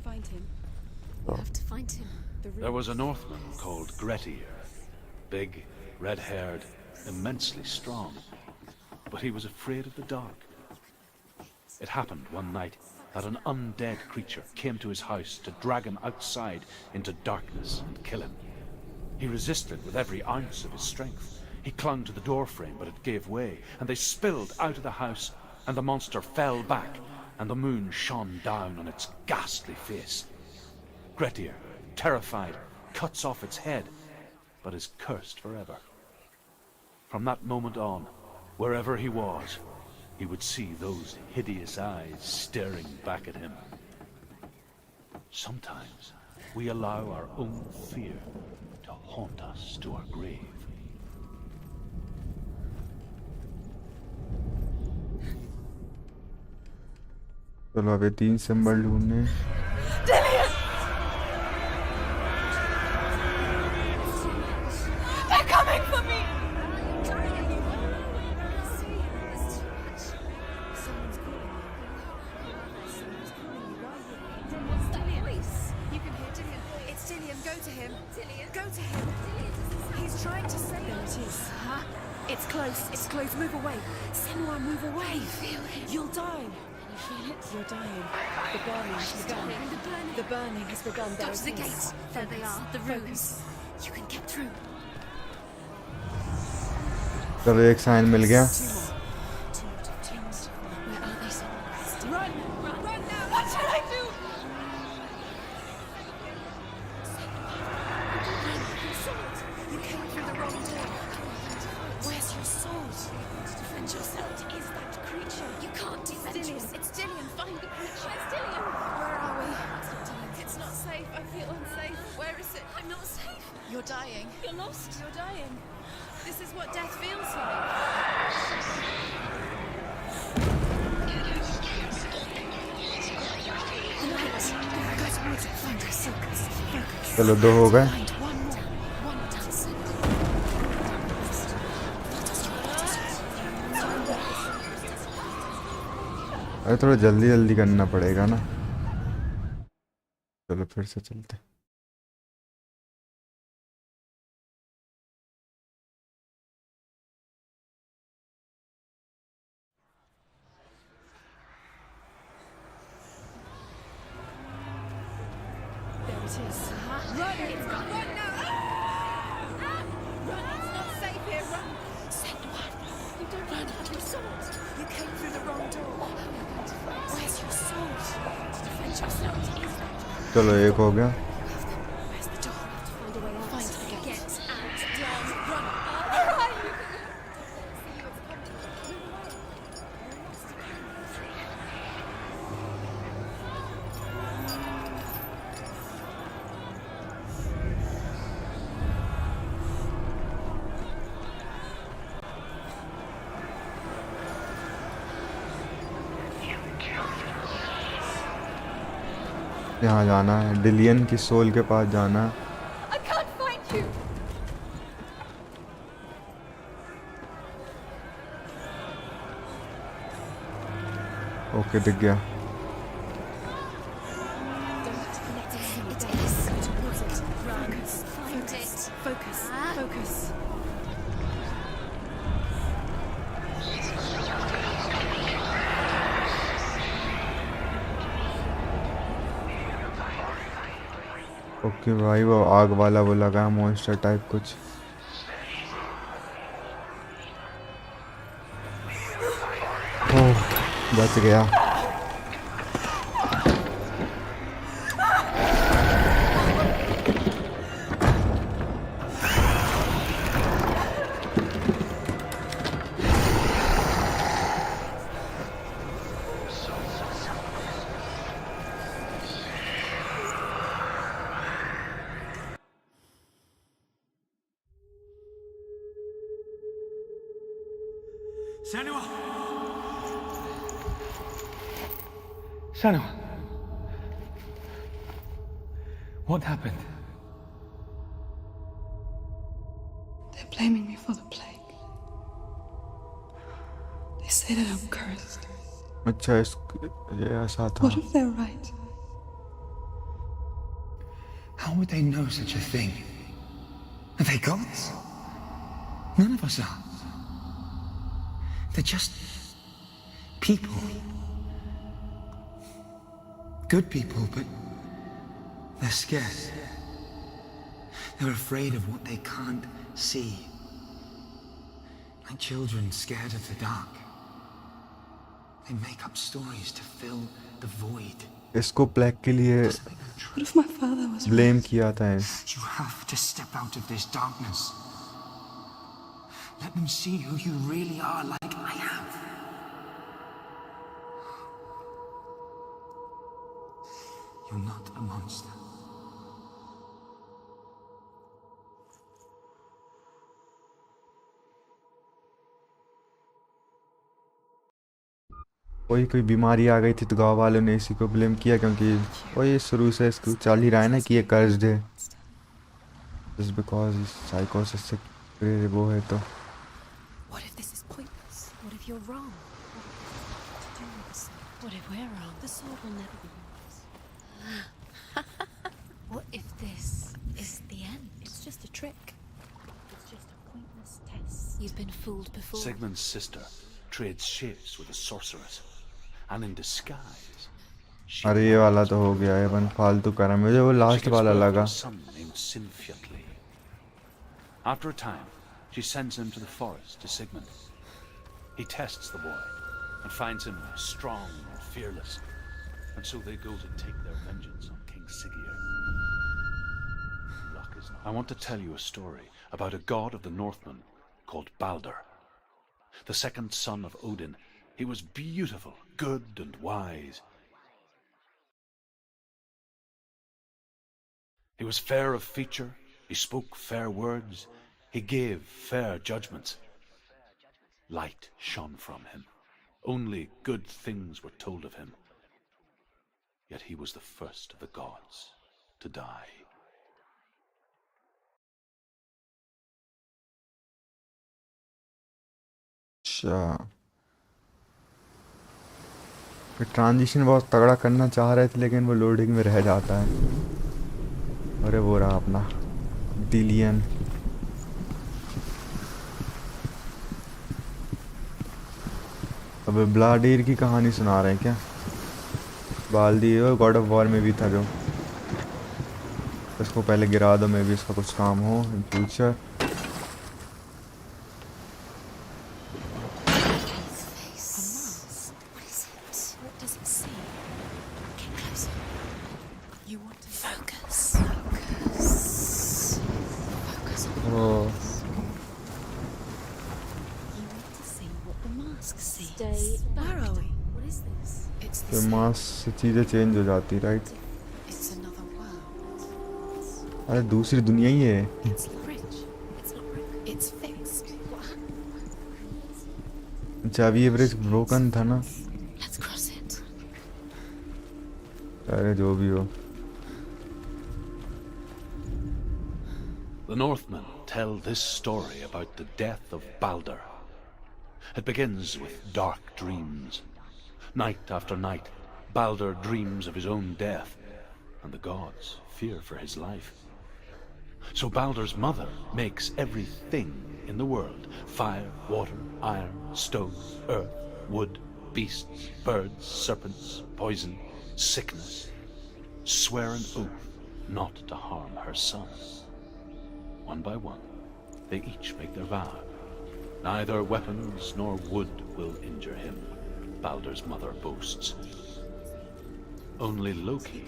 Find him. You have to find him. There was a Northman called Grettir. Big, red-haired, immensely strong. But he was afraid of the dark. It happened one night that an undead creature came to his house to drag him outside into darkness and kill him. He resisted with every ounce of his strength. He clung to the doorframe, but it gave way, and they spilled out of the house, and the monster fell back, and the moon shone down on its ghastly face. Grettir, terrified, cuts off its head, but is cursed forever. From that moment on, wherever he was, he would see those hideous eyes staring back at him. Sometimes we allow our own fear to haunt us to our grave. चलो अभी 3 symbol ढूंढने। They're coming for me! It's close. It's close. Move away. Senua, move away. You'll die. You feel it? You're dying. The burning has begun. The burning has begun. Go to the gate. There they are. The rooms. You can get through. चलो एक sign मिल गया। Where are they? Run! Run now! What shall I do? You came through the wrong door. Where's your sword? Defend yourself. It is that creature. You can't defend yourself. It's Dillian. Find the creature. It's Dillian. Where are we? It's not safe. I feel unsafe. Where is it? I'm not safe. You're dying. You're lost. You're dying. This is what death feels like. The light. Go towards it. Find her. Focus. Focus. चलो 2 हो गए। Find one more. One dance. अरे थोड़ा जल्दी जल्दी करना पड़ेगा ना। चलो फिर से चलते। There it is. Run! Run now! Run! It's not safe here. Run! Senua, you don't run. Your sword. You came through the wrong door. Where's your sword? To defend yourself. Is that? चलो एक हो गया। Where's the door? Find a way out. Find the gate. Get out. Don't run. यहाँ जाना है, डिलियन की soul के पास जाना है। I can't find you! Okay दिख गया। Don't let it see it. Go towards it. Run. Find it. Focus. Focus. Okay भाई वो आग वाला वो लगा मॉन्स्टर टाइप कुछ। ओह बच गया। Senua! Senua! What happened? They're blaming me for the plague. They say that I'm cursed. अच्छा इस ये ऐसा था. What if they're right? How would they know such a thing? Are they gods? None of us are. They're just people. Good people, but they're scared. They're afraid of what they can't see. Like children scared of the dark. They make up stories to fill the void. इसको black के लिए What if my father was blame right? किया था. You have to step out of this darkness. Let them see who you really are, like I have. You're not a monster. कोई बीमारी आ गई थी तो गांव वालों ने इसी को ब्लेम किया क्योंकि वही शुरू से इसको चल ही रहा है ना कि ये कर्ज है. Just because साइकोसिस से वो है तो. What if this is pointless? What if you're wrong? What if it's to do with the sword? What if we're wrong? The sword will never be yours. What if this is the end? It's just a trick. It's just a pointless test. You've been fooled before. Sigmund's sister trades shapes with a sorceress, and in disguise, she अरे ये वाला तो हो गया है अपन फालतू करा. मुझे वो लास्ट वाला लगा. After a time, she sends him to the forest to Sigmund. He tests the boy and finds him strong and fearless, and so they go to take their vengeance on King Siggeir. Luck is not. I want to tell you a story about a god of the Northmen called Baldur, the second son of Odin. He was beautiful, good, and wise. He was fair of feature, he spoke fair words, he gave fair judgments. Light shone from him. Only good things were told of him. Yet he was the first of the gods to die. अच्छा transition बहुत तगड़ा करना चाह रहे थे लेकिन वो loading में रह जाता है. अरे वो रहा अपना डिलियन. अब ब्लाडीर की कहानी सुना रहे हैं क्या? बाल्दी वो गॉड ऑफ वॉर में भी था जो. इसको पहले गिरा दो, में भी इसका कुछ काम हो इन फ्यूचर. से चीज़ें चेंज हो जाती राइट. अरे दूसरी दुनिया ही है. जब ये ब्रिज ब्रोकन था ना. अरे जो भी हो. The Northmen tell this story about the death of Baldur. It begins with dark dreams. Night after night, Baldur dreams of his own death, and the gods fear for his life. So Baldur's mother makes everything in the world: fire, water, iron, stone, earth, wood, beasts, birds, serpents, poison, sickness. Swear an oath not to harm her son. One by one, they each make their vow. Neither weapons nor wood will injure him, Baldur's mother boasts. Only Loki,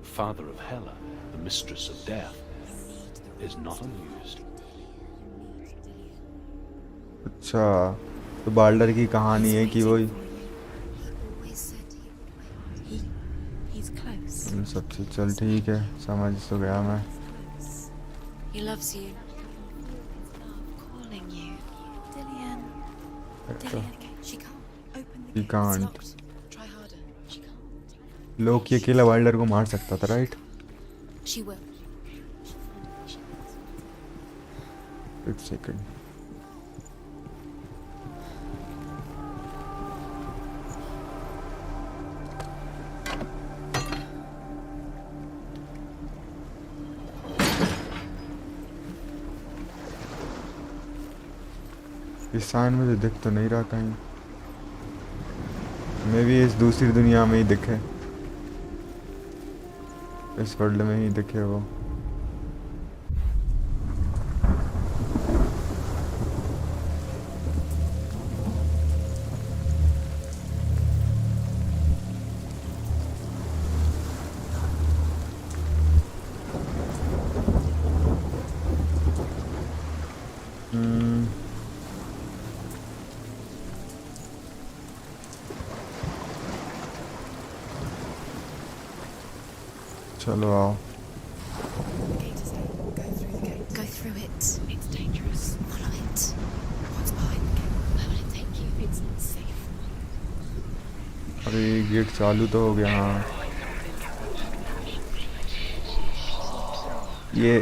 father of Hela, the mistress of death, is not amused. अच्छा तो बाल्डर की कहानी है कि वो सबसे. चल ठीक है, समझ तो गया मैं. He loves you. Calling you, Dillian. She can't open the He gate. can't. It's locked. Try harder. She can't. लोकी अकेला वाइल्डर को मार सकता था, राइट? She will. एक सेकंड. इस साइन मुझे दिख तो नहीं रहा कहीं. मे भी इस दूसरी दुनिया में ही दिखे, इस वर्ल्ड में ही दिखे वो. चलो आओ. The gate is there. Go through the gate. Go through it. It's dangerous. Follow it. What's behind the gate? Where will it take you? It's not safe. अरे गेट चालू तो हो गया. हाँ ये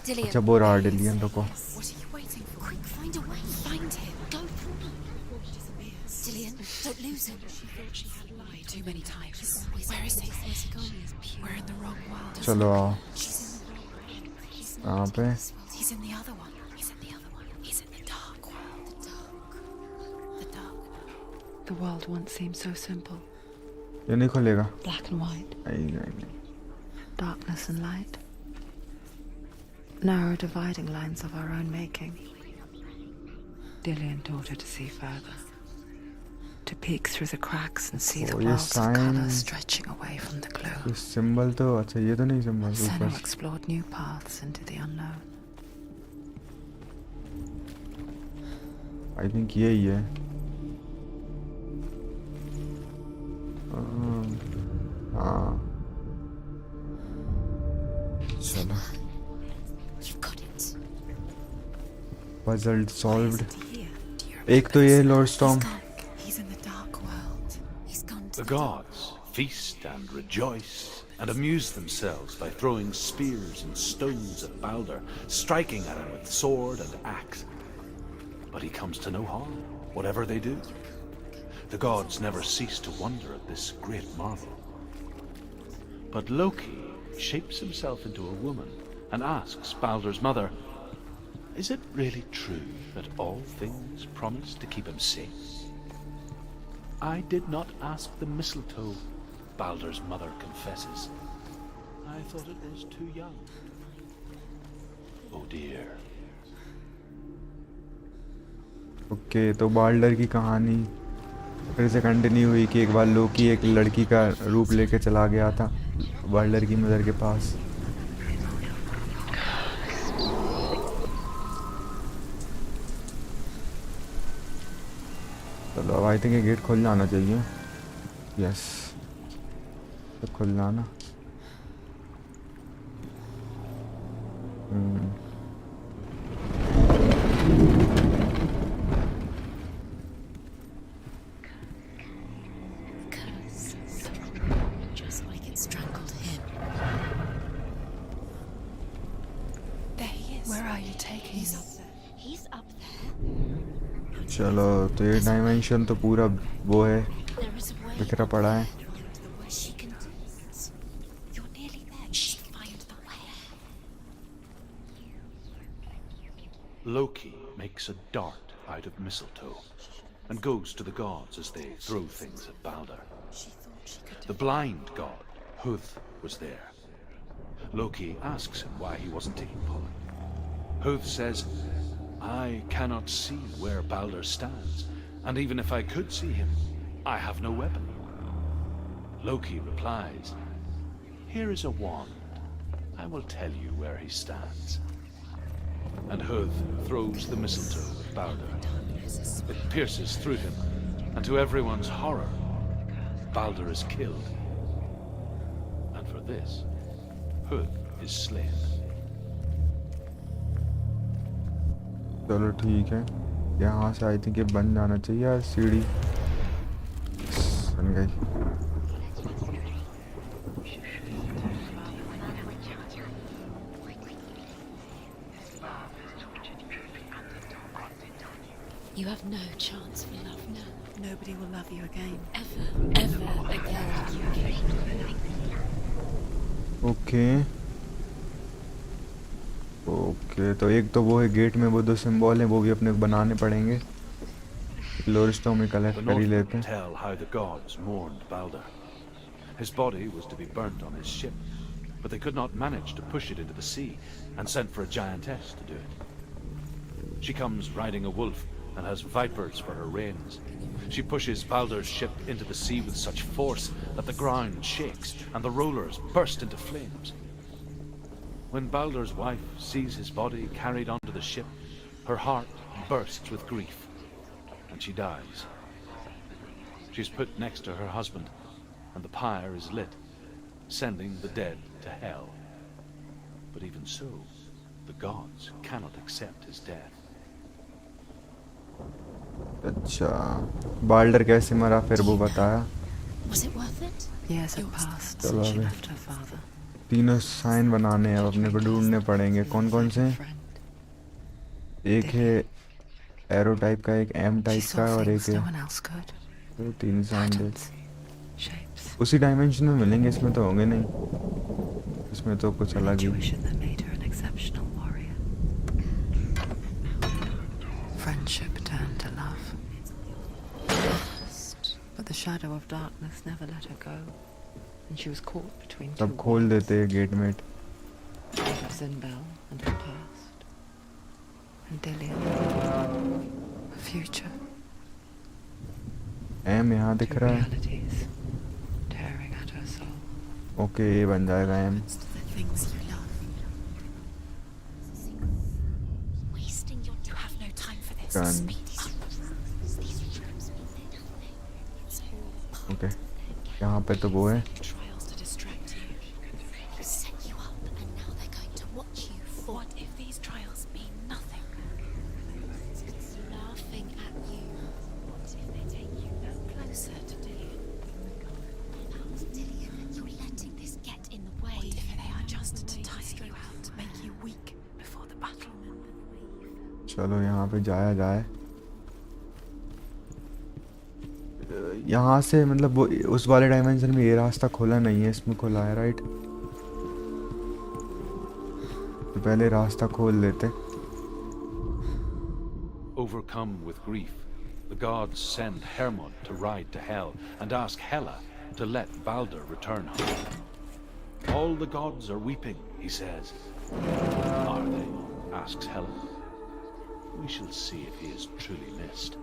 Dillian. अच्छा वो रहा डिलियन. रुको. What are you waiting for? Quick, find a way. Find him. Go through before he disappears. Dillian, don't lose him. She thought she had lied too many times. Where is he? Where's he gone? We're in the wrong world. चलो आओ. She's in the wrong world. He's not कहाँ in पे? this world. He's in the other one. He's in the other one. He's in the dark world. The dark. The dark. The world once seemed so simple. ये नहीं खुलेगा. Black and white. नहीं. Darkness and light. Narrow dividing lines of our own making. Dillian taught her to see further. To peek through the cracks and see the ये worlds of sign. color stretching away from the glow. ये symbol तो अच्छा, ये तो नहीं symbol. Senua ऊपर explored new paths into the unknown. I think यही है. हाँ चलो. You've got it. Puzzle solved. Isn't he here? Do you एक तो ये Lord storm. He's in the dark world. He's gone to The gods feast and rejoice and amuse themselves by throwing spears and stones at Balder, striking at him with sword and axe. But he comes to no harm, whatever they do. The gods never cease to wonder at this great marvel. But Loki shapes himself into a woman and asks Balder's mother, "Is it really true that all things promise to keep him safe?" "I did not ask the mistletoe," Balder's mother confesses. "I thought it was too young." Oh dear. Okay तो बाल्डर की कहानी फिर से continue हुई कि एक बार लोकी एक लड़की का रूप लेके चला गया था बाल्डर की मदर के पास. चलो अब आई थिंक ये गेट खुल जाना चाहिए. यस तो खुल जाना. just like it strangled him. There he is. Where are you taking He's me? up there. He's up there. चलो तो ये डायमेंशन तो पूरा वो है, There is a way. बिखरा पड़ा है. She can do it. You're nearly there. Just find the way. Loki makes a dart out of mistletoe and goes to the gods as they throw things at Balder. She thought she could do The blind god, Huth, was there. Loki asks him why he wasn't taking pollen. Huth says, "I cannot see where Balder stands, and even if I could see him, I have no weapon." Loki replies, "Here is a wand. I will tell you where he stands." And Huth throws the mistletoe at Balder. It pierces through him, and to everyone's horror, Balder is killed. And for this, Huth is slain. चलो ठीक है. यहाँ से I think ये बन जाना चाहिए यार, सीढ़ी बन गई। You have no chance for love now. Nobody will love you again. Ever again. Okay okay, तो एक तो वो है गेट में वो दो सिंबल हैं, वो भी अपने को बनाने पड़ेंगे। लोरस्टोन में The कलेक्ट कर ही लेते Northmen हैं। tell how the gods mourned Balder. His body was to be burnt on his ship, but they could not manage to push it into the sea, and sent for a giantess to do it. She comes riding a wolf and has vipers for her reins. She pushes Balder's ship into the sea with such force that the ground shakes and the rollers burst into flames. When Balder's wife sees his body carried onto the ship, her heart bursts with grief, and she dies. She's put next to her husband, and the pyre is lit, sending the dead to hell. But even so, the gods cannot accept his death. अच्छा, बाल्डर कैसे मरा फिर वो बताया। Was it worth it? Years have passed चलो since she अभी left her father. तीनों sign बनाने हैं, अब अपने को ढूंढने पड़ेंगे। कौन कौन से हैं? एक है एरो टाइप का, एक एम She टाइप saw का और things एक no है one else could. तो तीन साइन दे। Patterns, shapes. उसी डायमेंशन में मिलेंगे, इसमें तो होंगे नहीं, इसमें तो कुछ An अलग ही। intuition that made her an exceptional warrior. Friendship turned to love. But the shadow of darkness never let her go, and she was caught between two सब खोल देते हैं गेट मेट। worlds of Zinbel and her past, and Dillian, her future. एम यहाँ दिख Two रहा है। realities tearing at her soul. Okay, ये बन जाएगा M. The things you love. Wasting your. You have no time for this. Done. Speed up. These rooms mean nothing. It's all okay, यहाँ पे तो वो है। trials to distract you. They set you up, and now they're going to watch you fall. What if these trials mean nothing? It's laughing at you. What if they take you no closer to Dillian? Dillian, you're letting this get in the way. What if they are just to tire you out, to make you weak before the battle? चलो यहाँ पे जाया जाए। यहाँ से मतलब वो उस वाले डायमेंशन में ये रास्ता खोला नहीं है, इसमें खुला है राइट। तो पहले रास्ता खोल लेते। Overcome with grief, the gods send Hermod to ride to Hell and ask Hela to let Balder return home. All the gods are weeping, he says. Are they? Asks Hela. We shall see if he is truly missed.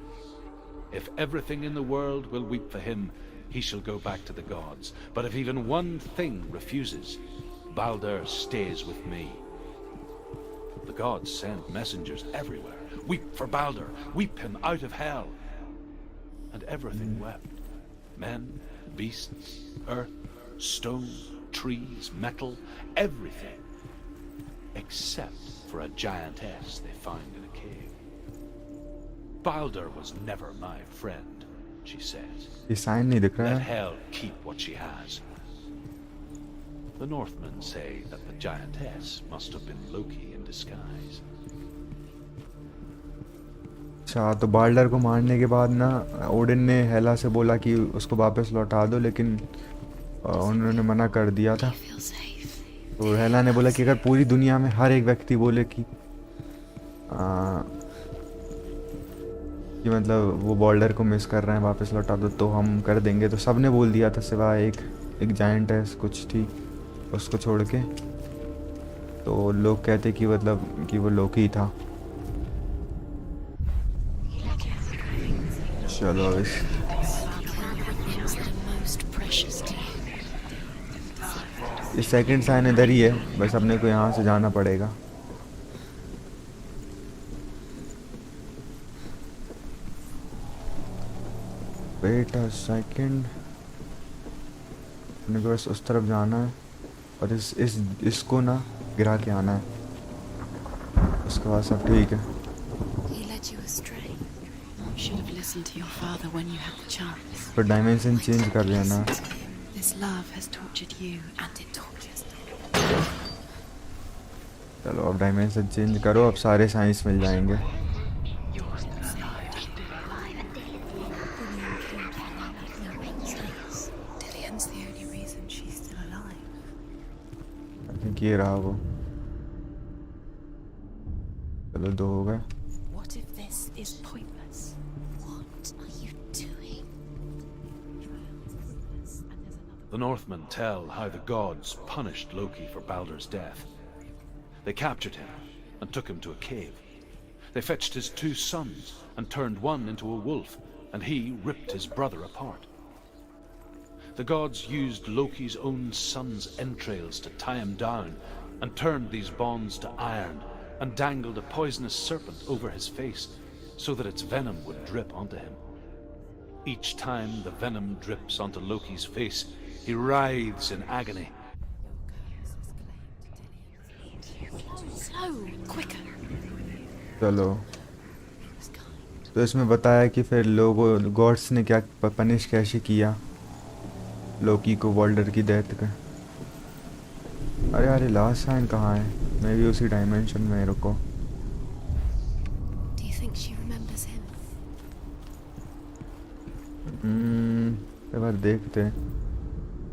If everything in the world will weep for him, he shall go back to the gods. But if even one thing refuses, Balder stays with me. The gods send messengers everywhere. Weep for Balder, weep him out of hell. And everything wept. Men, beasts, earth, stone, trees, metal, everything. Except for a giantess they find in a cave. Balder was never my friend, she says. ये sign नहीं दिख रहा Let है। hell keep what she has. The Northmen say that the giantess must have been Loki in disguise. अच्छा, तो बाल्डर को मारने के बाद ना ओडिन ने हेला से बोला कि उसको वापस लौटा दो, लेकिन उन्होंने मना कर दिया था। Feel safe. तो हेला ने बोला कि अगर पूरी दुनिया में हर एक व्यक्ति बोले कि मतलब वो बॉल्डर को मिस कर रहे हैं, वापस लौटा दो, तो हम कर देंगे। तो सबने बोल दिया था सिवाय एक जायंट है कुछ थी, उसको छोड़ के। तो लोग कहते कि मतलब कि वो लोकी था। चलो अब Things that are most precious to you. ये सेकंड साइन इधर ही है, बस अपने को यहाँ से जाना पड़ेगा। वेट अ सेकंड, अपने को बस उस तरफ जाना है और इसको ना गिरा के आना है, उसके बाद सब ठीक है। He led you astray. You should have listened to your father when you had the chance. पर डायमेंशन चेंज कर देना। This love has tortured you and it tortures me. चलो अब डायमेंशन चेंज करो, अब सारे साइंस मिल जाएंगे। Dillian's the only reason she's still alive. I think ये रहा वो। चलो 2 हो गए। What if this is pointless? What are you doing? The Northmen tell how the gods punished Loki for Baldur's death. They captured him and took him to a cave. They fetched his 2 sons and turned one into a wolf, and he ripped his brother apart. The gods used Loki's own son's entrails to tie him down and turned these bonds to iron and dangled a poisonous serpent over his face so that its venom would drip onto him. Each time the venom drips onto Loki's face, he writhes in agony. Slow, quicker. चलो तो इसमें बताया कि फिर लोगों God's ने क्या punish कैसे किया लोकी को वॉल्डर की डेथ का। अरे अरे लास्ट साइन कहाँ है? मैं भी उसी डायमेंशन में रुको। Do you think she remembers him? एक बार देखते हैं।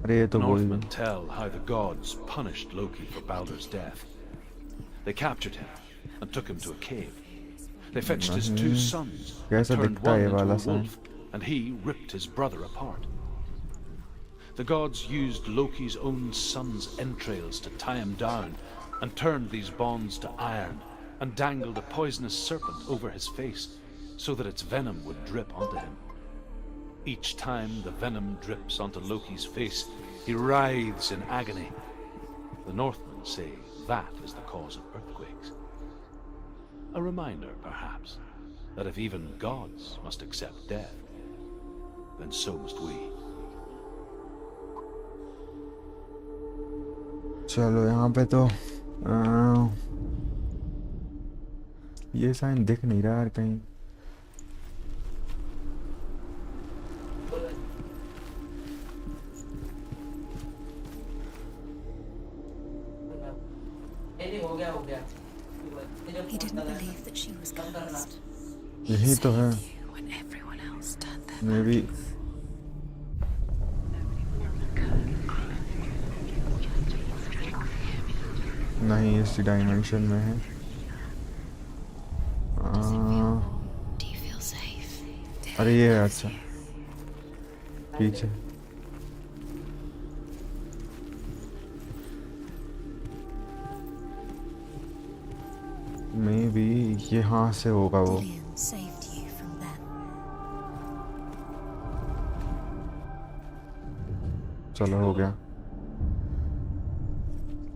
अरे ये The तो बोल Northmen tell how the gods punished Loki for Baldur's death. They captured him and took him to a cave. They fetched his 2 sons, कैसा turned दिखता है one ये into वाला a sign? wolf, and he ripped his brother apart. The gods used Loki's own son's entrails to tie him down and turned these bonds to iron and dangled a poisonous serpent over his face so that its venom would drip onto him. Each time the venom drips onto Loki's face, he writhes in agony. The Northmen say that is the cause of earthquakes. A reminder, perhaps, that if even gods must accept death, then so must we. चलो यहाँ पे तो ये sign दिख नहीं रहा यार कहीं। He didn't believe that she was cursed. यही तो है। When everyone else turned their may be नहीं इसी डायमेंशन में है। Do you feel safe? अरे ये है अच्छा पीछे। मे बी यहाँ से होगा वो। Dillian saved you from them. चलो हो गया।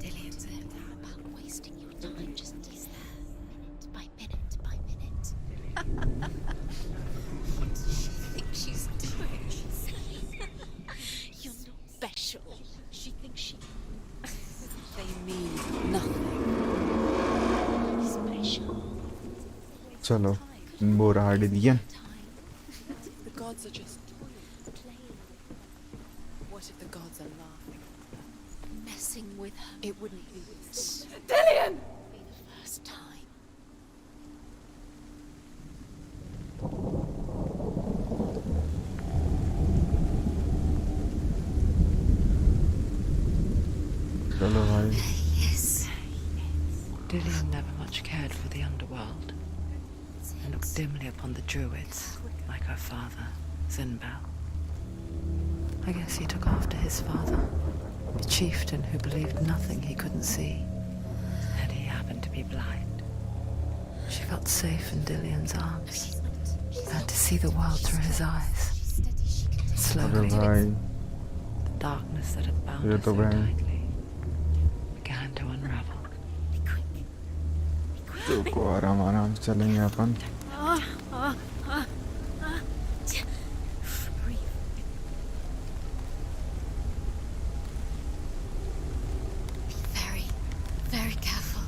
Dillian said about wasting your time. Just is there, minute by minute by minute. What does she think she's doing? You're not special. She thinks she. They mean nothing. Special. चलो वो रहा division. The gods are just Playing, What if the gods are laughing? messing with her. It wouldn't be this. Dillian! Be the first time. चलो भाई। Yes. Dillian never much cared for the underworld and looked dimly upon the druids, like her father, Zinbel. I guess he took after his father, the chieftain who believed nothing he couldn't see, and he happened to be blind. She felt safe in Dillian's arms, She's not. and to see the world through his eyes. Steady. She can take अरे Slowly, भाई the darkness that had bound ये her तो so बहन। tightly began to unravel. be quick. रुको आराम आराम से चलेंगे अपन। Breathe. Be very, very careful.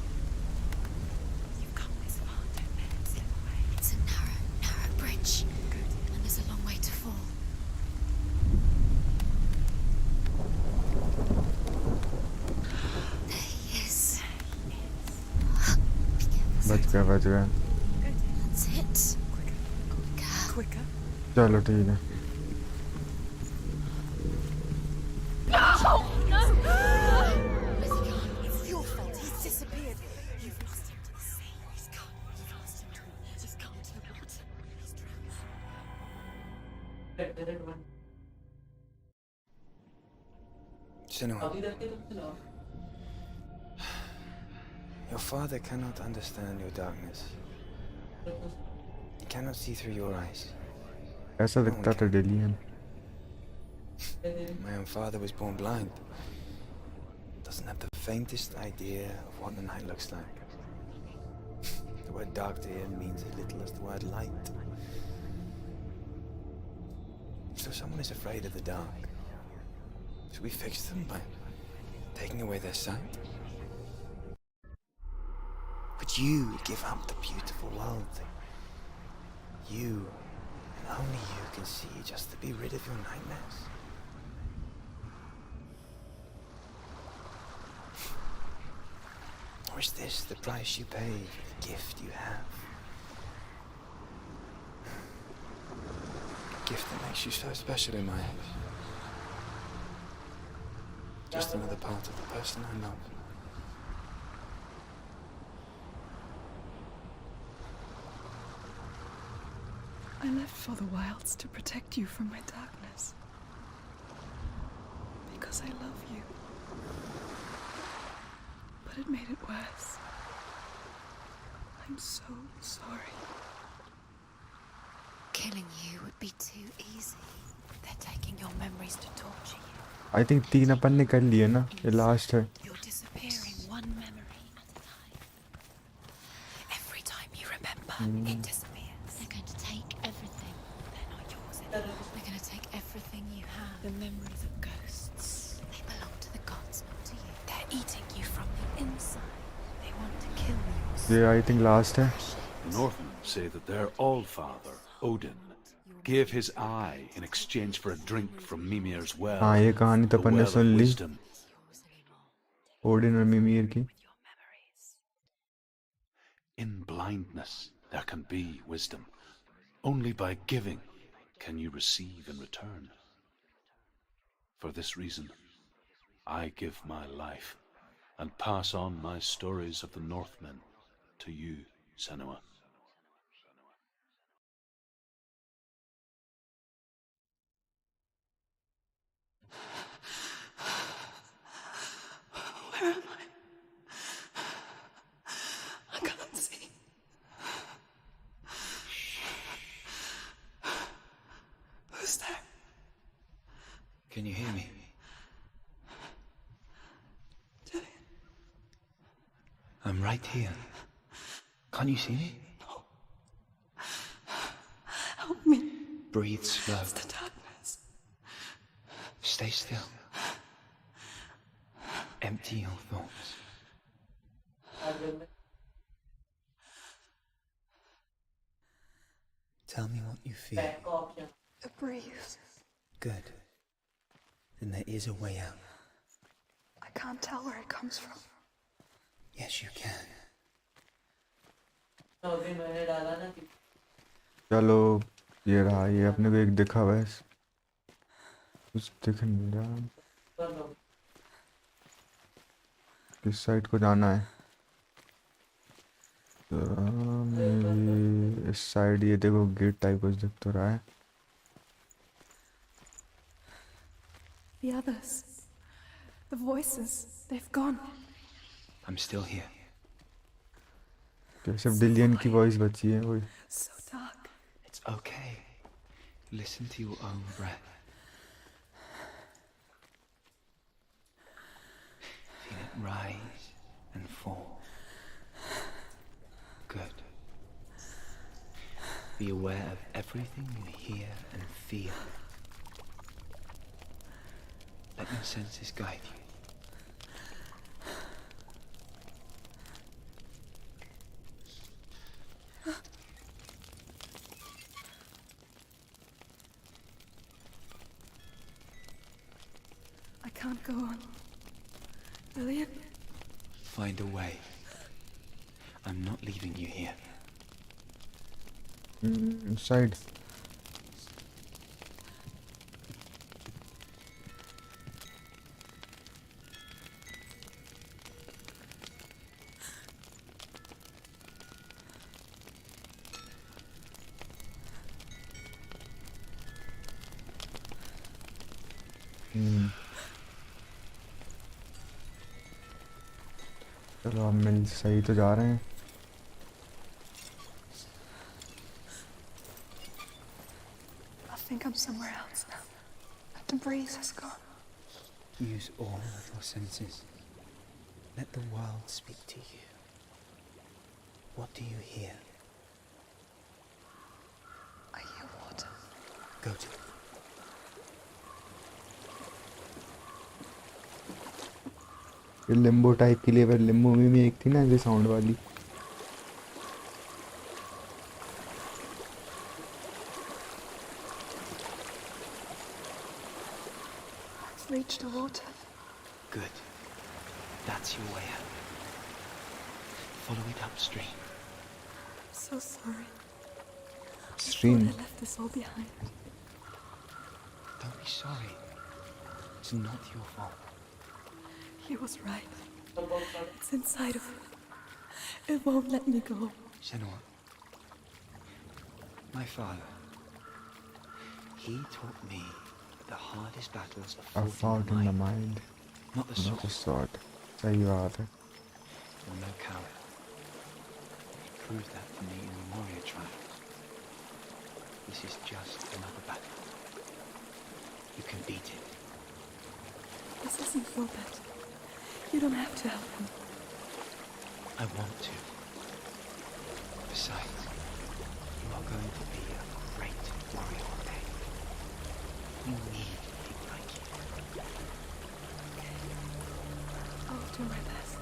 You've come this far, don't let it slip away. It's a narrow, narrow bridge. बच गया बच गया। That's it. Quicker. Quicker. चलो ठीक है। It's your fault. He's disappeared. You've lost him to the sea. He's gone. You've lost him to it. He's gone to the water. He's drowned. Senua, your father cannot understand your darkness. He cannot see through your eyes. ऐसा No दिखता one था can. डेलियन। My own father was born blind. Doesn't have the faintest idea of what the night looks like. The word dark to him means as little as the word light. So someone is afraid of the dark. Should we fix them by taking away their sight? But you give up the beautiful world. You, and only you, can see just to be rid of your nightmares. Or is this the price you pay for the gift you have? A gift that makes you so special in my eyes. Just another part of the person I love. I left for the wilds to protect you from my darkness. Because I love you. But it made it worse. I'm so sorry. Killing you would be too easy. They're taking your memories to torture you. I think 3 अपन ने कर लिए ना, ये last है। You're disappearing one memory at a time. Every time you remember, it disappears. They're going to take everything. They're not yours anymore. They're going to take everything you have. The memories of ghosts. They belong to the gods, not to you. They're eating you from the inside. They want to kill you. ये I think last है। The Northmen say that their all-father, Odin, gave his eye in exchange for a drink from Mimir's well. हाँ ये कहानी तो the अपन ने well of सुन ली। wisdom. Odin और मिमीर की। In blindness, there can be wisdom. Only by giving can you receive in return. For this reason, I give my life and pass on my stories of the Northmen to you, Senua. Where am I? I can't see. Who's there? Can you hear me? Dillian. I'm right here. Can't you see me? Help me. Breathe slow. It's the darkness. Stay still. Empty your thoughts. Tell me what you feel. The breeze. Good. Then there is a way out. I can't tell where it comes from. Yes, you can. चलो ये रहा, ये अपने को एक दिखा हुआ है। कुछ दिख नहीं रहा। किस साइड को जाना है? तो maybe इस साइड, ये देखो गेट टाइप कुछ दिख तो रहा है। The others. The voices. They've gone. I'm still here. क्या सिर्फ डिलियन की वॉइस बची है वही? So dark. It's okay. Listen to your own breath. Feel it rise and fall. Good. Be aware of everything you hear and feel. Let your senses guide you. I can't go on. Dillian? Find a way. I'm not leaving you here. Inside. चलो हम मिल सही तो जा रहे हैं. I think I'm somewhere else now. The breeze has gone. Use all of your senses. Let the world speak to you. What do you hear? I hear water. Go to it. ये Limbo type की level Limbo में भी एक थी ना ऐसे sound वाली. I've reached the water. Good. That's your way out. Follow it upstream. I'm so sorry. Stream. I left this all behind. Don't be sorry. It's not your fault. He was right. It's inside of me. It won't let me go. Senua, my father, he taught me the hardest battles are A fought in the mind, not the not the sword. sword. सही बात है. You're no coward. You proved that to me in the warrior trials. This is just another battle. You can beat it. This isn't your battle. You don't have to help me. I want to. Besides, you are going to be a great warrior one day. We need people like you. I'll do my best.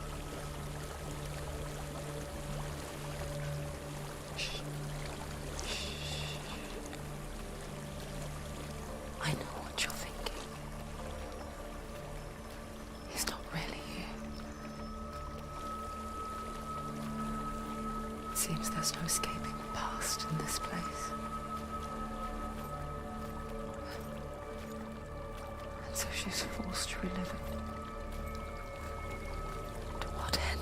I know what you're thinking. He's not really here. It seems there's no escaping the past in this place. And so she's forced to relive it. To what end?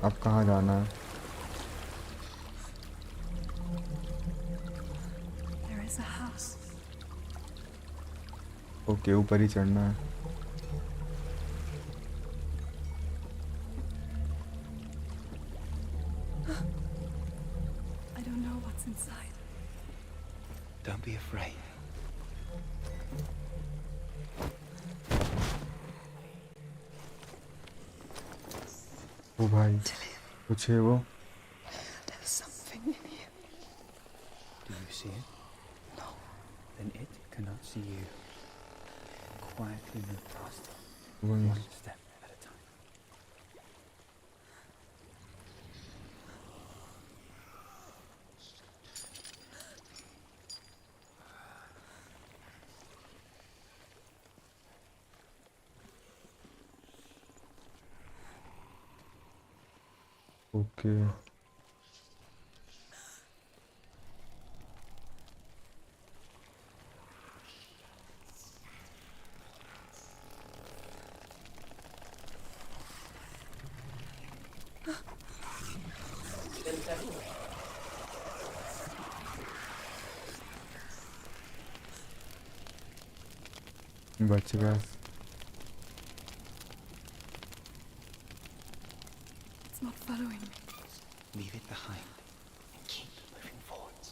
अब कहाँ जाना है? There is a house. Okay ऊपर ही चढ़ना है. I don't know what's inside. Don't be afraid. ओ भाई कुछ है वो. There's something in here. Do you see it? No. Then it cannot see you. Quietly move past it, वही. one step at a time. Okay. बच गया. It's not following me. Leave it behind and keep moving forwards.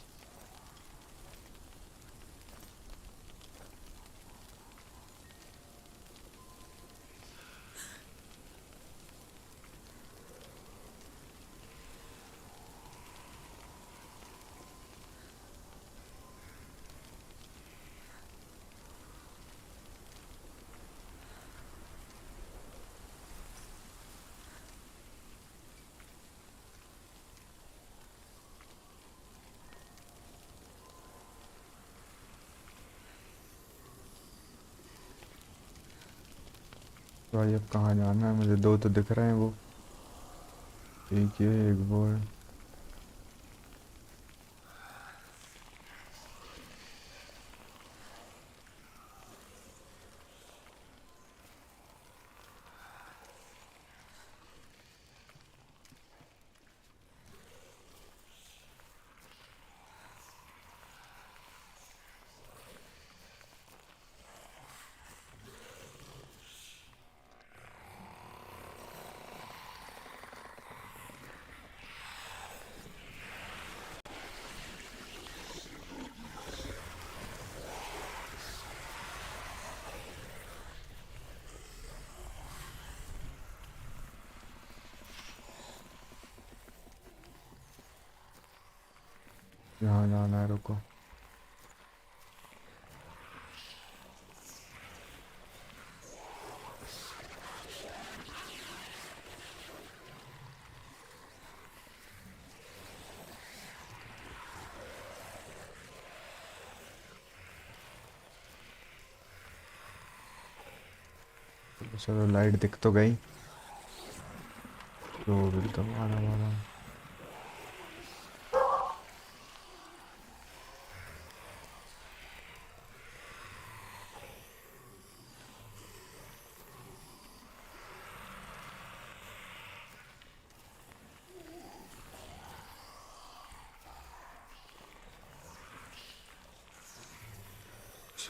भाई अब कहाँ जाना है मुझे? दो तो दिख रहे हैं वो, एक ये एक वो है। यहाँ जाना है, रुको। चलो लाइट दिख तो गई, तो भी तो मारा मारा।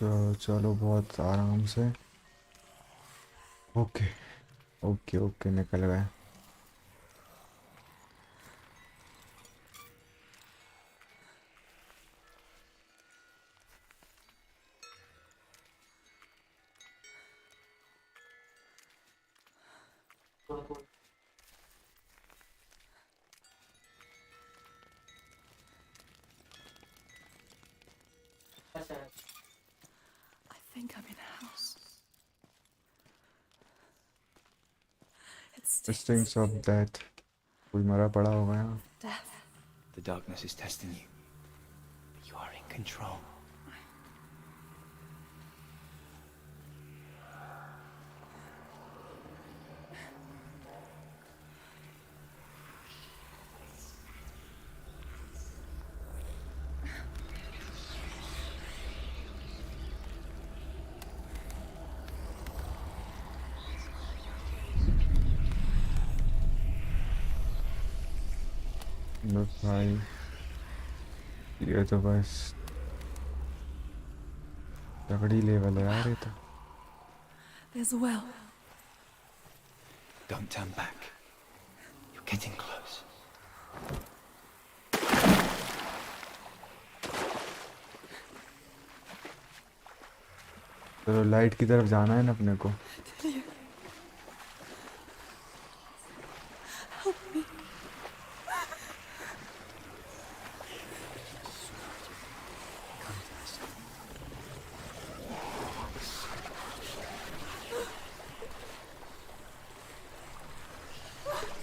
चलो चलो बहुत आराम से। ओके ओके ओके, निकल गए। I think I'm in a house. It's Instincts of death, कोई मरा पड़ा होगा यहाँ। death. The darkness is testing you. You are in control. बस भाई, ये तो बस तगड़ी लेवल है यार ये तो। There's a well. Don't turn back. You're getting close. चलो लाइट की तरफ जाना है ना अपने को। Delia. Help me.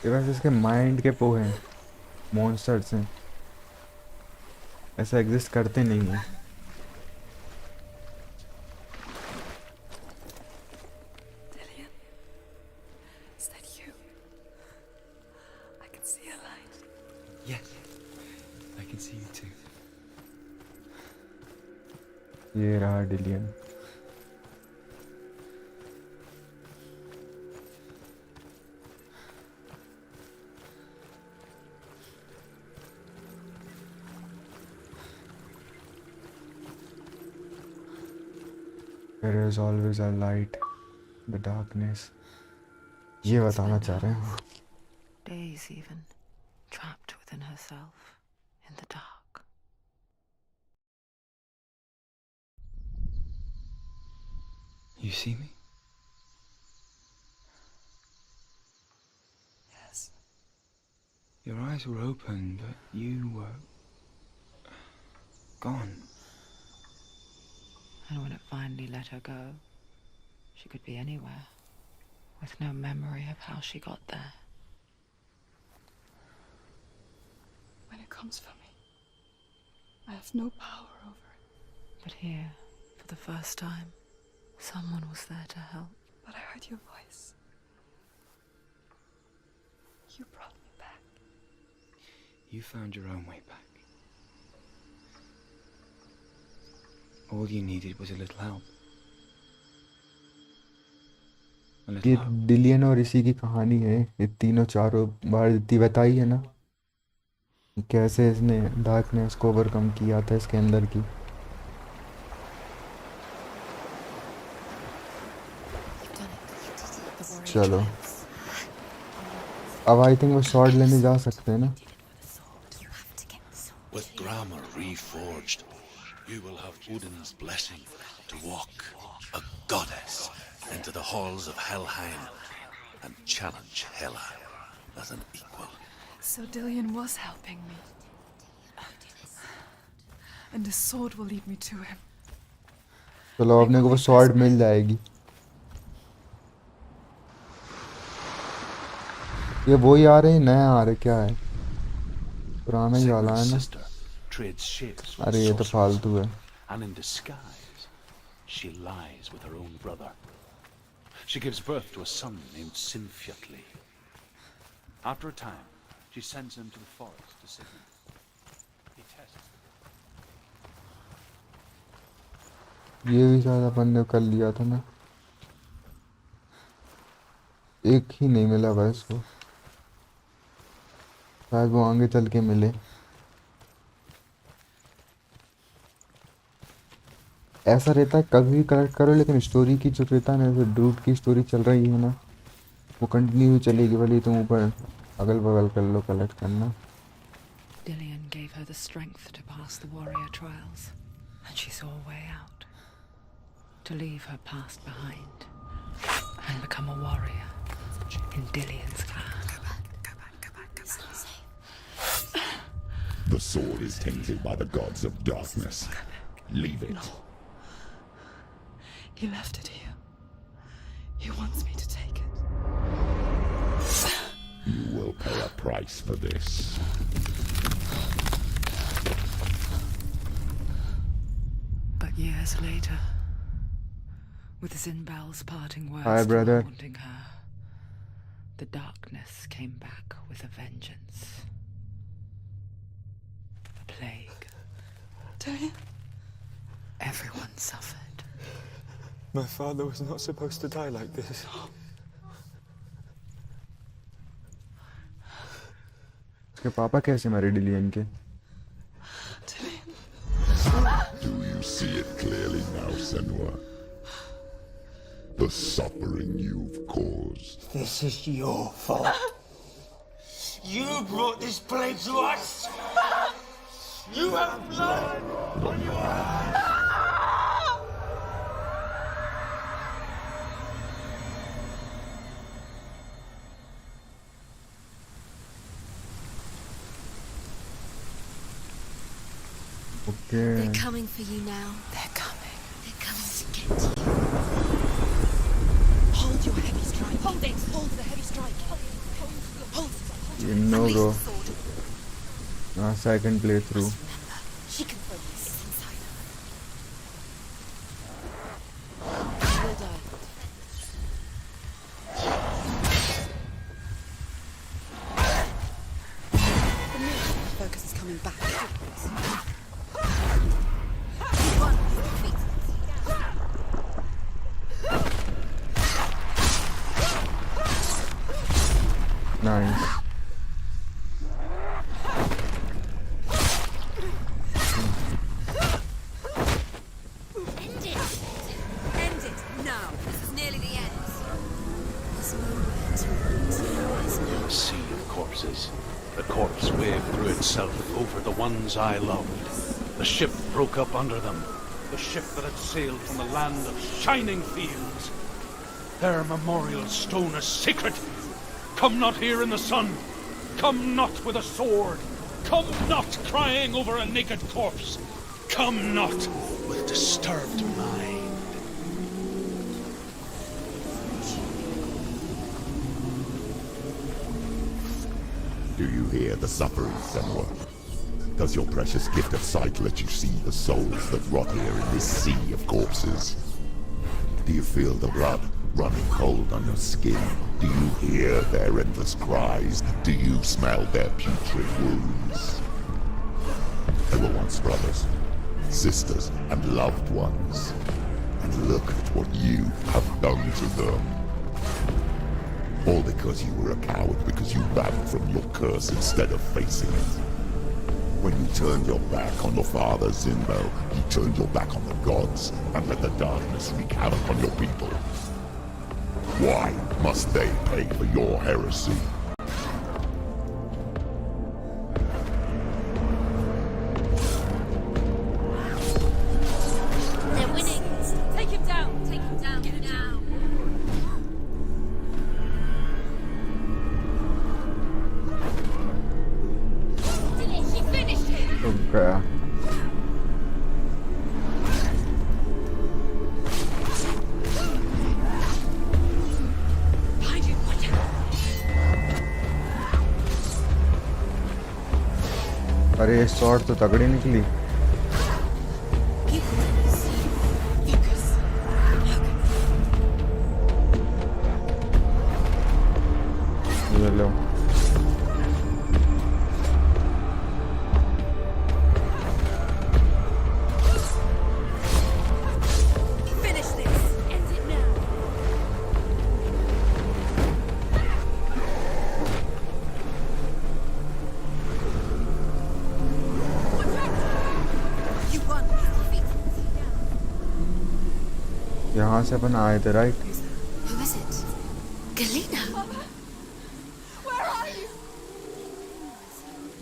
ये बस इसके माइंड के पो हैं, मॉन्स्टर्स हैं, ऐसा एग्जिस्ट करते नहीं हैं। Delia. Is that you? I can see a light. Yes, I can see you too. ये रहा डिलियन। There is always a light, the darkness. ये बताना चाह रहे हैं। Days even, trapped within herself, in the dark. You see me? Yes. Your eyes were open, but you were gone. And when it finally let her go, she could be anywhere, with no memory of how she got there. When it comes for me, I have no power over it. But here, for the first time, someone was there to help. but I heard your voice. You brought me back. You found your own way back. All you needed was a little help. A little ये hope. डिलियन और इसी की कहानी है, ये तीनों चारों बार इतनी बताई है ना, कैसे इसने डार्कनेस को ओवरकम किया था इसके अंदर की। चलो अब आई थिंक वो शॉर्ट लेने जा सकते हैं ना। With grammar reforged, you will have Odin's blessing to walk, a goddess, into the halls of Helheim and challenge Hela as an equal. So Dillion was helping me. And the sword will lead me to him. चलो अपने को वो short मिल जाएगी। ये वही आ रहे हैं, नया आ रहे क्या है? पुराना ही वाला है ना। अरे ये तो फालतू है। And in disguise, she lies with her own brother. She gives birth to a son named Sinfjotli. After a time, she sends him to the forest to Sigmund. He tests. ये भी शायद अपन ने कर लिया था ना, एक ही नहीं मिला बस वो, शायद वो आगे चल के मिले। ऐसा रहता है कभी भी कलेक्ट करो, लेकिन स्टोरी की जो रहता है ना, जैसे ड्रूट की स्टोरी चल रही है ना, वो कंटिन्यू चलेगी, भले तुम ऊपर अगल बगल कर लो कलेक्ट करना। Dillion gave her the strength to pass the warrior trials, and she saw a way out. To leave her past behind and become a warrior in Dillion's clan. Go back. It's not safe. The sword is tainted by the gods of darkness. Leave it. No. He left it here. He wants me to take it. You will pay a price for this. But years later, with Zinbel's parting words Hi, brother. haunting her, the darkness came back with a vengeance. The plague. Dillion? Everyone suffered. My father was not supposed to die like this. उसके पापा कैसे मरे डिलियन के? Do you see it clearly now, Senua? The suffering you've caused. This is your fault. You brought this plague to us. You have blood on your hands. Okay. They're coming for you now. They're coming. They're coming to get you. Hold your heavy strike. Hold it. Hold the heavy strike. Hold it. You know, bro. Second playthrough. She can throw this inside her. She will die. The focus is coming back. Nice. End it now. This is nearly the end. There's nowhere to run to. There's no A sea of corpses. The corpse waved through itself over the ones I loved. The ship broke up under them. The ship that had sailed from the land of shining fields. Their memorial stone is sacred. Come not here in the sun. Come not with a sword. Come not crying over a naked corpse. Come not with disturbed mind. Do you hear the suffering, Senua? Does your precious gift of sight let you see the souls that rot here in this sea of corpses? Do you feel the blood running cold on your skin? Do you hear their endless cries? Do you smell their putrid wounds? They were once brothers, sisters, and loved ones. And look at what you have done to them. All because you were a coward, because you ran from your curse instead of facing it. When you turned your back on your father Zinmo, you turned your back on the gods and let the darkness wreak havoc on your people. Why must they pay for your heresy? They're winning. Take him down. Take him down now. He finished him. रुक गया. अरे ये shot तो तगड़ी निकली. ये लो. Finish this. End it now. You won. यहाँ से अपन आए थे, right? Who is it? Galena. Where are you?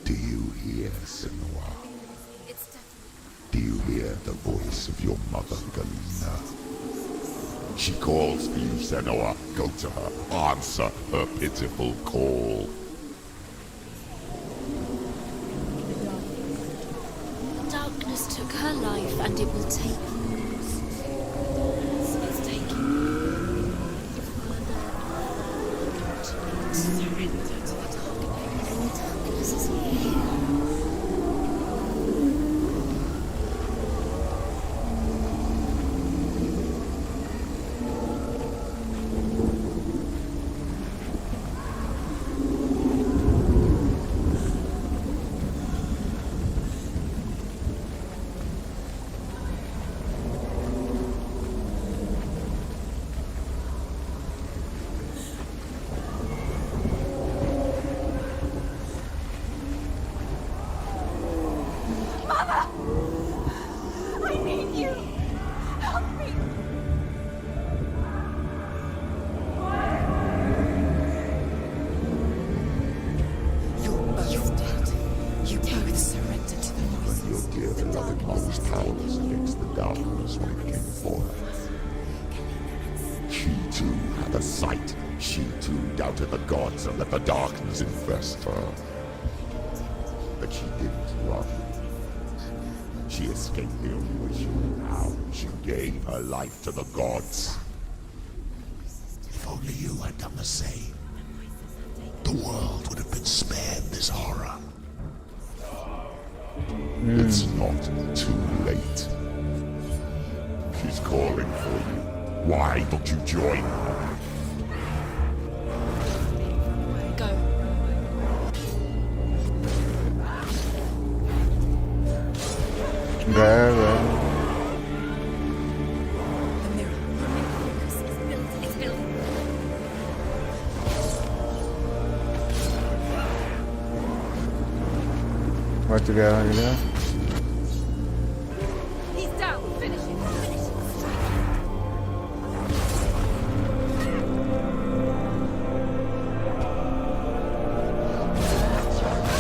Do you hear, Senua? Do you hear the voice of your mother, Galena? She calls for you, Senua. Go to her. Answer her pitiful call. Darkness took her life, and it will take yours. It's taking surrender to the darkness. Darkness is here. I need you. Help me. You're both dead. You both surrendered to the voices. Your dear beloved mother was powerless against the darkness when it came for her. She too had a sight. She too doubted the gods and let the darkness infest her. But she didn't run. She escaped the only way she knew how. She gave her life to the gods. If only you had done the same, the world would have been spared this horror. It's not too late. She's calling for you. Why don't you join her? Go. गया गया. The mirror. It's built. It's built. बच गया गया. He's down. Finish him. Finish him.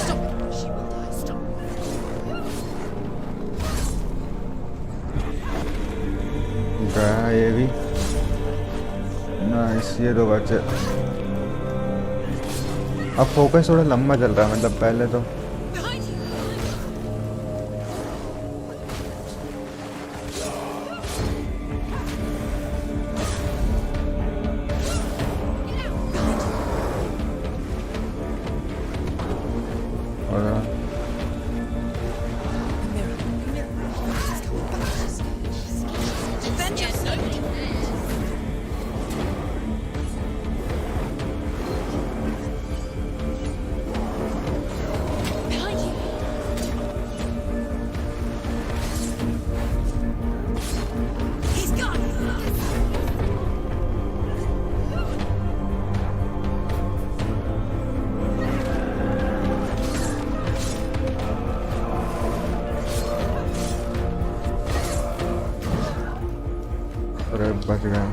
Stop it. She will die. Stop. गया ये भी. Nice. ये दो बच्चे. अब फोकस थोड़ा लंबा चल रहा है, मतलब पहले तो Behind you. और Vengeance. जगह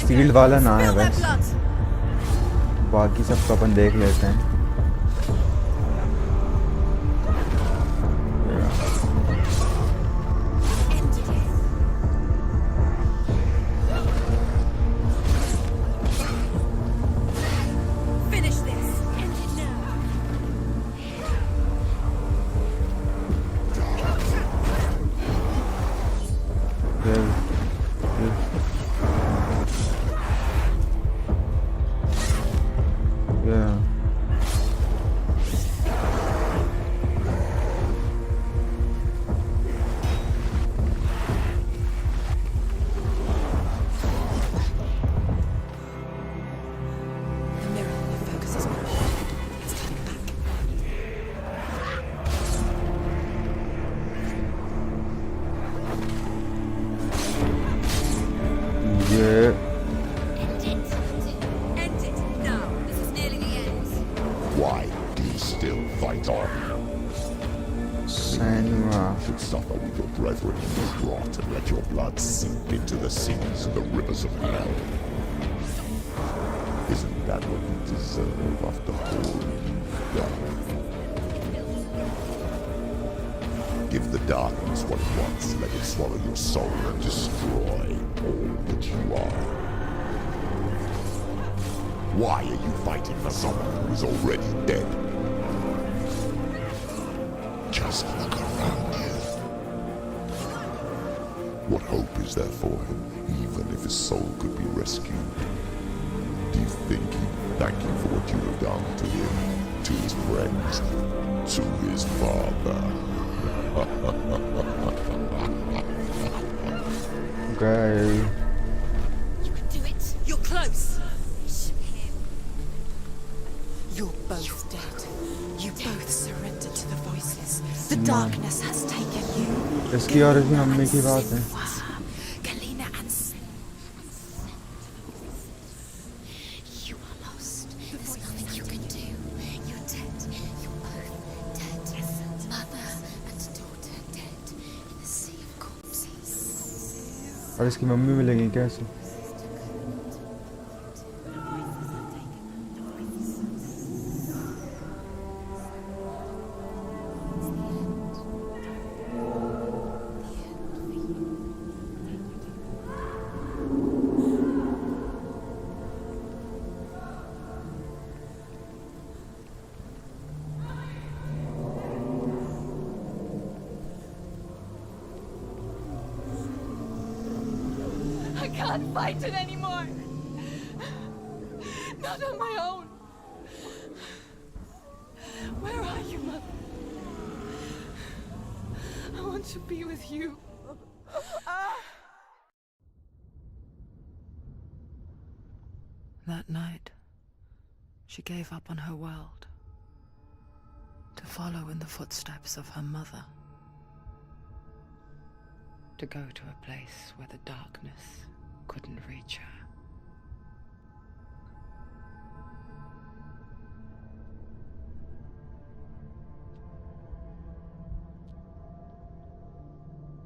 फील्ड वाला ना है बस, बाकी सब तो अपन देख लेते हैं। Why do you still fight on? Senua. You should suffer with your brethren in this rot and let your blood sink into the seas and the rivers of hell. Isn't that what you deserve after all you've done? Give the darkness what it wants, let it swallow your soul and destroy all that you are. Why are you fighting for someone who is already dead? Just look around you. What hope is there for him, even if his soul could be rescued? Do you think he'd thank you for what you have done to him, to his friends, to his father? Okay. You can do it. You're close. You're both dead. You both surrendered to the voices. The darkness has taken you. इसकी और इसकी mummy की बात है। Galina and you are lost. There's nothing you can do. You're dead. You're both dead. Mother and daughter dead in the sea of corpses. और इसकी mummy मिलेगी कैसे? I can't fight it anymore. Not on my own. Where are you, Mother? I want to be with you. That night, she gave up on her world to follow in the footsteps of her mother, to go to a place where the darkness couldn't reach her.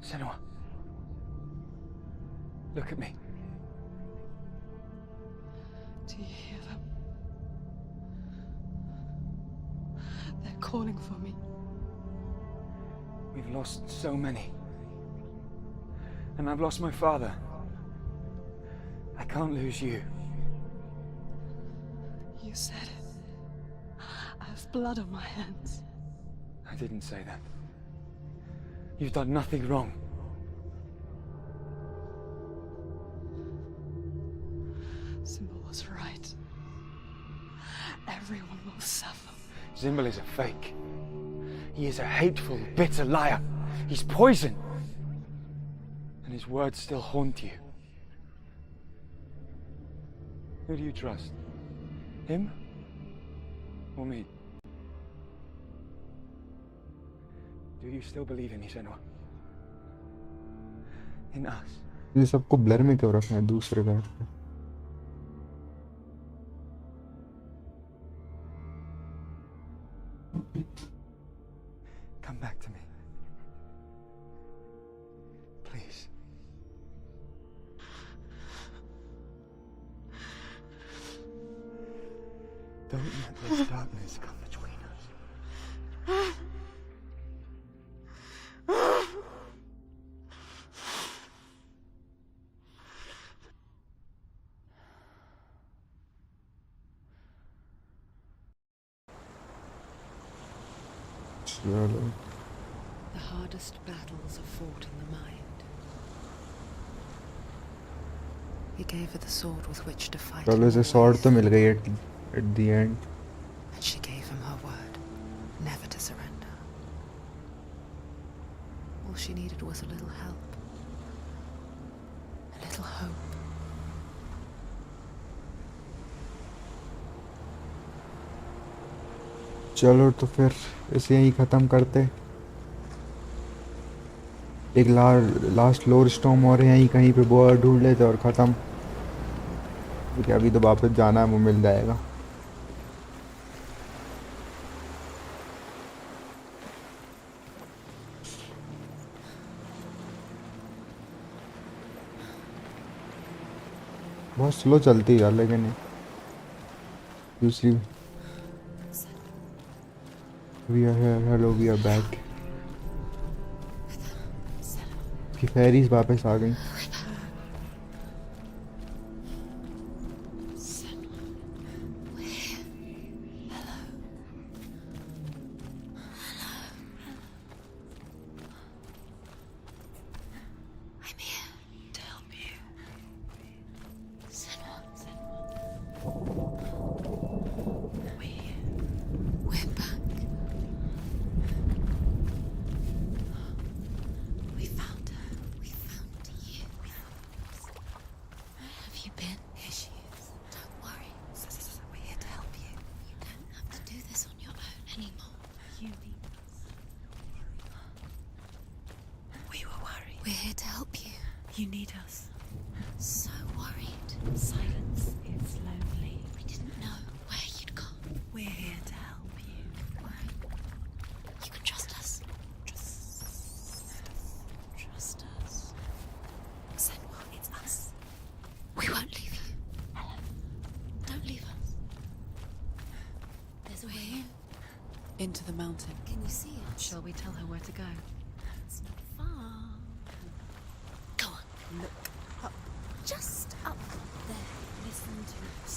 Senua. Look at me. Do you hear them? They're calling for me. We've lost so many. And I've lost my father. I can't lose you. You said it. I have blood on my hands. I didn't say that. You've done nothing wrong. Symbol was right. Everyone will suffer. Zimbel is a fake. He is a hateful, bitter liar. He's poison. And his words still haunt you. Who do you trust? Him Or me? Do you still believe in me, Senua? In us? ये सबको blur में क्यों रखना है दूसरे का? Come back to me. Please. Don't let this darkness come between us. चलो The hardest battles are fought in the mind. He gave her the sword with which to fight. चलो इसे sword तो मिल गई at the end. And she gave him her word, never to surrender. All she needed was a little help. A little hope. चलो तो फिर इसे यहीं ख़त्म करते. एक लास्ट लोर स्टॉर्म और यहीं कहीं पे बोआ ढूंढ लेते और ख़त्म. क्योंकि अभी तो वापस जाना है, वो मिल जाएगा. बहुत स्लो चलती है लेकिन दूसरी. We are here. Hello, we are back. कि फेरीज वापस आ गई. We're here to help you. You need us. So worried. Silence is lonely. We didn't know where you'd gone. We're here to help you. You can trust us. Trust us. Senua, it's us. We won't leave you. Don't leave us. There's a way in. Into the mountain. Can you see us? Shall we tell her where to go? It's not far. Go on. Look up. Just up there. Listen to us.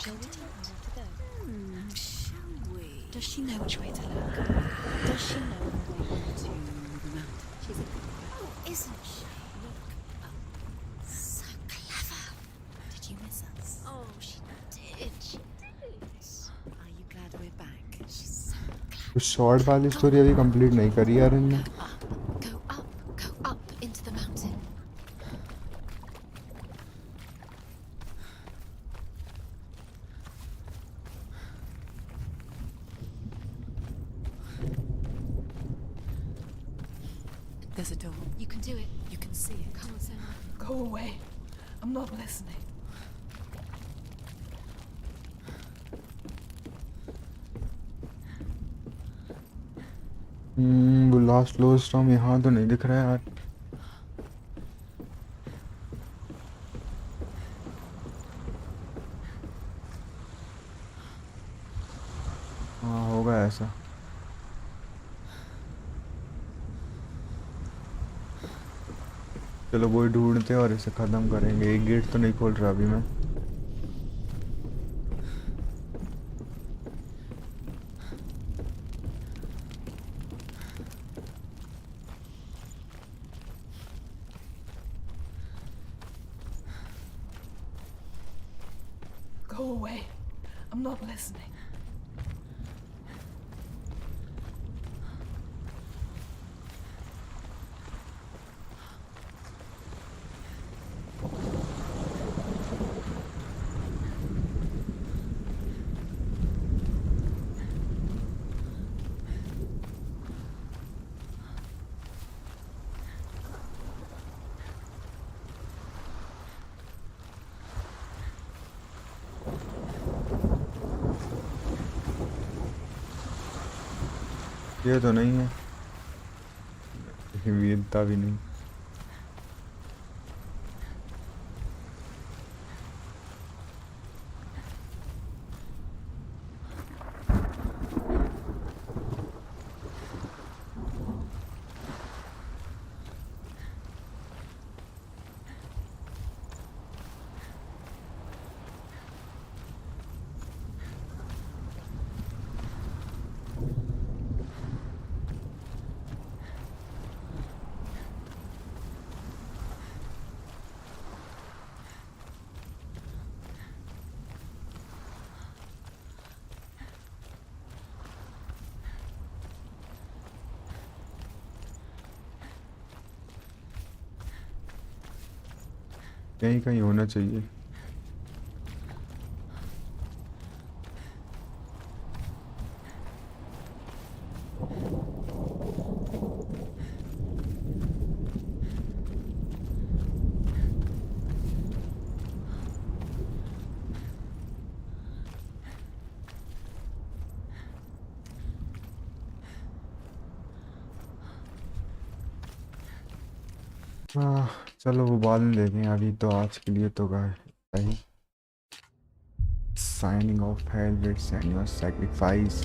Shall we tell her where to go? Shall we? Does she know which way to look? Does she know the way to the mountain? She's a good girl. Oh, isn't she? Look up. So clever. Did you miss us? Oh, she did. She did. Are you glad we're back? She's so clever. कुछ short वाली story अभी complete नहीं करी यार इनने. Go up into the mountain. There's a door. You can do it. You can see it. Come on, Senua. Go away. I'm not listening. वो last लोर storm यहाँ तो नहीं दिख रहा है यार. हाँ होगा ऐसा. चलो वो ही ढूंढते हैं और इसे ख़त्म करेंगे. एक गेट तो नहीं खोल रहा अभी मैं. Go away. I'm not listening. ये तो नहीं है, लेकिन वीरता भी नहीं। कहीं कहीं होना चाहिए। हाँ चलो वो बाद में देखें, अभी तो आज के लिए तो गाय साइनिंग ऑफ हेलब्लेड सेन्यूआ सैक्रिफाइस।